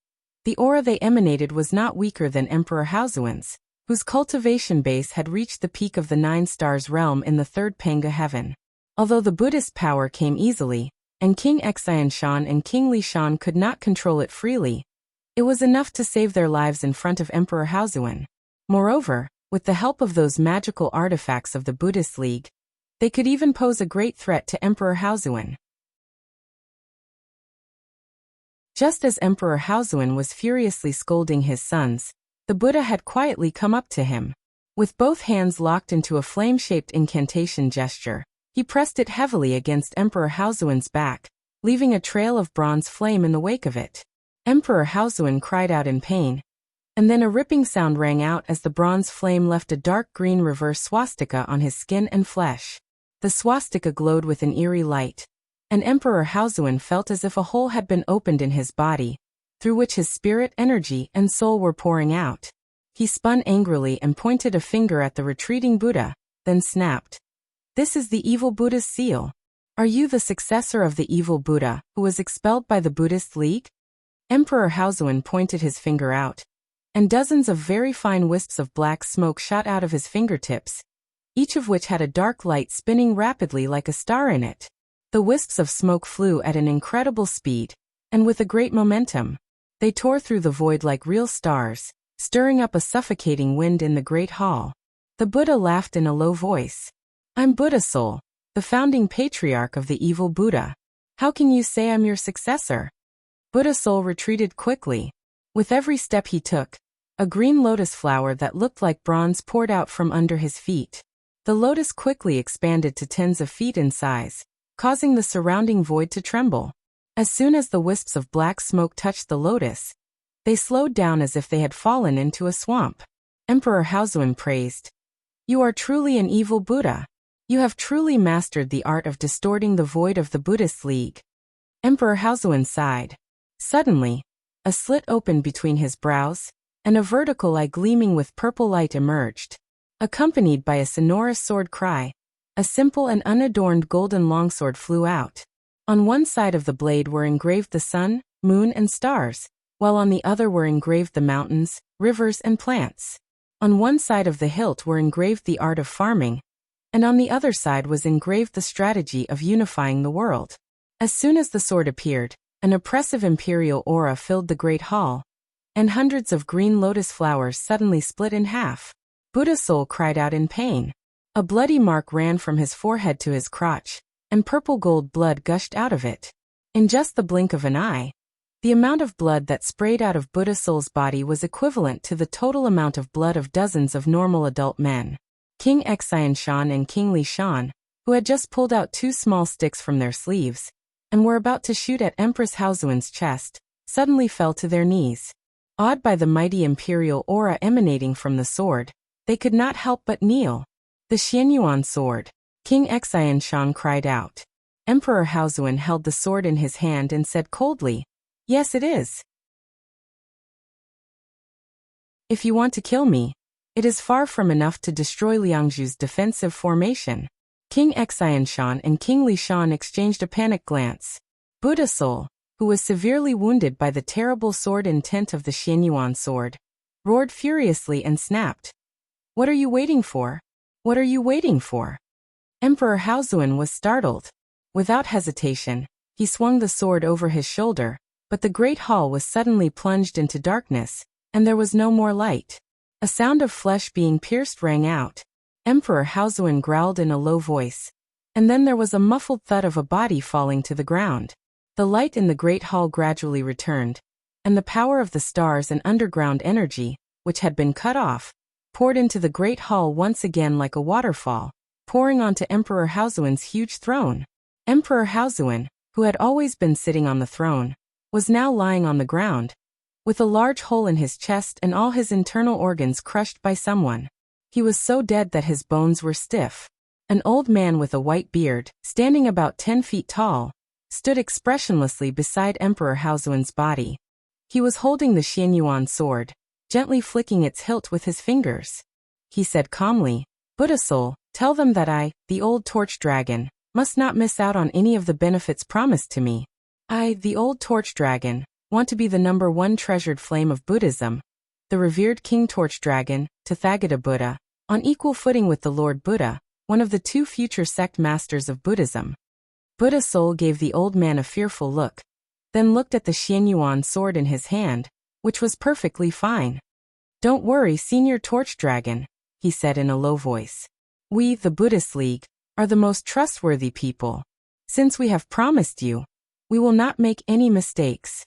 the aura they emanated was not weaker than Emperor Haozuan's, whose cultivation base had reached the peak of the 9 stars realm in the third Panga heaven. Although the Buddhist power came easily, and King Xianshan and King Lishan could not control it freely, it was enough to save their lives in front of Emperor Haozuan. Moreover, with the help of those magical artifacts of the Buddhist League, they could even pose a great threat to Emperor Haozuan. Just as Emperor Haozuan was furiously scolding his sons, the Buddha had quietly come up to him. With both hands locked into a flame-shaped incantation gesture, he pressed it heavily against Emperor Haozuan's back, leaving a trail of bronze flame in the wake of it. Emperor Haozuan cried out in pain, and then a ripping sound rang out as the bronze flame left a dark green reverse swastika on his skin and flesh. The swastika glowed with an eerie light, and Emperor Haozuan felt as if a hole had been opened in his body, through which his spirit, energy, and soul were pouring out. He spun angrily and pointed a finger at the retreating Buddha, then snapped. "This is the evil Buddha's seal. Are you the successor of the evil Buddha, who was expelled by the Buddhist League?" Emperor Haozuan pointed his finger out, and dozens of very fine wisps of black smoke shot out of his fingertips, each of which had a dark light spinning rapidly like a star in it. The wisps of smoke flew at an incredible speed, and with a great momentum. They tore through the void like real stars, stirring up a suffocating wind in the great hall. The Buddha laughed in a low voice. "I'm Buddha Soul, the founding patriarch of the evil Buddha. How can you say I'm your successor?" Buddha Soul retreated quickly. With every step he took, a green lotus flower that looked like bronze poured out from under his feet. The lotus quickly expanded to tens of feet in size, causing the surrounding void to tremble. As soon as the wisps of black smoke touched the lotus, they slowed down as if they had fallen into a swamp. Emperor Haozuan praised, "You are truly an evil Buddha. You have truly mastered the art of distorting the void of the Buddhist League." Emperor Haozuan sighed. Suddenly, a slit opened between his brows, and a vertical eye gleaming with purple light emerged. Accompanied by a sonorous sword cry, a simple and unadorned golden longsword flew out. On one side of the blade were engraved the sun, moon, and stars, while on the other were engraved the mountains, rivers, and plants. On one side of the hilt were engraved the art of farming, and on the other side was engraved the strategy of unifying the world. As soon as the sword appeared, an oppressive imperial aura filled the great hall, and hundreds of green lotus flowers suddenly split in half. Buddha Soul cried out in pain. A bloody mark ran from his forehead to his crotch, and purple gold blood gushed out of it. In just the blink of an eye, the amount of blood that sprayed out of Buddha Soul's body was equivalent to the total amount of blood of dozens of normal adult men. King Xianshan and King Lishan, who had just pulled out 2 small sticks from their sleeves, and were about to shoot at Empress Haozuan's chest, suddenly fell to their knees. Awed by the mighty imperial aura emanating from the sword, they could not help but kneel. "The Xianyuan sword!" King Xianshan cried out. Emperor Haozuan held the sword in his hand and said coldly, "Yes, it is. If you want to kill me, it is far from enough to destroy Liangzhu's defensive formation." King Xianshan and King Lishan exchanged a panicked glance. Buddha Soul, who was severely wounded by the terrible sword intent of the Xianyuan sword, roared furiously and snapped, "What are you waiting for? What are you waiting for?" Emperor Haozuan was startled. Without hesitation, he swung the sword over his shoulder, but the great hall was suddenly plunged into darkness, and there was no more light. A sound of flesh being pierced rang out. Emperor Haozuan growled in a low voice, and then there was a muffled thud of a body falling to the ground. The light in the great hall gradually returned, and the power of the stars and underground energy, which had been cut off, poured into the great hall once again like a waterfall, pouring onto Emperor Haozuan's huge throne. Emperor Haozuan, who had always been sitting on the throne, was now lying on the ground, with a large hole in his chest and all his internal organs crushed by someone. He was so dead that his bones were stiff. An old man with a white beard, standing about 10 feet tall, stood expressionlessly beside Emperor Haozuan's body. He was holding the Xianyuan sword, gently flicking its hilt with his fingers. He said calmly, "Buddha soul, tell them that I, the old torch dragon, must not miss out on any of the benefits promised to me. I, the old torch dragon, want to be the #1 treasured flame of Buddhism, the revered King Torch Dragon, Tathagata Buddha, on equal footing with the Lord Buddha, one of the 2 future sect masters of Buddhism." Buddha soul gave the old man a fearful look, then looked at the Xianyuan sword in his hand, which was perfectly fine. "Don't worry, Senior Torch Dragon," he said in a low voice. "We, the Buddhist League, are the most trustworthy people. Since we have promised you, we will not make any mistakes."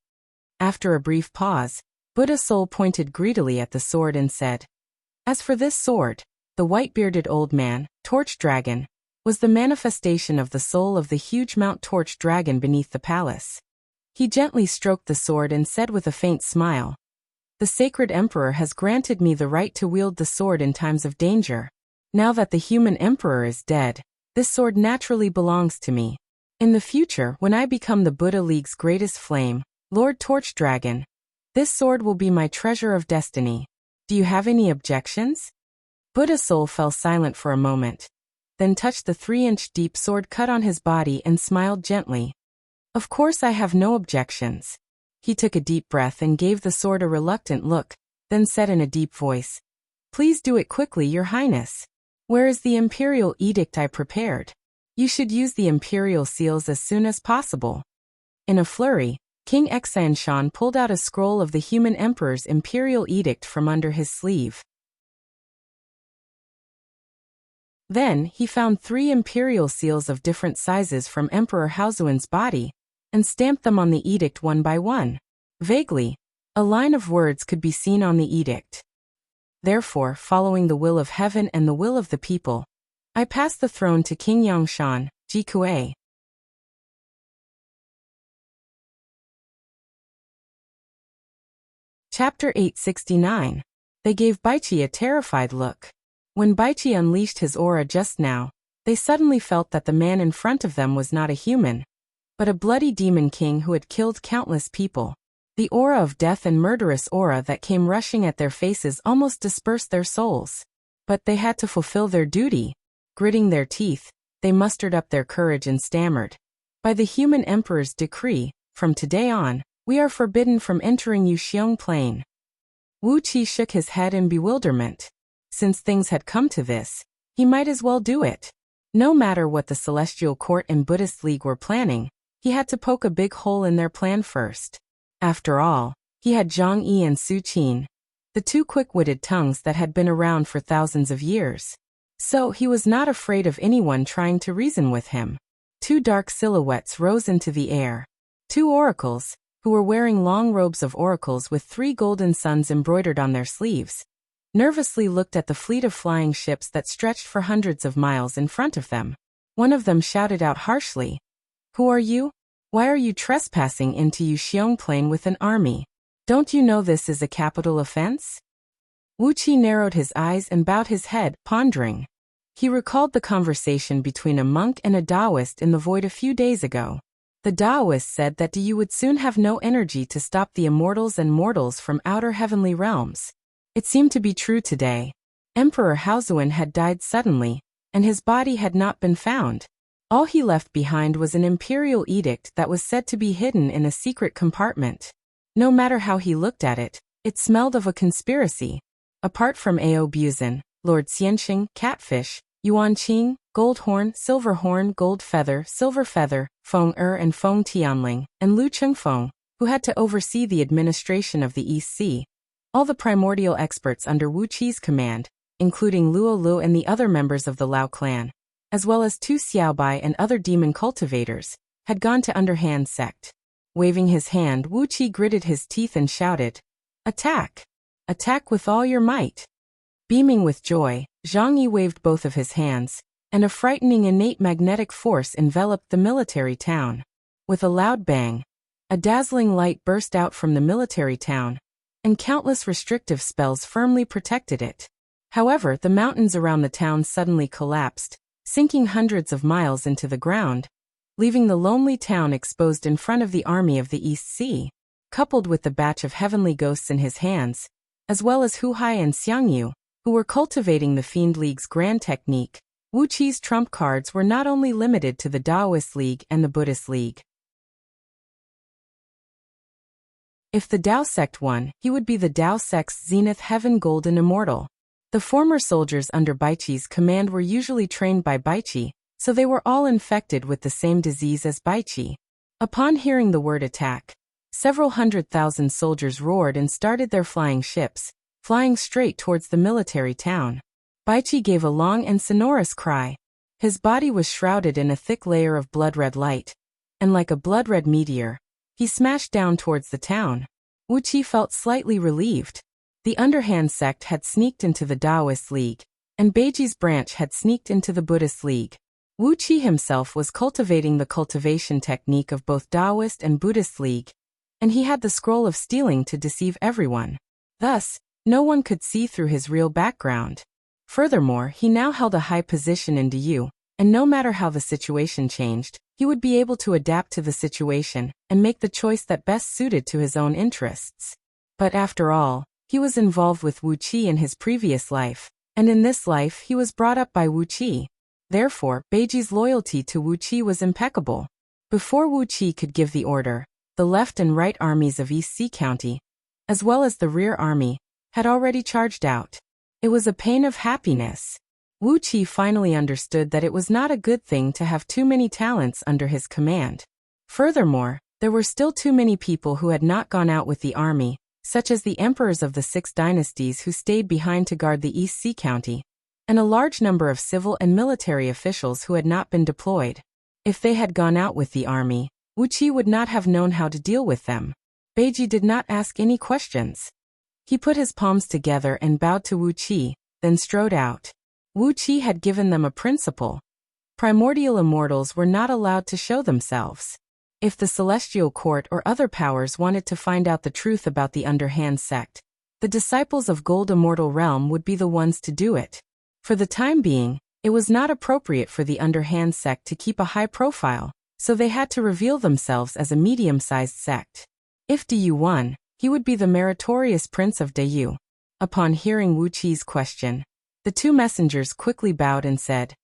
After a brief pause, Buddha soul pointed greedily at the sword and said, "As for this sword," the white-bearded old man, Torch Dragon, was the manifestation of the soul of the huge Mount Torch Dragon beneath the palace. He gently stroked the sword and said with a faint smile, "The sacred emperor has granted me the right to wield the sword in times of danger. Now that the human emperor is dead, this sword naturally belongs to me. In the future, when I become the Buddha League's greatest flame, Lord Torch Dragon, this sword will be my treasure of destiny. Do you have any objections?" Buddha soul fell silent for a moment, then touched the 3-inch deep sword cut on his body and smiled gently. "Of course I have no objections." He took a deep breath and gave the sword a reluctant look, then said in a deep voice, "Please do it quickly, Your Highness. Where is the imperial edict I prepared? You should use the imperial seals as soon as possible." In a flurry, King Exanshan pulled out a scroll of the human emperor's imperial edict from under his sleeve. Then, he found 3 imperial seals of different sizes from Emperor Haozuan's body, and stamped them on the edict one by one. Vaguely, a line of words could be seen on the edict. "Therefore, following the will of heaven and the will of the people, I pass the throne to King Yangshan, Jikue." Chapter 869. They gave Baichi a terrified look. When Baichi unleashed his aura just now, they suddenly felt that the man in front of them was not a human, but a bloody demon king who had killed countless people. The aura of death and murderous aura that came rushing at their faces almost dispersed their souls. But they had to fulfill their duty. Gritting their teeth, they mustered up their courage and stammered, "By the human emperor's decree, from today on, we are forbidden from entering Yuxiong Plain." Wu Qi shook his head in bewilderment. Since things had come to this, he might as well do it. No matter what the Celestial Court and Buddhist League were planning, he had to poke a big hole in their plan first. After all, he had Zhang Yi and Su Qin, the 2 quick-witted tongues that had been around for thousands of years. So he was not afraid of anyone trying to reason with him. 2 dark silhouettes rose into the air. 2 oracles, who were wearing long robes of oracles with 3 golden suns embroidered on their sleeves, nervously looked at the fleet of flying ships that stretched for hundreds of miles in front of them. One of them shouted out harshly, "Who are you? Why are you trespassing into Yuxiong Plain with an army? Don't you know this is a capital offense?" Wu Qi narrowed his eyes and bowed his head, pondering. He recalled the conversation between a monk and a Taoist in the void a few days ago. The Taoist said that you would soon have no energy to stop the immortals and mortals from outer heavenly realms. It seemed to be true today. Emperor Haozuan had died suddenly, and his body had not been found. All he left behind was an imperial edict that was said to be hidden in a secret compartment. No matter how he looked at it, it smelled of a conspiracy. Apart from Ao Buzan, Lord Xianxing, Catfish, Yuan Qing, Gold Horn, Silver Horn, Gold Feather, Silver Feather, Feng and Feng Tianling, and Lu Chengfeng, who had to oversee the administration of the East Sea, all the primordial experts under Wu Qi's command, including Luo Lu and the other members of the Lao clan, as well as 2 Xiaobai and other demon cultivators, had gone to underhand sect. Waving his hand, Wu Qi gritted his teeth and shouted, "Attack! Attack with all your might!" Beaming with joy, Zhang Yi waved both of his hands, and a frightening innate magnetic force enveloped the military town. With a loud bang, a dazzling light burst out from the military town, and countless restrictive spells firmly protected it. However, the mountains around the town suddenly collapsed, sinking hundreds of miles into the ground, leaving the lonely town exposed in front of the army of the East Sea. Coupled with the batch of heavenly ghosts in his hands, as well as Hu Hai and Xiangyu, who were cultivating the Fiend League's grand technique, Wu Qi's trump cards were not only limited to the Taoist League and the Buddhist League. If the Tao sect won, he would be the Tao sect's Zenith Heaven Golden Immortal. The former soldiers under Baiqi's command were usually trained by Baiqi, so they were all infected with the same disease as Baiqi. Upon hearing the word attack, several 100,000 soldiers roared and started their flying ships, flying straight towards the military town. Baiqi gave a long and sonorous cry. His body was shrouded in a thick layer of blood-red light, and like a blood-red meteor, he smashed down towards the town. Wu Qi felt slightly relieved. The underhand sect had sneaked into the Taoist League, and Baiji's branch had sneaked into the Buddhist League. Wu Qi himself was cultivating the cultivation technique of both Taoist and Buddhist League, and he had the scroll of stealing to deceive everyone. Thus, no one could see through his real background. Furthermore, he now held a high position in Du, and no matter how the situation changed, he would be able to adapt to the situation and make the choice that best suited to his own interests. But after all, he was involved with Wu Qi in his previous life, and in this life he was brought up by Wu Qi. Therefore, Beiji's loyalty to Wu Qi was impeccable. Before Wu Qi could give the order, the left and right armies of East Sea County, as well as the rear army, had already charged out. It was a pain of happiness. Wu Qi finally understood that it was not a good thing to have too many talents under his command. Furthermore, there were still too many people who had not gone out with the army, such as the emperors of the 6 dynasties who stayed behind to guard the East Sea County, and a large number of civil and military officials who had not been deployed. If they had gone out with the army, Wu Qi would not have known how to deal with them. Beiji did not ask any questions. He put his palms together and bowed to Wu Qi, then strode out. Wu Qi had given them a principle. Primordial immortals were not allowed to show themselves. If the celestial court or other powers wanted to find out the truth about the underhand sect, the disciples of Gold Immortal Realm would be the ones to do it. For the time being, it was not appropriate for the underhand sect to keep a high profile, so they had to reveal themselves as a medium-sized sect. If Du won, he would be the meritorious prince of Du. Upon hearing Wu Qi's question, the 2 messengers quickly bowed and said,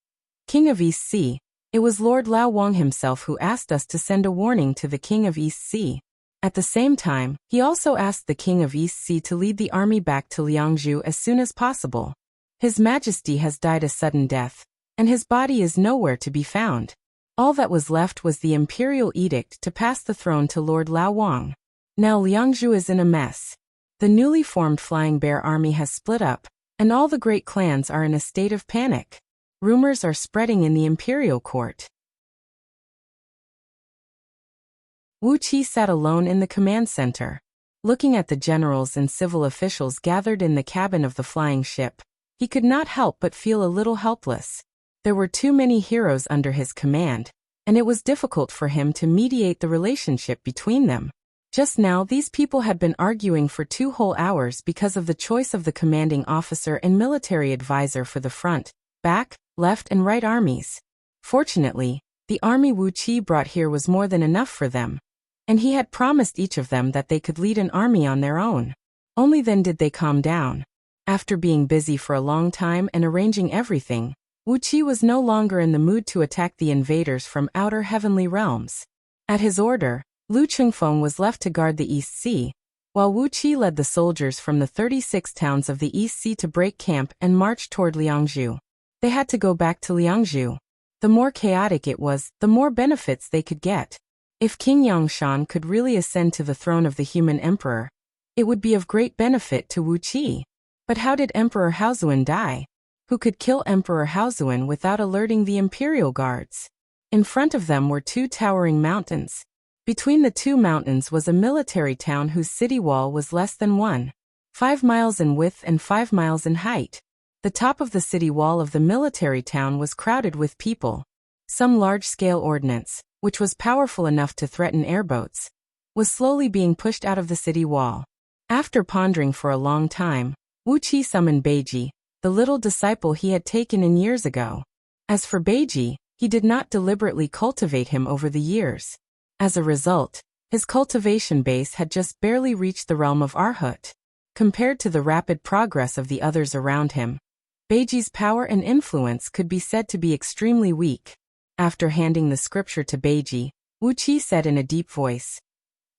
"King of East Sea, it was Lord Lao Wang himself who asked us to send a warning to the King of East Sea." At the same time, he also asked the King of East Sea to lead the army back to Liangzhu as soon as possible. His Majesty has died a sudden death, and his body is nowhere to be found. All that was left was the imperial edict to pass the throne to Lord Lao Wang. Now Liangzhu is in a mess. The newly formed Flying Bear army has split up, and all the great clans are in a state of panic. Rumors are spreading in the imperial court. Wu Qi sat alone in the command center. Looking at the generals and civil officials gathered in the cabin of the flying ship, he could not help but feel a little helpless. There were too many heroes under his command, and it was difficult for him to mediate the relationship between them. Just now these people had been arguing for 2 whole hours because of the choice of the commanding officer and military advisor for the front, back, left and right armies. Fortunately, the army Wu Qi brought here was more than enough for them, and he had promised each of them that they could lead an army on their own. Only then did they calm down. After being busy for a long time and arranging everything, Wu Qi was no longer in the mood to attack the invaders from outer heavenly realms. At his order, Lu Chengfeng was left to guard the East Sea, while Wu Qi led the soldiers from the 36 towns of the East Sea to break camp and march toward Liangzhu. They had to go back to Liangzhu. The more chaotic it was, the more benefits they could get. If King Yangshan could really ascend to the throne of the human emperor, it would be of great benefit to Wu Qi. But how did Emperor Haozuan die? Who could kill Emperor Haozuan without alerting the imperial guards? In front of them were 2 towering mountains. Between the 2 mountains was a military town whose city wall was less than 1.5 miles in width and 5 miles in height. The top of the city wall of the military town was crowded with people. Some large-scale ordnance, which was powerful enough to threaten airboats, was slowly being pushed out of the city wall. After pondering for a long time, Wu Qi summoned Beiji, the little disciple he had taken in years ago. As for Beiji, he did not deliberately cultivate him over the years. As a result, his cultivation base had just barely reached the realm of Arhut. Compared to the rapid progress of the others around him, Beiji's power and influence could be said to be extremely weak. After handing the scripture to Beiji, Wuqi said in a deep voice,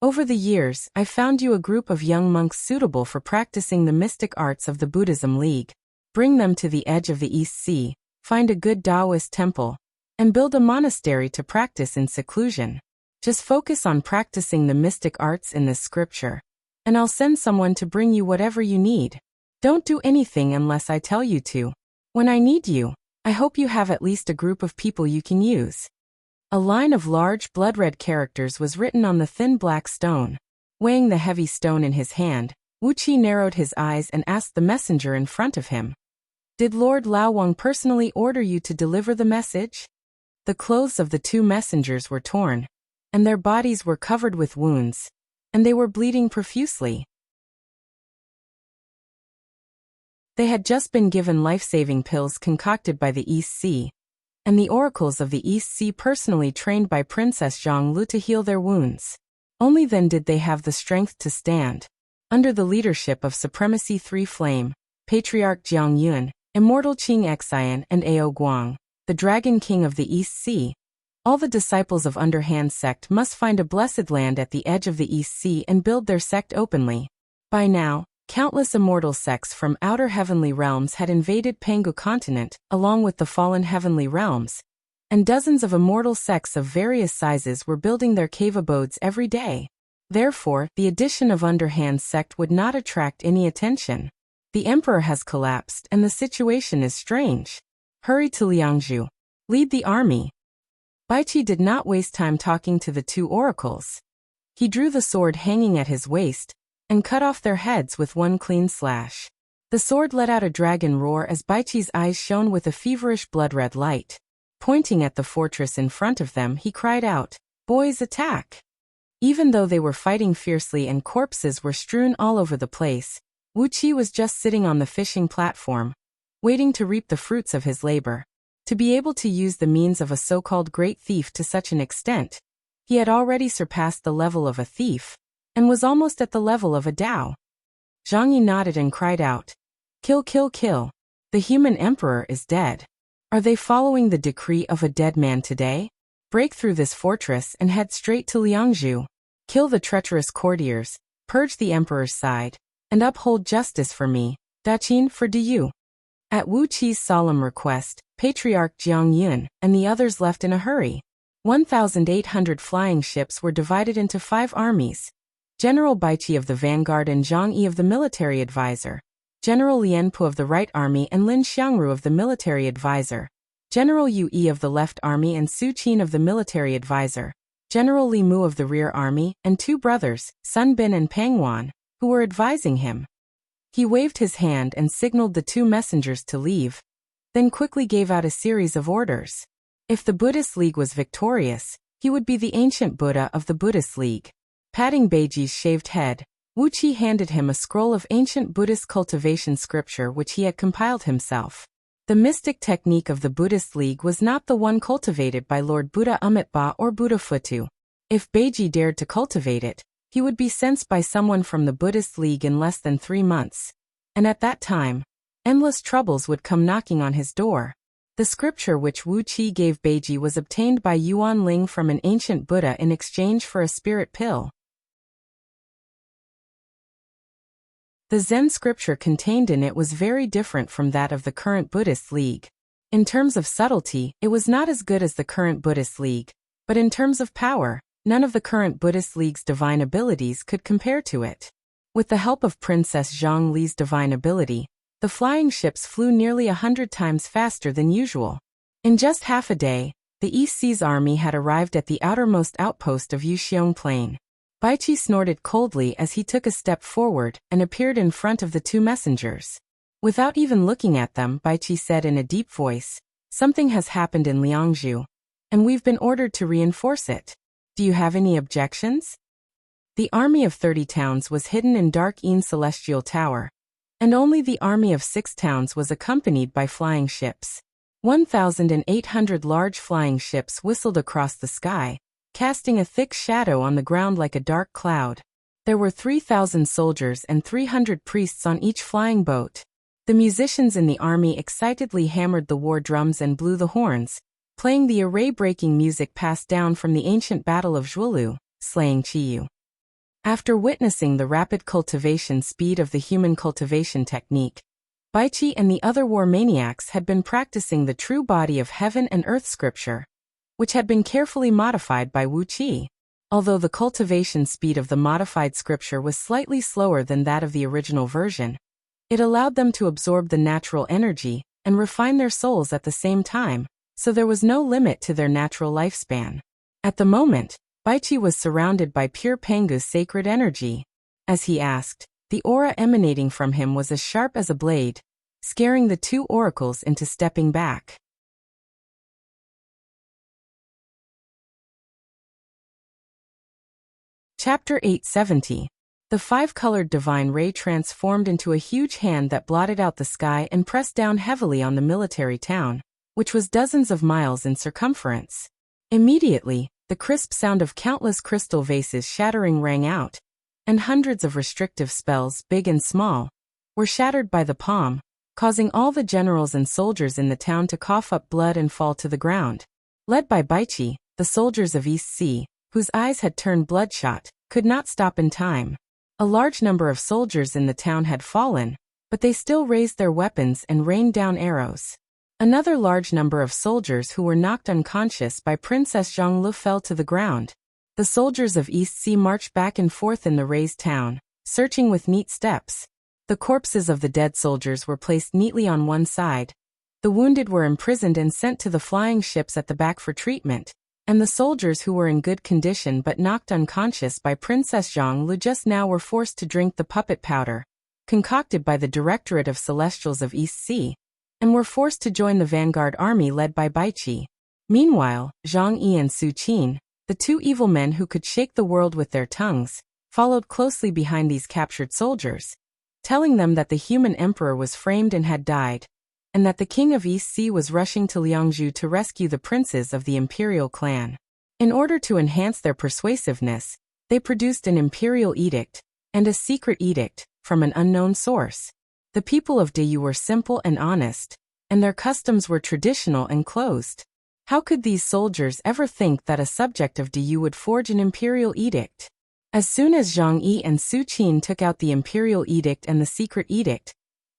"Over the years, I found you a group of young monks suitable for practicing the mystic arts of the Buddhism League. Bring them to the edge of the East Sea, find a good Taoist temple, and build a monastery to practice in seclusion. Just focus on practicing the mystic arts in this scripture, and I'll send someone to bring you whatever you need. Don't do anything unless I tell you to. When I need you, I hope you have at least a group of people you can use." A line of large blood-red characters was written on the thin black stone. Weighing the heavy stone in his hand, Wuqi narrowed his eyes and asked the messenger in front of him, "Did Lord Laowang personally order you to deliver the message?" The clothes of the two messengers were torn, and their bodies were covered with wounds, and they were bleeding profusely. They had just been given life-saving pills concocted by the East Sea, and the oracles of the East Sea personally trained by Princess Zhang Lu to heal their wounds. Only then did they have the strength to stand. Under the leadership of Supremacy 3 Flame, Patriarch Jiang Yun, Immortal Qing Xian and Ao Guang, the Dragon King of the East Sea, all the disciples of Underhand sect must find a blessed land at the edge of the East Sea and build their sect openly. By now, countless immortal sects from outer heavenly realms had invaded Pengu continent, along with the fallen heavenly realms, and dozens of immortal sects of various sizes were building their cave abodes every day. Therefore, the addition of Underhand's sect would not attract any attention. The emperor has collapsed and the situation is strange. Hurry to Liangzhu. Lead the army. Baiqi did not waste time talking to the two oracles. He drew the sword hanging at his waist and cut off their heads with one clean slash. The sword let out a dragon roar as Baiqi's eyes shone with a feverish blood-red light. Pointing at the fortress in front of them, he cried out, "Boys, attack!" Even though they were fighting fiercely and corpses were strewn all over the place, Wuqi was just sitting on the fishing platform, waiting to reap the fruits of his labor. To be able to use the means of a so-called great thief to such an extent, he had already surpassed the level of a thief, and was almost at the level of a Dao. Zhang Yi nodded and cried out, "Kill, kill, kill! The human emperor is dead. Are they following the decree of a dead man today? Break through this fortress and head straight to Liangzhu. Kill the treacherous courtiers, purge the emperor's side, and uphold justice for me, Daqin for Du." At Wu Qi's solemn request, Patriarch Jiang Yun and the others left in a hurry. 1,800 flying ships were divided into 5 armies. General Baiqi of the vanguard and Zhang Yi of the military advisor, General Lian Pu of the right army and Lin Xiangru of the military advisor, General Yu Yi of the left army and Su Qin of the military advisor, General Li Mu of the rear army, and 2 brothers, Sun Bin and Pang Wan, who were advising him. He waved his hand and signaled the 2 messengers to leave, then quickly gave out a series of orders. If the Buddhist League was victorious, he would be the ancient Buddha of the Buddhist League. Patting Beiji's shaved head, Wu Qi handed him a scroll of ancient Buddhist cultivation scripture which he had compiled himself. The mystic technique of the Buddhist League was not the one cultivated by Lord Buddha Amitabha or Buddha Futu. If Beiji dared to cultivate it, he would be sensed by someone from the Buddhist League in less than 3 months. And at that time, endless troubles would come knocking on his door. The scripture which Wu Qi gave Beiji was obtained by Yuan Ling from an ancient Buddha in exchange for a spirit pill. The Zen scripture contained in it was very different from that of the current Buddhist League. In terms of subtlety, it was not as good as the current Buddhist League, but in terms of power, none of the current Buddhist League's divine abilities could compare to it. With the help of Princess Zhang Li's divine ability, the flying ships flew nearly 100 times faster than usual. In just half a day, the East Sea's army had arrived at the outermost outpost of Yuxiong Plain. Baiqi snorted coldly as he took a step forward and appeared in front of the 2 messengers. Without even looking at them, Baiqi said in a deep voice, "Something has happened in Liangzhu, and we've been ordered to reinforce it. Do you have any objections?" The army of 30 towns was hidden in Dark Een Celestial Tower, and only the army of 6 towns was accompanied by flying ships. 1,800 large flying ships whistled across the sky, casting a thick shadow on the ground like a dark cloud. There were 3,000 soldiers and 300 priests on each flying boat. The musicians in the army excitedly hammered the war drums and blew the horns, playing the array-breaking music passed down from the ancient battle of Zhuolu, slaying Qiyu. After witnessing the rapid cultivation speed of the human cultivation technique, Baiqi and the other war maniacs had been practicing the true body of heaven and earth scripture, which had been carefully modified by Wuqi. Although the cultivation speed of the modified scripture was slightly slower than that of the original version, it allowed them to absorb the natural energy and refine their souls at the same time, so there was no limit to their natural lifespan. At the moment, Baiqi was surrounded by pure Pangu's sacred energy. As he asked, the aura emanating from him was as sharp as a blade, scaring the two oracles into stepping back. Chapter 870. The five-colored divine ray transformed into a huge hand that blotted out the sky and pressed down heavily on the military town, which was dozens of miles in circumference. Immediately, the crisp sound of countless crystal vases shattering rang out, and hundreds of restrictive spells, big and small, were shattered by the palm, causing all the generals and soldiers in the town to cough up blood and fall to the ground. Led by Baiqi, the soldiers of East Sea, whose eyes had turned bloodshot, could not stop in time. A large number of soldiers in the town had fallen, but they still raised their weapons and rained down arrows. Another large number of soldiers who were knocked unconscious by Princess Zhonglu fell to the ground. The soldiers of East Sea marched back and forth in the razed town, searching with neat steps. The corpses of the dead soldiers were placed neatly on one side. The wounded were imprisoned and sent to the flying ships at the back for treatment, and the soldiers who were in good condition but knocked unconscious by Princess Zhonglu just now were forced to drink the puppet powder, concocted by the Directorate of Celestials of East Sea, and were forced to join the vanguard army led by Baiqi. Meanwhile, Zhang Yi and Su Qin, the two evil men who could shake the world with their tongues, followed closely behind these captured soldiers, telling them that the human emperor was framed and had died, and that the king of East Sea was rushing to Liangzhu to rescue the princes of the imperial clan. In order to enhance their persuasiveness, they produced an imperial edict and a secret edict from an unknown source. The people of Deyu were simple and honest, and their customs were traditional and closed. How could these soldiers ever think that a subject of Deyu would forge an imperial edict? As soon as Zhang Yi and Su Qin took out the imperial edict and the secret edict,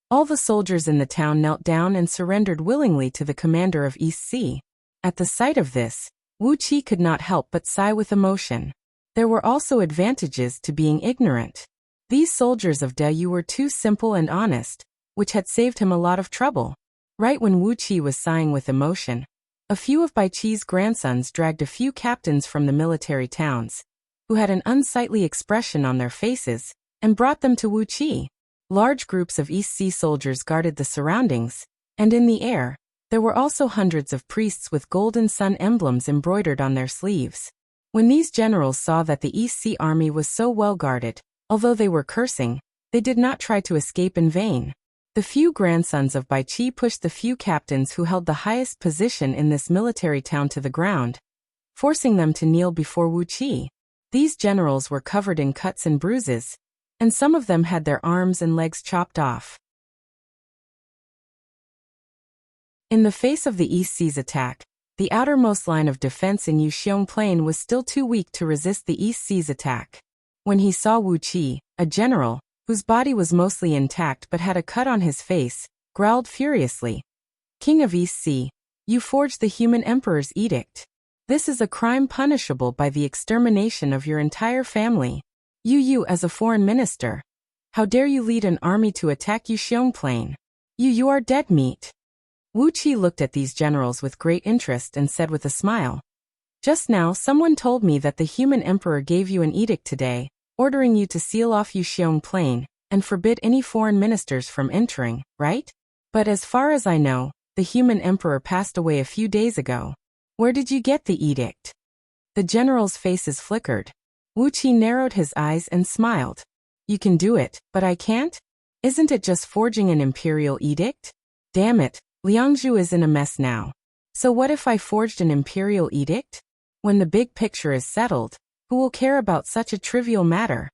all the soldiers in the town knelt down and surrendered willingly to the commander of East Sea. At the sight of this, Wu Qi could not help but sigh with emotion. There were also advantages to being ignorant. These soldiers of Deyu were too simple and honest, which had saved him a lot of trouble. Right when Wu Qi was sighing with emotion, a few of Baiqi's grandsons dragged a few captains from the military towns, who had an unsightly expression on their faces, and brought them to Wu Qi. Large groups of East Sea soldiers guarded the surroundings, and in the air, there were also hundreds of priests with golden sun emblems embroidered on their sleeves. When these generals saw that the East Sea army was so well guarded, although they were cursing, they did not try to escape in vain. The few grandsons of Baiqi pushed the few captains who held the highest position in this military town to the ground, forcing them to kneel before Wu Qi. These generals were covered in cuts and bruises, and some of them had their arms and legs chopped off. In the face of the East Sea's attack, the outermost line of defense in Yuxiong Plain was still too weak to resist the East Sea's attack. When he saw Wu Qi, a general, whose body was mostly intact but had a cut on his face, growled furiously, "King of East Sea, you forged the human emperor's edict. This is a crime punishable by the extermination of your entire family. You as a foreign minister. How dare you lead an army to attack Yuxiong Plain? You are dead meat." Wu Qi looked at these generals with great interest and said with a smile, "Just now someone told me that the human emperor gave you an edict today, ordering you to seal off Yuxiong Plain and forbid any foreign ministers from entering, right? But as far as I know, the human emperor passed away a few days ago. Where did you get the edict?" The generals' faces flickered. Wu Qi narrowed his eyes and smiled. "You can do it, but I can't? Isn't it just forging an imperial edict? Damn it, Liangzhu is in a mess now. So what if I forged an imperial edict? When the big picture is settled, who will care about such a trivial matter?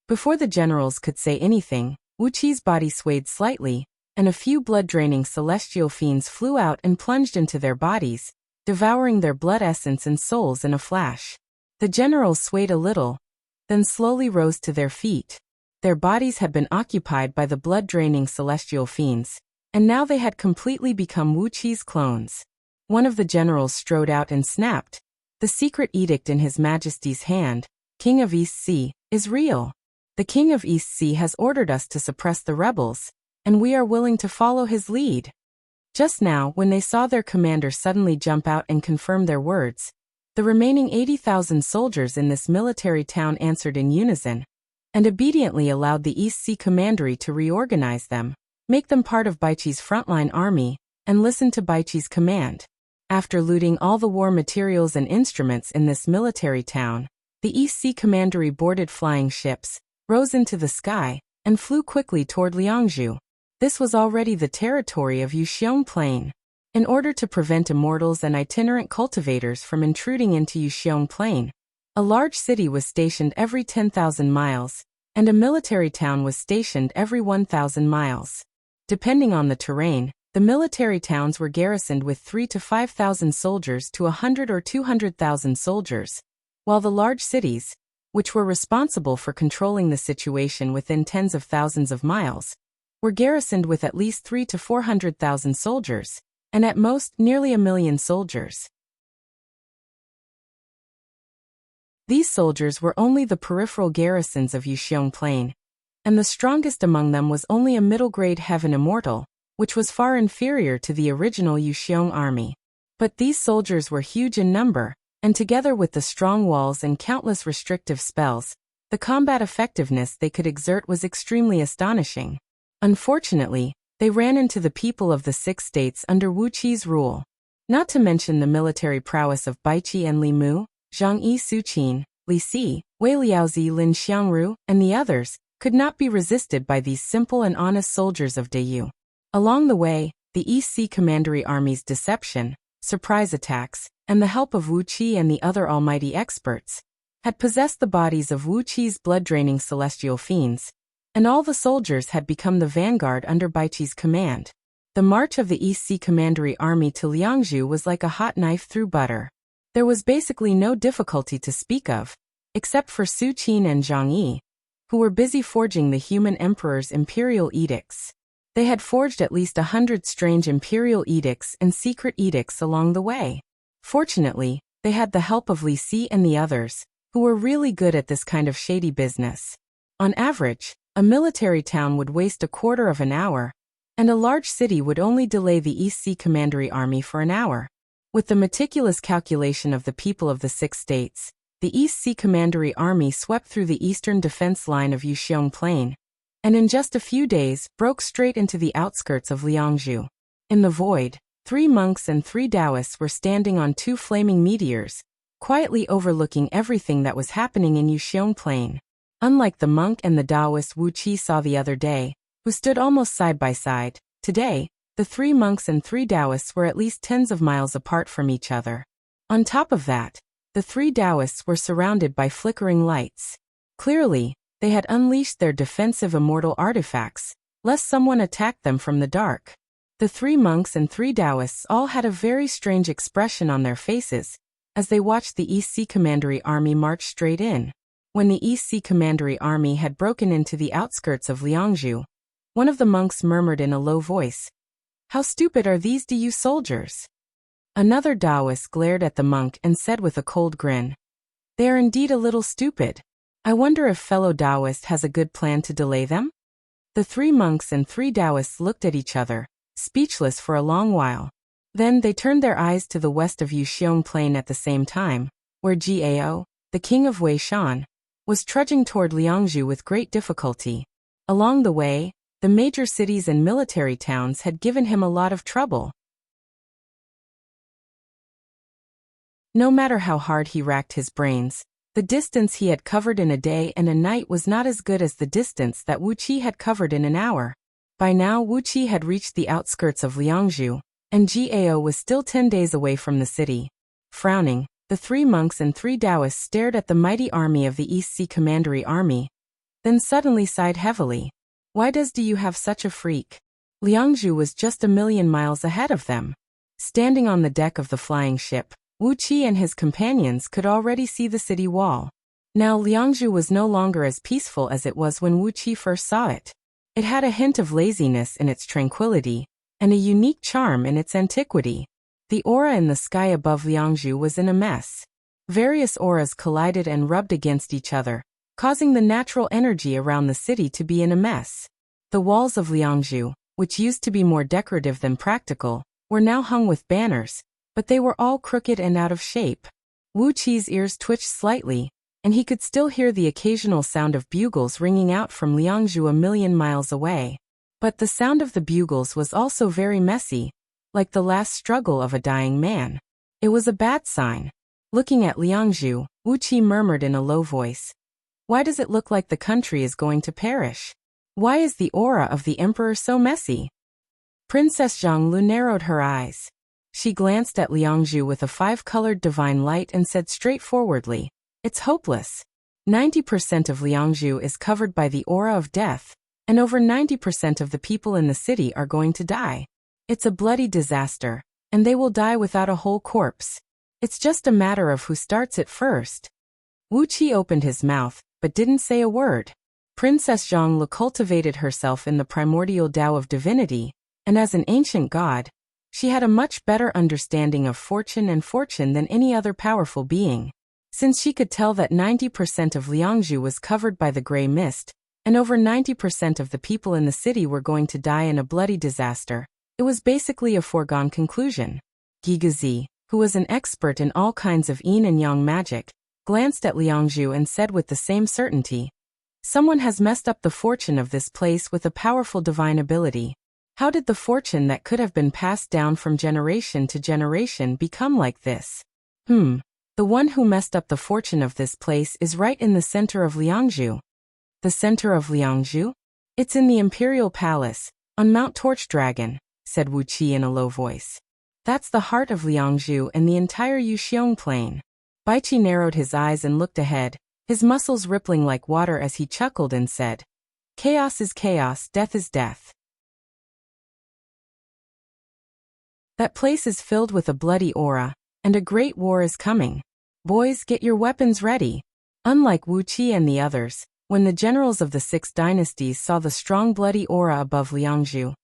Before the generals could say anything, Wuqi's body swayed slightly, and a few blood-draining celestial fiends flew out and plunged into their bodies, devouring their blood essence and souls in a flash. The generals swayed a little, then slowly rose to their feet. Their bodies had been occupied by the blood-draining celestial fiends, and now they had completely become Wuqi's clones. One of the generals strode out and snapped, "The secret edict in His Majesty's hand, King of East Sea, is real. The King of East Sea has ordered us to suppress the rebels, and we are willing to follow his lead." Just now, when they saw their commander suddenly jump out and confirm their words, the remaining 80,000 soldiers in this military town answered in unison, and obediently allowed the East Sea Commandery to reorganize them, make them part of Baiqi's frontline army, and listen to Baiqi's command. After looting all the war materials and instruments in this military town, the East Sea Commandery boarded flying ships, rose into the sky, and flew quickly toward Liangzhu. This was already the territory of Yuxiong Plain. In order to prevent immortals and itinerant cultivators from intruding into Yuxiong Plain, a large city was stationed every 10,000 miles, and a military town was stationed every 1,000 miles. Depending on the terrain, the military towns were garrisoned with 3,000 to 5,000 soldiers to 100,000 or 200,000 soldiers, while the large cities, which were responsible for controlling the situation within tens of thousands of miles, were garrisoned with at least 300,000 to 400,000 soldiers, and at most nearly 1,000,000 soldiers. These soldiers were only the peripheral garrisons of Yuxiong Plain, and the strongest among them was only a middle-grade heaven immortal, which was far inferior to the original Yuxiong army. But these soldiers were huge in number, and together with the strong walls and countless restrictive spells, the combat effectiveness they could exert was extremely astonishing. Unfortunately, they ran into the people of the 6 states under Wuqi's rule. Not to mention the military prowess of Baiqi and Li Mu, Zhang Yi Suqin, Li Si, Wei Liaozi Lin Xiangru, and the others, could not be resisted by these simple and honest soldiers of Deyu. Along the way, the East Sea Commandery Army's deception, surprise attacks, and the help of Wuqi and the other almighty experts, had possessed the bodies of Wuqi's blood-draining celestial fiends, and all the soldiers had become the vanguard under Baiqi's command. The march of the East Sea Commandery Army to Liangzhu was like a hot knife through butter. There was basically no difficulty to speak of, except for Su Qin and Zhang Yi, who were busy forging the human emperor's imperial edicts. They had forged at least 100 strange imperial edicts and secret edicts along the way. Fortunately, they had the help of Li Si and the others, who were really good at this kind of shady business. On average, a military town would waste a quarter of an hour, and a large city would only delay the East Sea Commandery Army for an hour. With the meticulous calculation of the people of the 6 states, the East Sea Commandery Army swept through the eastern defense line of Yuxiong Plain, and in just a few days broke straight into the outskirts of Liangzhu. In the void, 3 monks and 3 Taoists were standing on 2 flaming meteors, quietly overlooking everything that was happening in Yuxiong Plain. Unlike the monk and the Taoist Wuqi saw the other day, who stood almost side by side, today, the 3 monks and 3 Taoists were at least tens of miles apart from each other. On top of that, the 3 Taoists were surrounded by flickering lights. Clearly, they had unleashed their defensive immortal artifacts, lest someone attack them from the dark. The 3 monks and 3 Taoists all had a very strange expression on their faces, as they watched the East Sea Commandery Army march straight in. When the East Sea Commandery Army had broken into the outskirts of Liangzhu, one of the monks murmured in a low voice, "How stupid are these Deyu soldiers?" Another Taoist glared at the monk and said with a cold grin, "They are indeed a little stupid. I wonder if fellow Taoist has a good plan to delay them?" The 3 monks and 3 Taoists looked at each other, speechless for a long while. Then they turned their eyes to the west of Yuxiong Plain at the same time, where Gao, the king of Wei Shan, was trudging toward Liangzhu with great difficulty. Along the way, the major cities and military towns had given him a lot of trouble. No matter how hard he racked his brains, the distance he had covered in a day and a night was not as good as the distance that Wuqi had covered in an hour. By now Wuqi had reached the outskirts of Liangzhu, and Gao was still 10 days away from the city. Frowning, the 3 monks and 3 Taoists stared at the mighty army of the East Sea Commandery army, then suddenly sighed heavily. Why do you have such a freak? Liangzhu was just 1,000,000 miles ahead of them. Standing on the deck of the flying ship, Wuqi and his companions could already see the city wall. Now Liangzhu was no longer as peaceful as it was when Wuqi first saw it. It had a hint of laziness in its tranquility, and a unique charm in its antiquity. The aura in the sky above Liangzhu was in a mess. Various auras collided and rubbed against each other, causing the natural energy around the city to be in a mess. The walls of Liangzhu, which used to be more decorative than practical, were now hung with banners, but they were all crooked and out of shape. Wu Qi's ears twitched slightly, and he could still hear the occasional sound of bugles ringing out from Liangzhu 1,000,000 miles away. But the sound of the bugles was also very messy, like the last struggle of a dying man. It was a bad sign. Looking at Liangzhu, Wu Qi murmured in a low voice. Why does it look like the country is going to perish? Why is the aura of the emperor so messy? Princess Zhonglu narrowed her eyes. She glanced at Liangzhu with a 5-colored divine light and said straightforwardly, "It's hopeless. 90% of Liangzhu is covered by the aura of death, and over 90% of the people in the city are going to die. It's a bloody disaster, and they will die without a whole corpse. It's just a matter of who starts it first." Wu Qi opened his mouth, but didn't say a word. Princess Zhonglu cultivated herself in the primordial Tao of divinity, and as an ancient god, she had a much better understanding of fortune than any other powerful being. Since she could tell that 90% of Liangzhu was covered by the gray mist, and over 90% of the people in the city were going to die in a bloody disaster, it was basically a foregone conclusion. Gigazi, who was an expert in all kinds of yin and yang magic, glanced at Liangzhu and said with the same certainty, "Someone has messed up the fortune of this place with a powerful divine ability. How did the fortune that could have been passed down from generation to generation become like this? The one who messed up the fortune of this place is right in the center of Liangzhu." "The center of Liangzhu? It's in the Imperial Palace, on Mount Torch Dragon," said Wu Qi in a low voice. "That's the heart of Liangzhu and the entire Yuxiong Plain." Baiqi narrowed his eyes and looked ahead, his muscles rippling like water as he chuckled and said, "Chaos is chaos, death is death. That place is filled with a bloody aura, and a great war is coming. Boys, get your weapons ready." Unlike Wu Qi and the others, when the generals of the 6 dynasties saw the strong bloody aura above Liangzhu,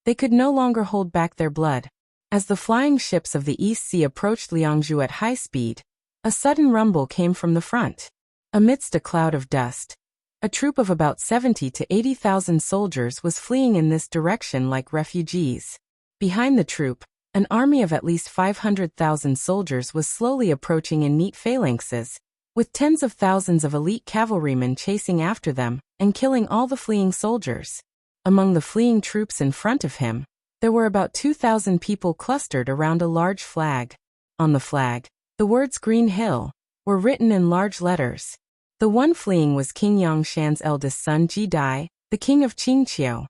they could no longer hold back their blood. As the flying ships of the East Sea approached Liangzhu at high speed, a sudden rumble came from the front. Amidst a cloud of dust, a troop of about 70 to 80,000 soldiers was fleeing in this direction like refugees. Behind the troop, an army of at least 500,000 soldiers was slowly approaching in neat phalanxes, with tens of thousands of elite cavalrymen chasing after them and killing all the fleeing soldiers. Among the fleeing troops in front of him, there were about 2,000 people clustered around a large flag. On the flag, the words Green Hill were written in large letters. The one fleeing was King Yangshan's eldest son Ji Dai, the king of Qingqiu.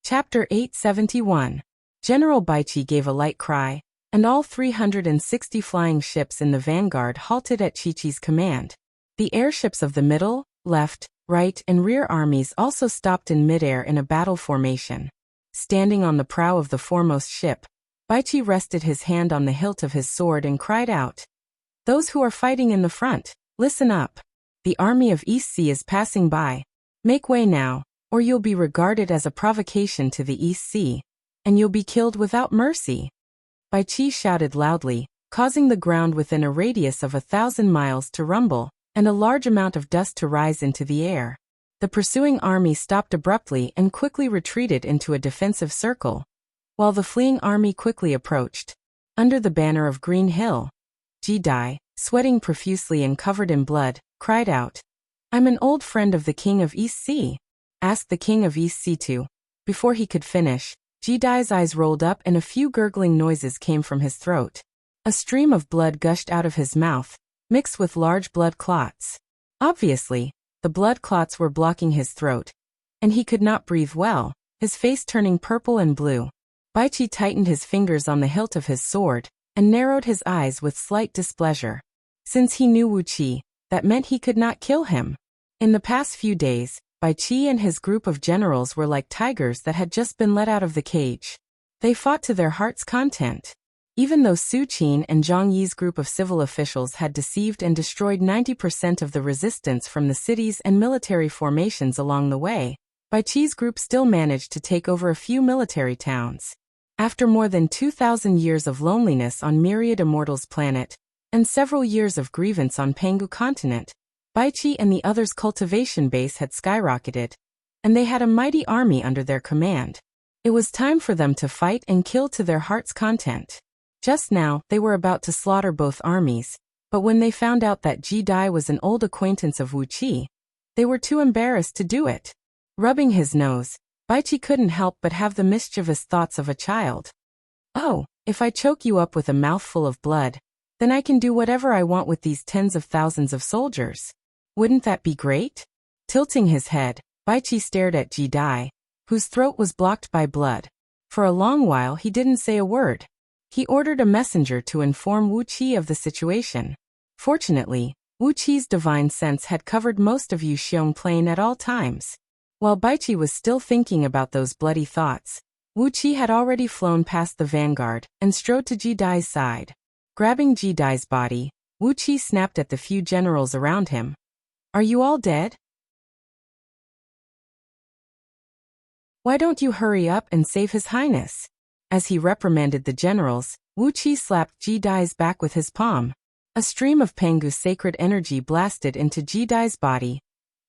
Chapter 871. General Baiqi gave a light cry, and all 360 flying ships in the vanguard halted at Qiqi's command. The airships of the middle, left, right, and rear armies also stopped in midair in a battle formation. Standing on the prow of the foremost ship, Baiqi rested his hand on the hilt of his sword and cried out, "Those who are fighting in the front, listen up. The army of East Sea is passing by. Make way now, or you'll be regarded as a provocation to the East Sea, and you'll be killed without mercy." Baiqi shouted loudly, causing the ground within a radius of 1,000 miles to rumble, and a large amount of dust to rise into the air. The pursuing army stopped abruptly and quickly retreated into a defensive circle, while the fleeing army quickly approached. Under the banner of Green Hill, Ji Dai, sweating profusely and covered in blood, cried out, "I'm an old friend of the king of East Sea. Ask the king of East Sea to." Before he could finish, Ji Dai's eyes rolled up and a few gurgling noises came from his throat. A stream of blood gushed out of his mouth, mixed with large blood clots. Obviously, the blood clots were blocking his throat, and he could not breathe well, his face turning purple and blue. Baichi tightened his fingers on the hilt of his sword and narrowed his eyes with slight displeasure. Since he knew Wuqi, that meant he could not kill him. In the past few days, Baichi and his group of generals were like tigers that had just been let out of the cage. They fought to their heart's content. Even though Su Qin and Zhang Yi's group of civil officials had deceived and destroyed 90% of the resistance from the cities and military formations along the way, Baichi's group still managed to take over a few military towns. After more than 2,000 years of loneliness on Myriad Immortals' planet, and several years of grievance on Pangu continent, Baichi and the others' cultivation base had skyrocketed, and they had a mighty army under their command. It was time for them to fight and kill to their heart's content. Just now, they were about to slaughter both armies, but when they found out that Ji Dai was an old acquaintance of Wuqi, they were too embarrassed to do it. Rubbing his nose, Baichi couldn't help but have the mischievous thoughts of a child. Oh, if I choke you up with a mouthful of blood, then I can do whatever I want with these tens of thousands of soldiers. Wouldn't that be great? Tilting his head, Baichi stared at Ji Dai, whose throat was blocked by blood. For a long while he didn't say a word. He ordered a messenger to inform Wuqi of the situation. Fortunately, Wuqi's divine sense had covered most of Yuxiong Plain at all times. While Baichi was still thinking about those bloody thoughts, Wuqi had already flown past the vanguard and strode to Ji Dai's side. Grabbing Ji Dai's body, Wuqi snapped at the few generals around him. Are you all dead? Why don't you hurry up and save His Highness? As he reprimanded the generals, Wuqi slapped Ji Dai's back with his palm. A stream of Pangu's sacred energy blasted into Ji Dai's body,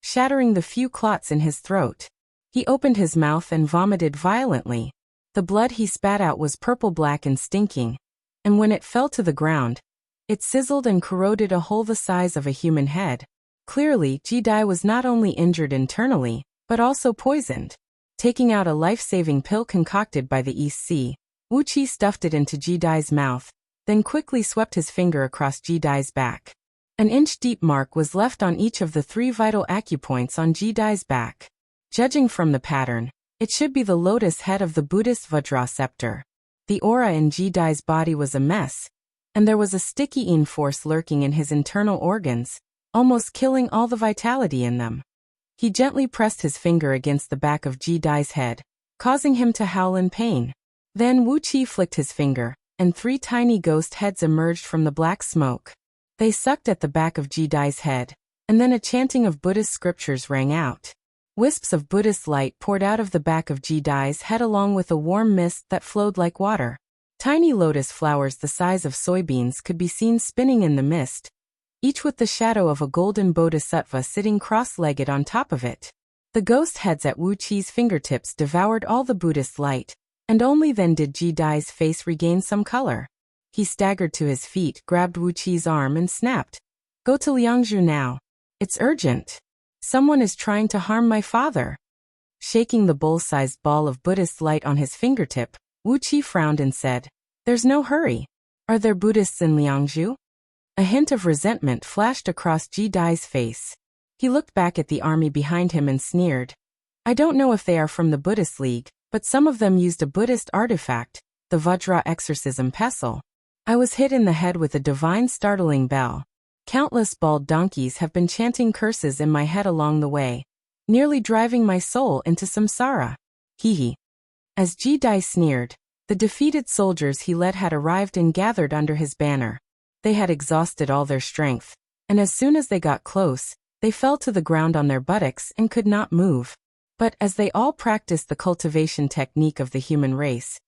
shattering the few clots in his throat. He opened his mouth and vomited violently. The blood he spat out was purple-black and stinking, and when it fell to the ground, it sizzled and corroded a hole the size of a human head. Clearly, Ji Dai was not only injured internally, but also poisoned. Taking out a life-saving pill concocted by the East Sea, Wuqi stuffed it into Ji Dai's mouth, then quickly swept his finger across Ji Dai's back. An inch-deep mark was left on each of the 3 vital acupoints on Ji Dai's back. Judging from the pattern, it should be the lotus head of the Buddhist Vajra scepter. The aura in Ji Dai's body was a mess, and there was a sticky yin force lurking in his internal organs, almost killing all the vitality in them. He gently pressed his finger against the back of Ji Dai's head, causing him to howl in pain. Then Wuqi flicked his finger, and 3 tiny ghost heads emerged from the black smoke. They sucked at the back of Ji Dai's head, and then a chanting of Buddhist scriptures rang out. Wisps of Buddhist light poured out of the back of Ji Dai's head along with a warm mist that flowed like water. Tiny lotus flowers the size of soybeans could be seen spinning in the mist, each with the shadow of a golden bodhisattva sitting cross-legged on top of it. The ghost heads at Wuqi's fingertips devoured all the Buddhist light, and only then did Ji Dai's face regain some color. He staggered to his feet, grabbed Wuqi's arm and snapped. Go to Liangzhu now. It's urgent. Someone is trying to harm my father. Shaking the bowl-sized ball of Buddhist light on his fingertip, Wuqi frowned and said, There's no hurry. Are there Buddhists in Liangzhu? A hint of resentment flashed across Ji Dai's face. He looked back at the army behind him and sneered. I don't know if they are from the Buddhist League, but some of them used a Buddhist artifact, the Vajra exorcism pestle. I was hit in the head with a divine startling bell. Countless bald donkeys have been chanting curses in my head along the way, nearly driving my soul into samsara. Hee. As Ji Dai sneered, the defeated soldiers he led had arrived and gathered under his banner. They had exhausted all their strength, and as soon as they got close, they fell to the ground on their buttocks and could not move. But as they all practiced the cultivation technique of the human race,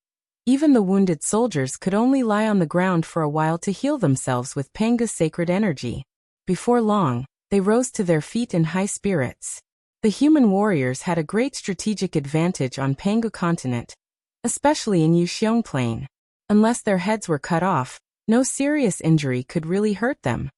even the wounded soldiers could only lie on the ground for a while to heal themselves with Panga's sacred energy. Before long, they rose to their feet in high spirits. The human warriors had a great strategic advantage on Pangu continent, especially in Yuxiong Plain. Unless their heads were cut off, no serious injury could really hurt them.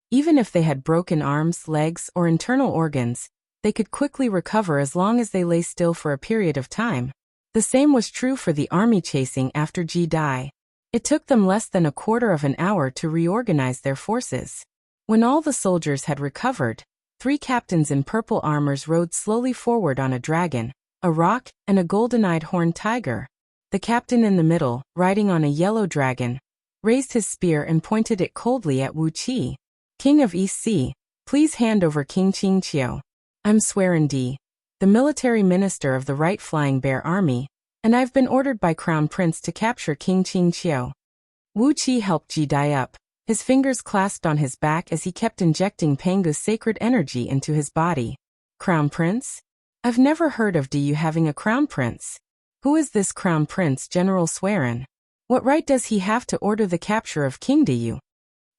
Even if they had broken arms, legs, or internal organs, they could quickly recover as long as they lay still for a period of time. The same was true for the army chasing after Ji Dai. It took them less than a quarter of an hour to reorganize their forces. When all the soldiers had recovered, 3 captains in purple armors rode slowly forward on a dragon, a roc, and a golden-eyed horned tiger. The captain in the middle, riding on a yellow dragon, raised his spear and pointed it coldly at Wuqi. King of East Sea, please hand over King Qingqiu. I'm Swearendi, the military minister of the Right Flying Bear Army, and I've been ordered by Crown Prince to capture King Qingqiu. Wuqi helped Ji Dai up, his fingers clasped on his back as he kept injecting Pangu's sacred energy into his body. Crown Prince? I've never heard of Diyu having a crown prince. Who is this Crown Prince General Swearen? What right does he have to order the capture of King Diyu?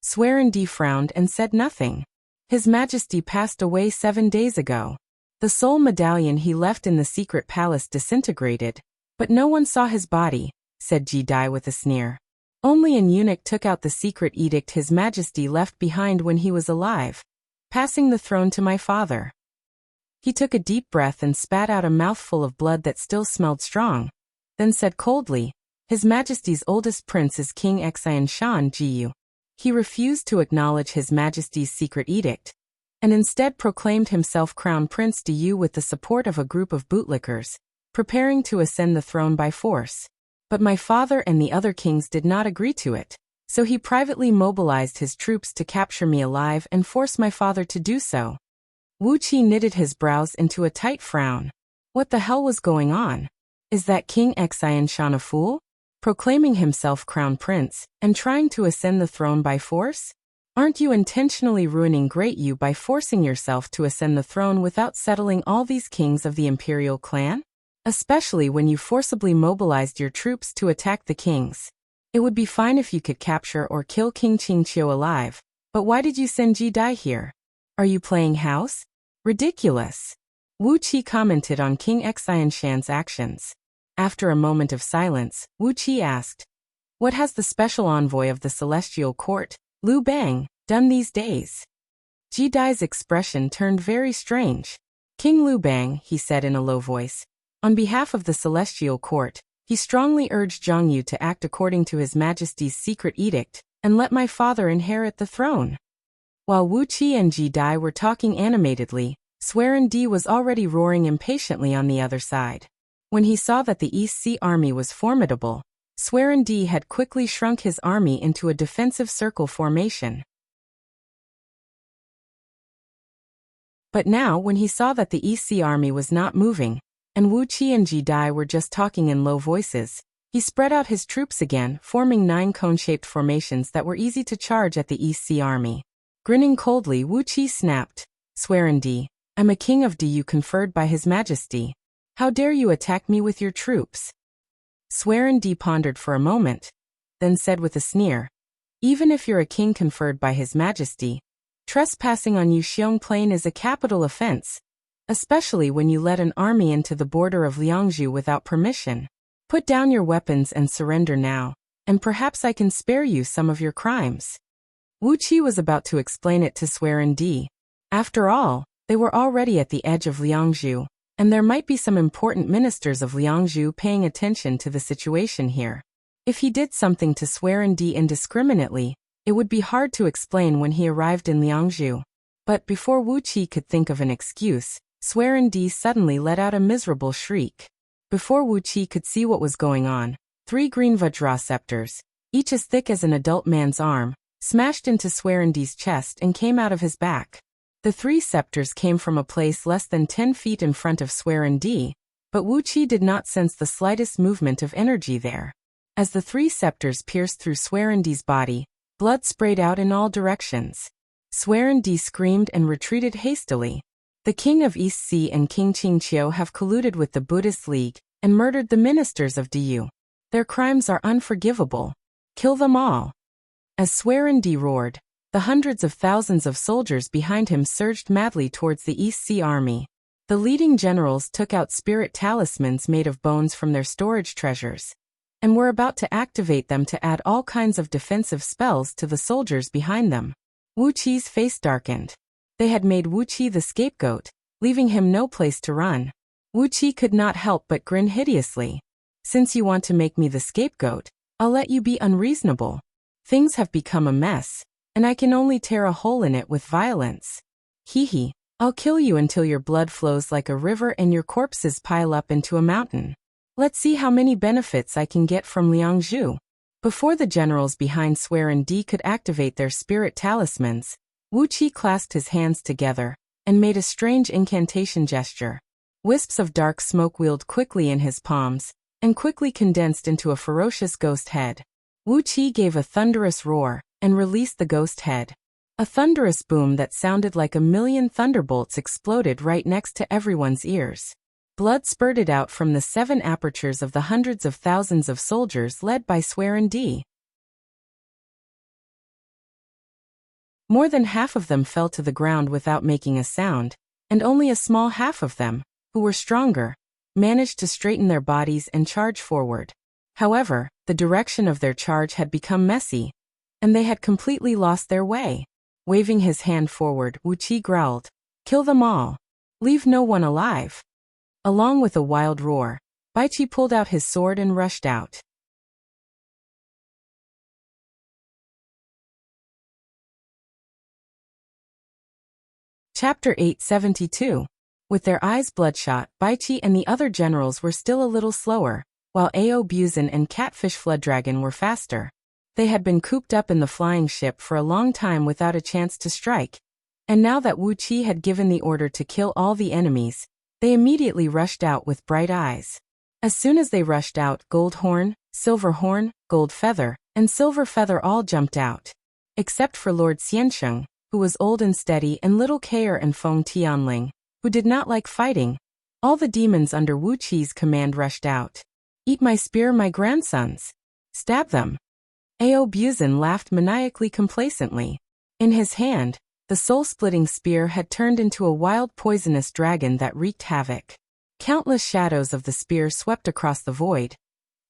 Swearendi frowned and said nothing. His Majesty passed away 7 days ago. The soul medallion he left in the secret palace disintegrated, but no one saw his body, said Ji Dai with a sneer. Only an eunuch took out the secret edict His Majesty left behind when he was alive, passing the throne to my father. He took a deep breath and spat out a mouthful of blood that still smelled strong, then said coldly, His Majesty's oldest prince is King Xian Shan Jiyu. He refused to acknowledge His Majesty's secret edict, and instead proclaimed himself Crown Prince Diyu with the support of a group of bootlickers, preparing to ascend the throne by force. But my father and the other kings did not agree to it, so he privately mobilized his troops to capture me alive and force my father to do so. Wuqi knitted his brows into a tight frown. What the hell was going on? Is that King Xian Shan a fool? Proclaiming himself crown prince, and trying to ascend the throne by force? Aren't you intentionally ruining Great Yu by forcing yourself to ascend the throne without settling all these kings of the imperial clan? Especially when you forcibly mobilized your troops to attack the kings. It would be fine if you could capture or kill King Qingqiu alive, but why did you send Ji Dai here? Are you playing house? Ridiculous. Wuqi commented on King Xian Shan's actions. After a moment of silence, Wuqi asked, What has the special envoy of the Celestial Court, Liu Bang, done these days? Ji Dai's expression turned very strange. King Liu Bang, he said in a low voice, on behalf of the Celestial Court, he strongly urged Zhang Yu to act according to His Majesty's secret edict, and let my father inherit the throne. While Wuqi and Ji Dai were talking animatedly, Swearendi was already roaring impatiently on the other side. When he saw that the East Sea army was formidable, Swearendi had quickly shrunk his army into a defensive circle formation. But now, when he saw that the East Sea army was not moving, and Wuqi and Ji Dai were just talking in low voices, he spread out his troops again, forming 9 cone-shaped formations that were easy to charge at the East Sea army. Grinning coldly, Wuqi snapped, Swearendi, I'm a king of Diyu conferred by His Majesty. How dare you attack me with your troops? Swearendi pondered for a moment, then said with a sneer, Even if you're a king conferred by His Majesty, trespassing on Yuxiong Plain is a capital offense, especially when you led an army into the border of Liangzhu without permission. Put down your weapons and surrender now, and perhaps I can spare you some of your crimes. Wuqi was about to explain it to Swearendi. After all, they were already at the edge of Liangzhu, and there might be some important ministers of Liangzhu paying attention to the situation here. If he did something to Swearendi indiscriminately, it would be hard to explain when he arrived in Liangzhu. But before Wuqi could think of an excuse, Swearendi suddenly let out a miserable shriek. Before Wuqi could see what was going on, 3 green Vajra scepters, each as thick as an adult man's arm, smashed into Swearendi's chest and came out of his back. The 3 scepters came from a place less than 10 feet in front of Swearendi, but Wuqi did not sense the slightest movement of energy there. As the 3 scepters pierced through Swearendi's body, blood sprayed out in all directions. Swearendi screamed and retreated hastily. The King of East Sea and King Qingqiu have colluded with the Buddhist League and murdered the ministers of Diyu. Their crimes are unforgivable. Kill them all. As Swearendi roared, the hundreds of thousands of soldiers behind him surged madly towards the East Sea army. The leading generals took out spirit talismans made of bones from their storage treasures, and were about to activate them to add all kinds of defensive spells to the soldiers behind them. Wuqi's face darkened. They had made Wuqi the scapegoat, leaving him no place to run. Wuqi could not help but grin hideously. Since you want to make me the scapegoat, I'll let you be unreasonable. Things have become a mess, and I can only tear a hole in it with violence. Hee. I'll kill you until your blood flows like a river and your corpses pile up into a mountain. Let's see how many benefits I can get from Liangzhu. Before the generals behind Swear D could activate their spirit talismans, Wuqi clasped his hands together and made a strange incantation gesture. Wisps of dark smoke wheeled quickly in his palms and quickly condensed into a ferocious ghost head. Wuqi gave a thunderous roar and released the ghost head. A thunderous boom that sounded like a million thunderbolts exploded right next to everyone's ears. Blood spurted out from the 7 apertures of the hundreds of thousands of soldiers led by Swear D. More than half of them fell to the ground without making a sound, and only a small half of them, who were stronger, managed to straighten their bodies and charge forward. However, the direction of their charge had become messy, and they had completely lost their way. Waving his hand forward, Wuqi growled, "Kill them all. Leave no one alive." Along with a wild roar, Baiqi pulled out his sword and rushed out. Chapter 872. With their eyes bloodshot, Baiqi and the other generals were still a little slower, while Ao Buzin and Catfish Flooddragon were faster. They had been cooped up in the flying ship for a long time without a chance to strike, and now that Wuqi had given the order to kill all the enemies, they immediately rushed out with bright eyes. As soon as they rushed out, Gold Horn, Silver Horn, Gold Feather, and Silver Feather all jumped out. Except for Lord Xiansheng, who was old and steady, and Little Kair and Feng Tianling, who did not like fighting. All the demons under Wuqi's command rushed out. "Eat my spear, my grandsons. Stab them." Ao Buzin laughed maniacally complacently. In his hand, the soul-splitting spear had turned into a wild poisonous dragon that wreaked havoc. Countless shadows of the spear swept across the void,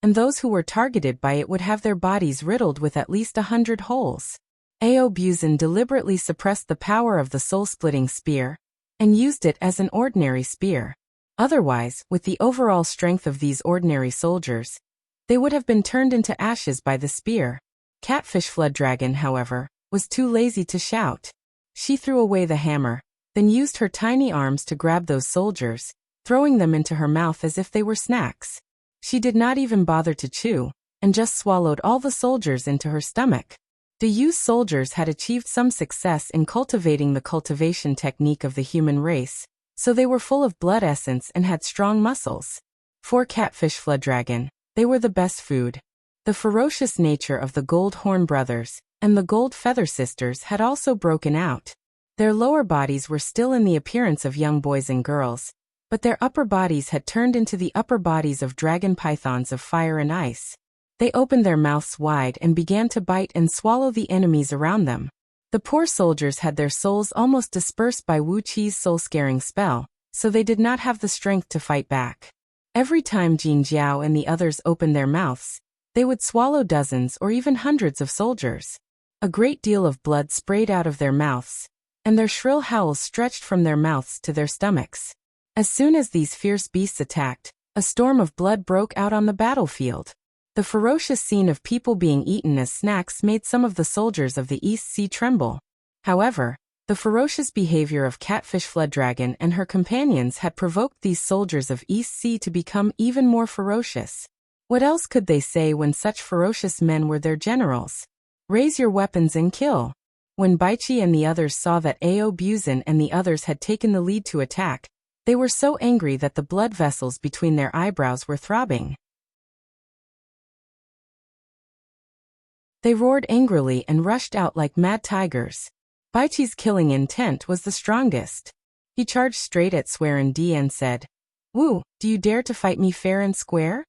and those who were targeted by it would have their bodies riddled with at least 100 holes. Ao Buzin deliberately suppressed the power of the soul-splitting spear and used it as an ordinary spear. Otherwise, with the overall strength of these ordinary soldiers, they would have been turned into ashes by the spear. Catfish Flooddragon, however, was too lazy to shout. She threw away the hammer, then used her tiny arms to grab those soldiers, throwing them into her mouth as if they were snacks. She did not even bother to chew, and just swallowed all the soldiers into her stomach. The Yu soldiers had achieved some success in cultivating the cultivation technique of the human race, so they were full of blood essence and had strong muscles. For Catfish Flooddragon, they were the best food. The ferocious nature of the Gold Horn brothers and the Gold Feather sisters had also broken out. Their lower bodies were still in the appearance of young boys and girls, but their upper bodies had turned into the upper bodies of dragon pythons of fire and ice. They opened their mouths wide and began to bite and swallow the enemies around them. The poor soldiers had their souls almost dispersed by Wuqi's soul-scaring spell, so they did not have the strength to fight back. Every time Jin Jiao and the others opened their mouths, they would swallow dozens or even hundreds of soldiers. A great deal of blood sprayed out of their mouths, and their shrill howls stretched from their mouths to their stomachs. As soon as these fierce beasts attacked, a storm of blood broke out on the battlefield. The ferocious scene of people being eaten as snacks made some of the soldiers of the East Sea tremble. However, the ferocious behavior of Catfish Flooddragon and her companions had provoked these soldiers of East Sea to become even more ferocious. What else could they say when such ferocious men were their generals? "Raise your weapons and kill." When Baiqi and the others saw that Ao Buzin and the others had taken the lead to attack, they were so angry that the blood vessels between their eyebrows were throbbing. They roared angrily and rushed out like mad tigers. Baiqi's killing intent was the strongest. He charged straight at Swear D and said, "Wu, do you dare to fight me fair and square?"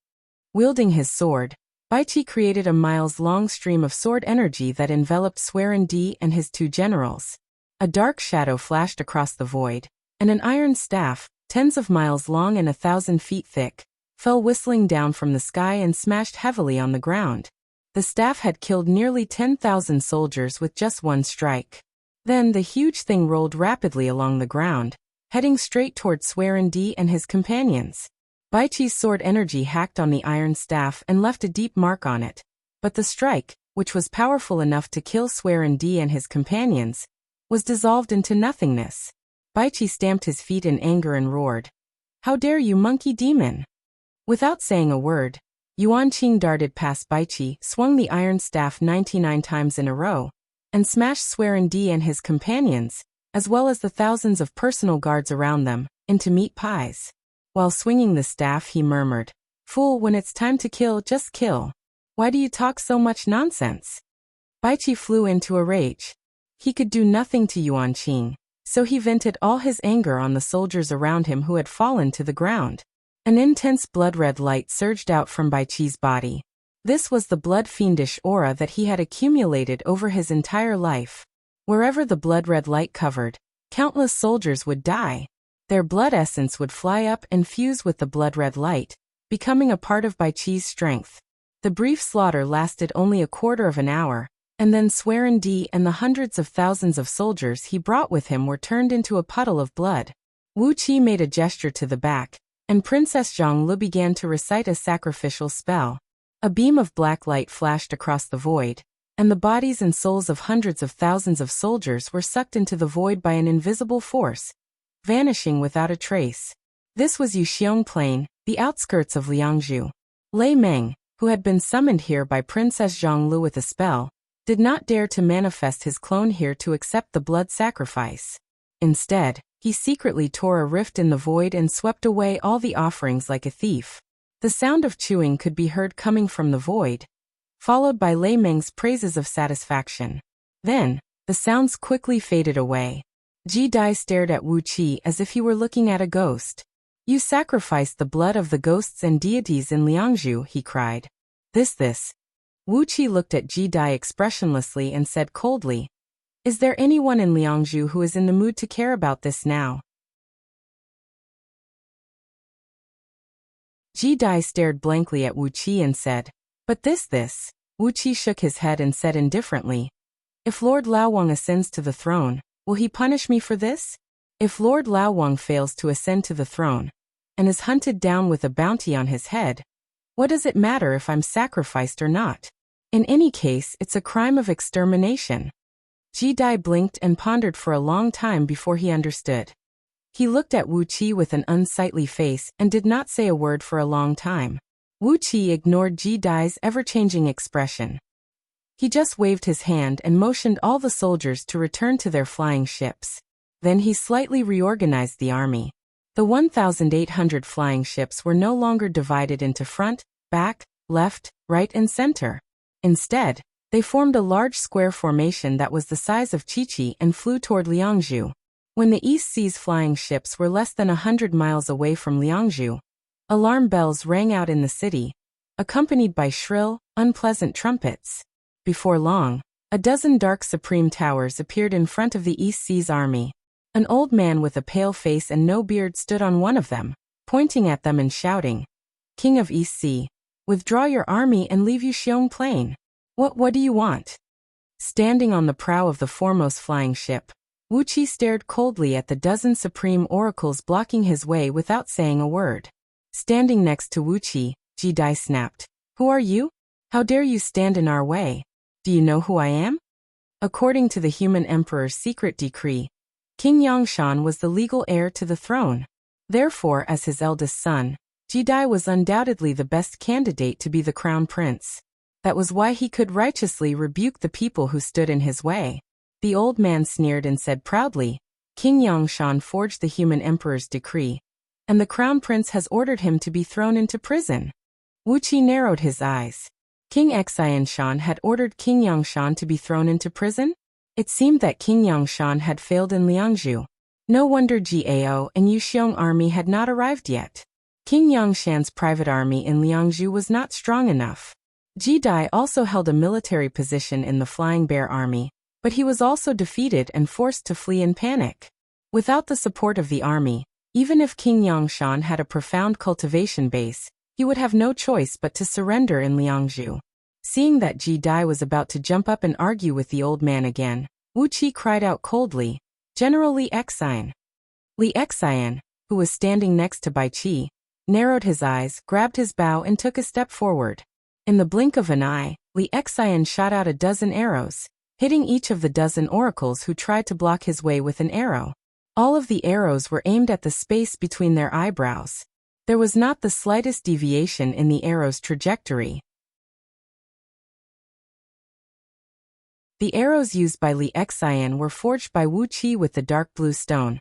Wielding his sword, Baiqi created a miles-long stream of sword energy that enveloped Swear D and his 2 generals. A dark shadow flashed across the void, and an iron staff, tens of miles long and 1,000 feet thick, fell whistling down from the sky and smashed heavily on the ground. The staff had killed nearly 10,000 soldiers with just one strike. Then the huge thing rolled rapidly along the ground, heading straight toward Swear D and his companions. Baiqi's sword energy hacked on the iron staff and left a deep mark on it, But the strike, which was powerful enough to kill Swearin Di and his companions, was dissolved into nothingness. Baichi stamped his feet in anger and roared, "How dare you, monkey demon!" Without saying a word, Yuan Qing darted past Baichi, swung the iron staff 99 times in a row, and smashed Swearin Di and his companions, as well as the thousands of personal guards around them, into meat pies. While swinging the staff, he murmured, "Fool, when it's time to kill, just kill. Why do you talk so much nonsense?" Baichi flew into a rage. He could do nothing to Yuan Qing, so he vented all his anger on the soldiers around him who had fallen to the ground. An intense blood-red light surged out from Baichi's body. This was the blood-fiendish aura that he had accumulated over his entire life. Wherever the blood-red light covered, countless soldiers would die. Their blood essence would fly up and fuse with the blood-red light, becoming a part of Baichi's strength. The brief slaughter lasted only a quarter of an hour, and then Swearin Di and the hundreds of thousands of soldiers he brought with him were turned into a puddle of blood. Wuxia made a gesture to the back, and Princess Zhonglu began to recite a sacrificial spell. A beam of black light flashed across the void, and the bodies and souls of hundreds of thousands of soldiers were sucked into the void by an invisible force, vanishing without a trace. This was Yuxiong Plain, the outskirts of Liangzhu. Lei Meng, who had been summoned here by Princess Zhonglu with a spell, did not dare to manifest his clone here to accept the blood sacrifice. Instead, he secretly tore a rift in the void and swept away all the offerings like a thief. The sound of chewing could be heard coming from the void, followed by Lei Meng's praises of satisfaction. Then, the sounds quickly faded away. Ji Dai stared at Wuxia as if he were looking at a ghost. "You sacrificed the blood of the ghosts and deities in Liangzhu," he cried. This. Wuxia looked at Ji Dai expressionlessly and said coldly, "Is there anyone in Liangzhu who is in the mood to care about this now?" Ji Dai stared blankly at Wuxia and said, "But this. Wuxia shook his head and said indifferently, "If Lord Laowang ascends to the throne, will he punish me for this? If Lord Laowang fails to ascend to the throne, and is hunted down with a bounty on his head, what does it matter if I'm sacrificed or not? In any case, it's a crime of extermination." Ji Dai blinked and pondered for a long time before he understood. He looked at Wuxia with an unsightly face and did not say a word for a long time. Wuxia ignored Ji Dai's ever-changing expression. He just waved his hand and motioned all the soldiers to return to their flying ships. Then he slightly reorganized the army. The 1,800 flying ships were no longer divided into front, back, left, right and center. Instead, they formed a large square formation that was the size of Chichi and flew toward Liangzhu. When the East Sea's flying ships were less than 100 miles away from Liangzhu, alarm bells rang out in the city, accompanied by shrill, unpleasant trumpets. Before long, a dozen dark supreme towers appeared in front of the East Sea's army. An old man with a pale face and no beard stood on one of them, pointing at them and shouting, "King of East Sea, withdraw your army and leave Yuxiong Plain. What do you want?" Standing on the prow of the foremost flying ship, Wuxia stared coldly at the dozen supreme oracles blocking his way without saying a word. Standing next to Wuxia, Ji Dai snapped, "Who are you? How dare you stand in our way? Do you know who I am?" According to the human emperor's secret decree, King Yangshan was the legal heir to the throne. Therefore, as his eldest son, Ji Dai was undoubtedly the best candidate to be the crown prince. That was why he could righteously rebuke the people who stood in his way. The old man sneered and said proudly, "King Yangshan forged the human emperor's decree, and the crown prince has ordered him to be thrown into prison." Wuxia narrowed his eyes. King Xianshan had ordered King Yangshan to be thrown into prison? It seemed that King Yangshan had failed in Liangzhu. No wonder Gao and Yuxiong army had not arrived yet. King Yangshan's private army in Liangzhu was not strong enough. Ji Dai also held a military position in the Flying Bear army, but he was also defeated and forced to flee in panic. Without the support of the army, even if King Yangshan had a profound cultivation base, he would have no choice but to surrender in Liangzhu. Seeing that Ji Dai was about to jump up and argue with the old man again, Wuxia cried out coldly, "General Li Xian." Li Xian, who was standing next to Baichi, narrowed his eyes, grabbed his bow and took a step forward. In the blink of an eye, Li Xian shot out a dozen arrows, hitting each of the dozen oracles who tried to block his way with an arrow. All of the arrows were aimed at the space between their eyebrows. There was not the slightest deviation in the arrow's trajectory. The arrows used by Li Xian were forged by Wuqi with the dark blue stone,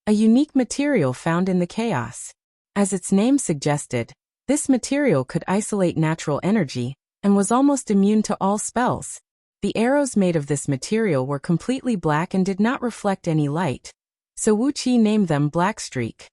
a unique material found in the chaos. As its name suggested, this material could isolate natural energy and was almost immune to all spells. The arrows made of this material were completely black and did not reflect any light, so Wuqi named them Black Streak.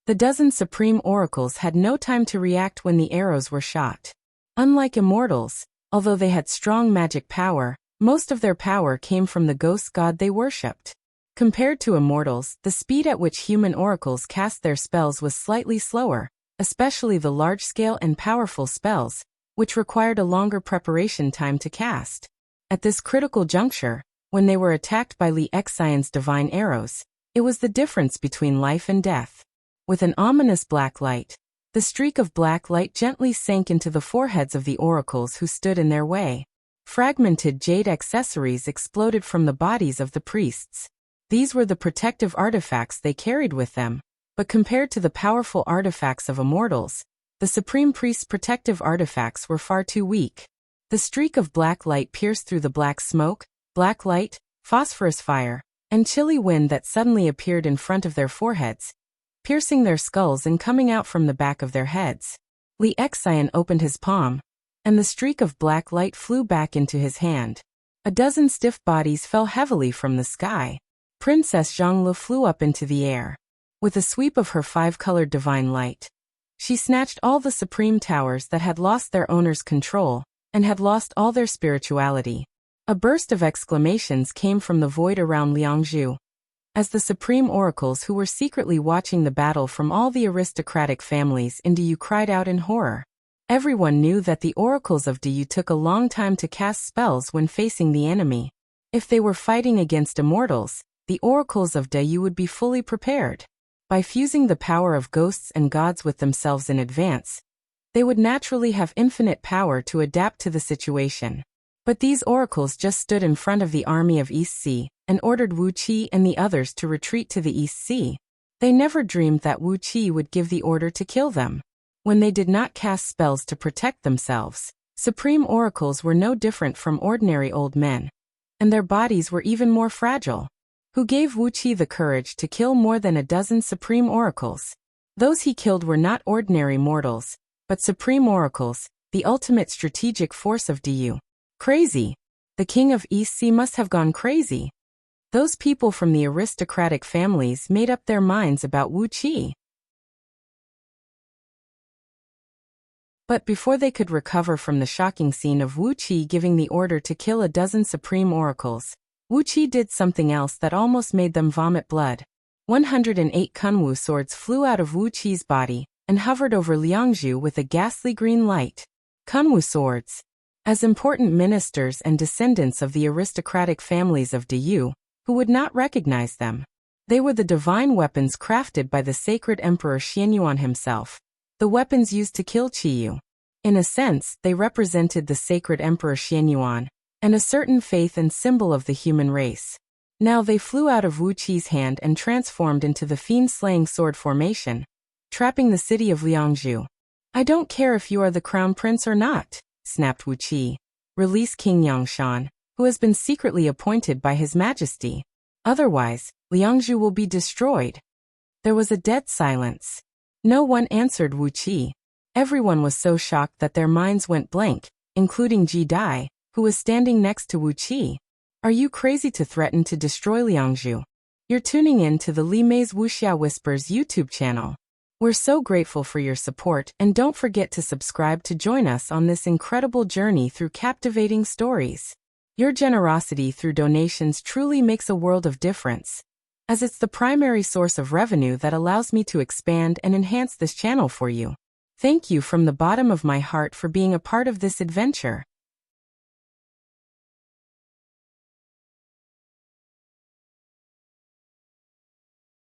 The dozen supreme oracles had no time to react when the arrows were shot. Unlike immortals, although they had strong magic power, most of their power came from the ghost god they worshipped. Compared to immortals, the speed at which human oracles cast their spells was slightly slower, especially the large-scale and powerful spells, which required a longer preparation time to cast. At this critical juncture, when they were attacked by Li Xian's divine arrows, it was the difference between life and death. With an ominous black light, the streak of black light gently sank into the foreheads of the oracles who stood in their way. Fragmented jade accessories exploded from the bodies of the priests. These were the protective artifacts they carried with them, but compared to the powerful artifacts of immortals, the supreme priest's protective artifacts were far too weak. The streak of black light pierced through the black smoke, black light, phosphorus fire, and chilly wind that suddenly appeared in front of their foreheads, piercing their skulls and coming out from the back of their heads. Li Xian opened his palm, and the streak of black light flew back into his hand. A dozen stiff bodies fell heavily from the sky. Princess Zhonglu flew up into the air. With a sweep of her five-colored divine light, she snatched all the supreme towers that had lost their owner's control and had lost all their spirituality. A burst of exclamations came from the void around Liangzhu, as the supreme oracles who were secretly watching the battle from all the aristocratic families in Diyu cried out in horror. Everyone knew that the oracles of Diyu took a long time to cast spells when facing the enemy. If they were fighting against immortals, the oracles of Diyu would be fully prepared. By fusing the power of ghosts and gods with themselves in advance, they would naturally have infinite power to adapt to the situation. But these oracles just stood in front of the army of East Sea and ordered Wuqi and the others to retreat to the East Sea. They never dreamed that Wuqi would give the order to kill them. When they did not cast spells to protect themselves, supreme oracles were no different from ordinary old men, and their bodies were even more fragile. Who gave Wuqi the courage to kill more than a dozen supreme oracles? Those he killed were not ordinary mortals, but supreme oracles, the ultimate strategic force of Diyu. Crazy. The king of East Sea must have gone crazy. Those people from the aristocratic families made up their minds about Wuqi. But before they could recover from the shocking scene of Wuqi giving the order to kill a dozen supreme oracles, Wuqi did something else that almost made them vomit blood. 108 Kunwu swords flew out of Wuqi's body and hovered over Liangzhu with a ghastly green light. Kunwu swords. As important ministers and descendants of the aristocratic families of Diyu, who would not recognize them. They were the divine weapons crafted by the sacred Emperor Xianyuan himself. The weapons used to kill Qiyu. In a sense, they represented the sacred Emperor Xianyuan, and a certain faith and symbol of the human race. Now they flew out of Wuqi's hand and transformed into the fiend-slaying sword formation, trapping the city of Liangzhu. I don't care if you are the crown prince or not, snapped Wuqi. Release King Yangshan, who has been secretly appointed by His Majesty. Otherwise, Liangzhu will be destroyed. There was a dead silence. No one answered Wuqi. Everyone was so shocked that their minds went blank, including Ji Dai, who was standing next to Wuqi. Are you crazy to threaten to destroy Liangzhu? You're tuning in to the Li Mei's Wuxia Whispers YouTube channel. We're so grateful for your support, and don't forget to subscribe to join us on this incredible journey through captivating stories. Your generosity through donations truly makes a world of difference, as it's the primary source of revenue that allows me to expand and enhance this channel for you. Thank you from the bottom of my heart for being a part of this adventure.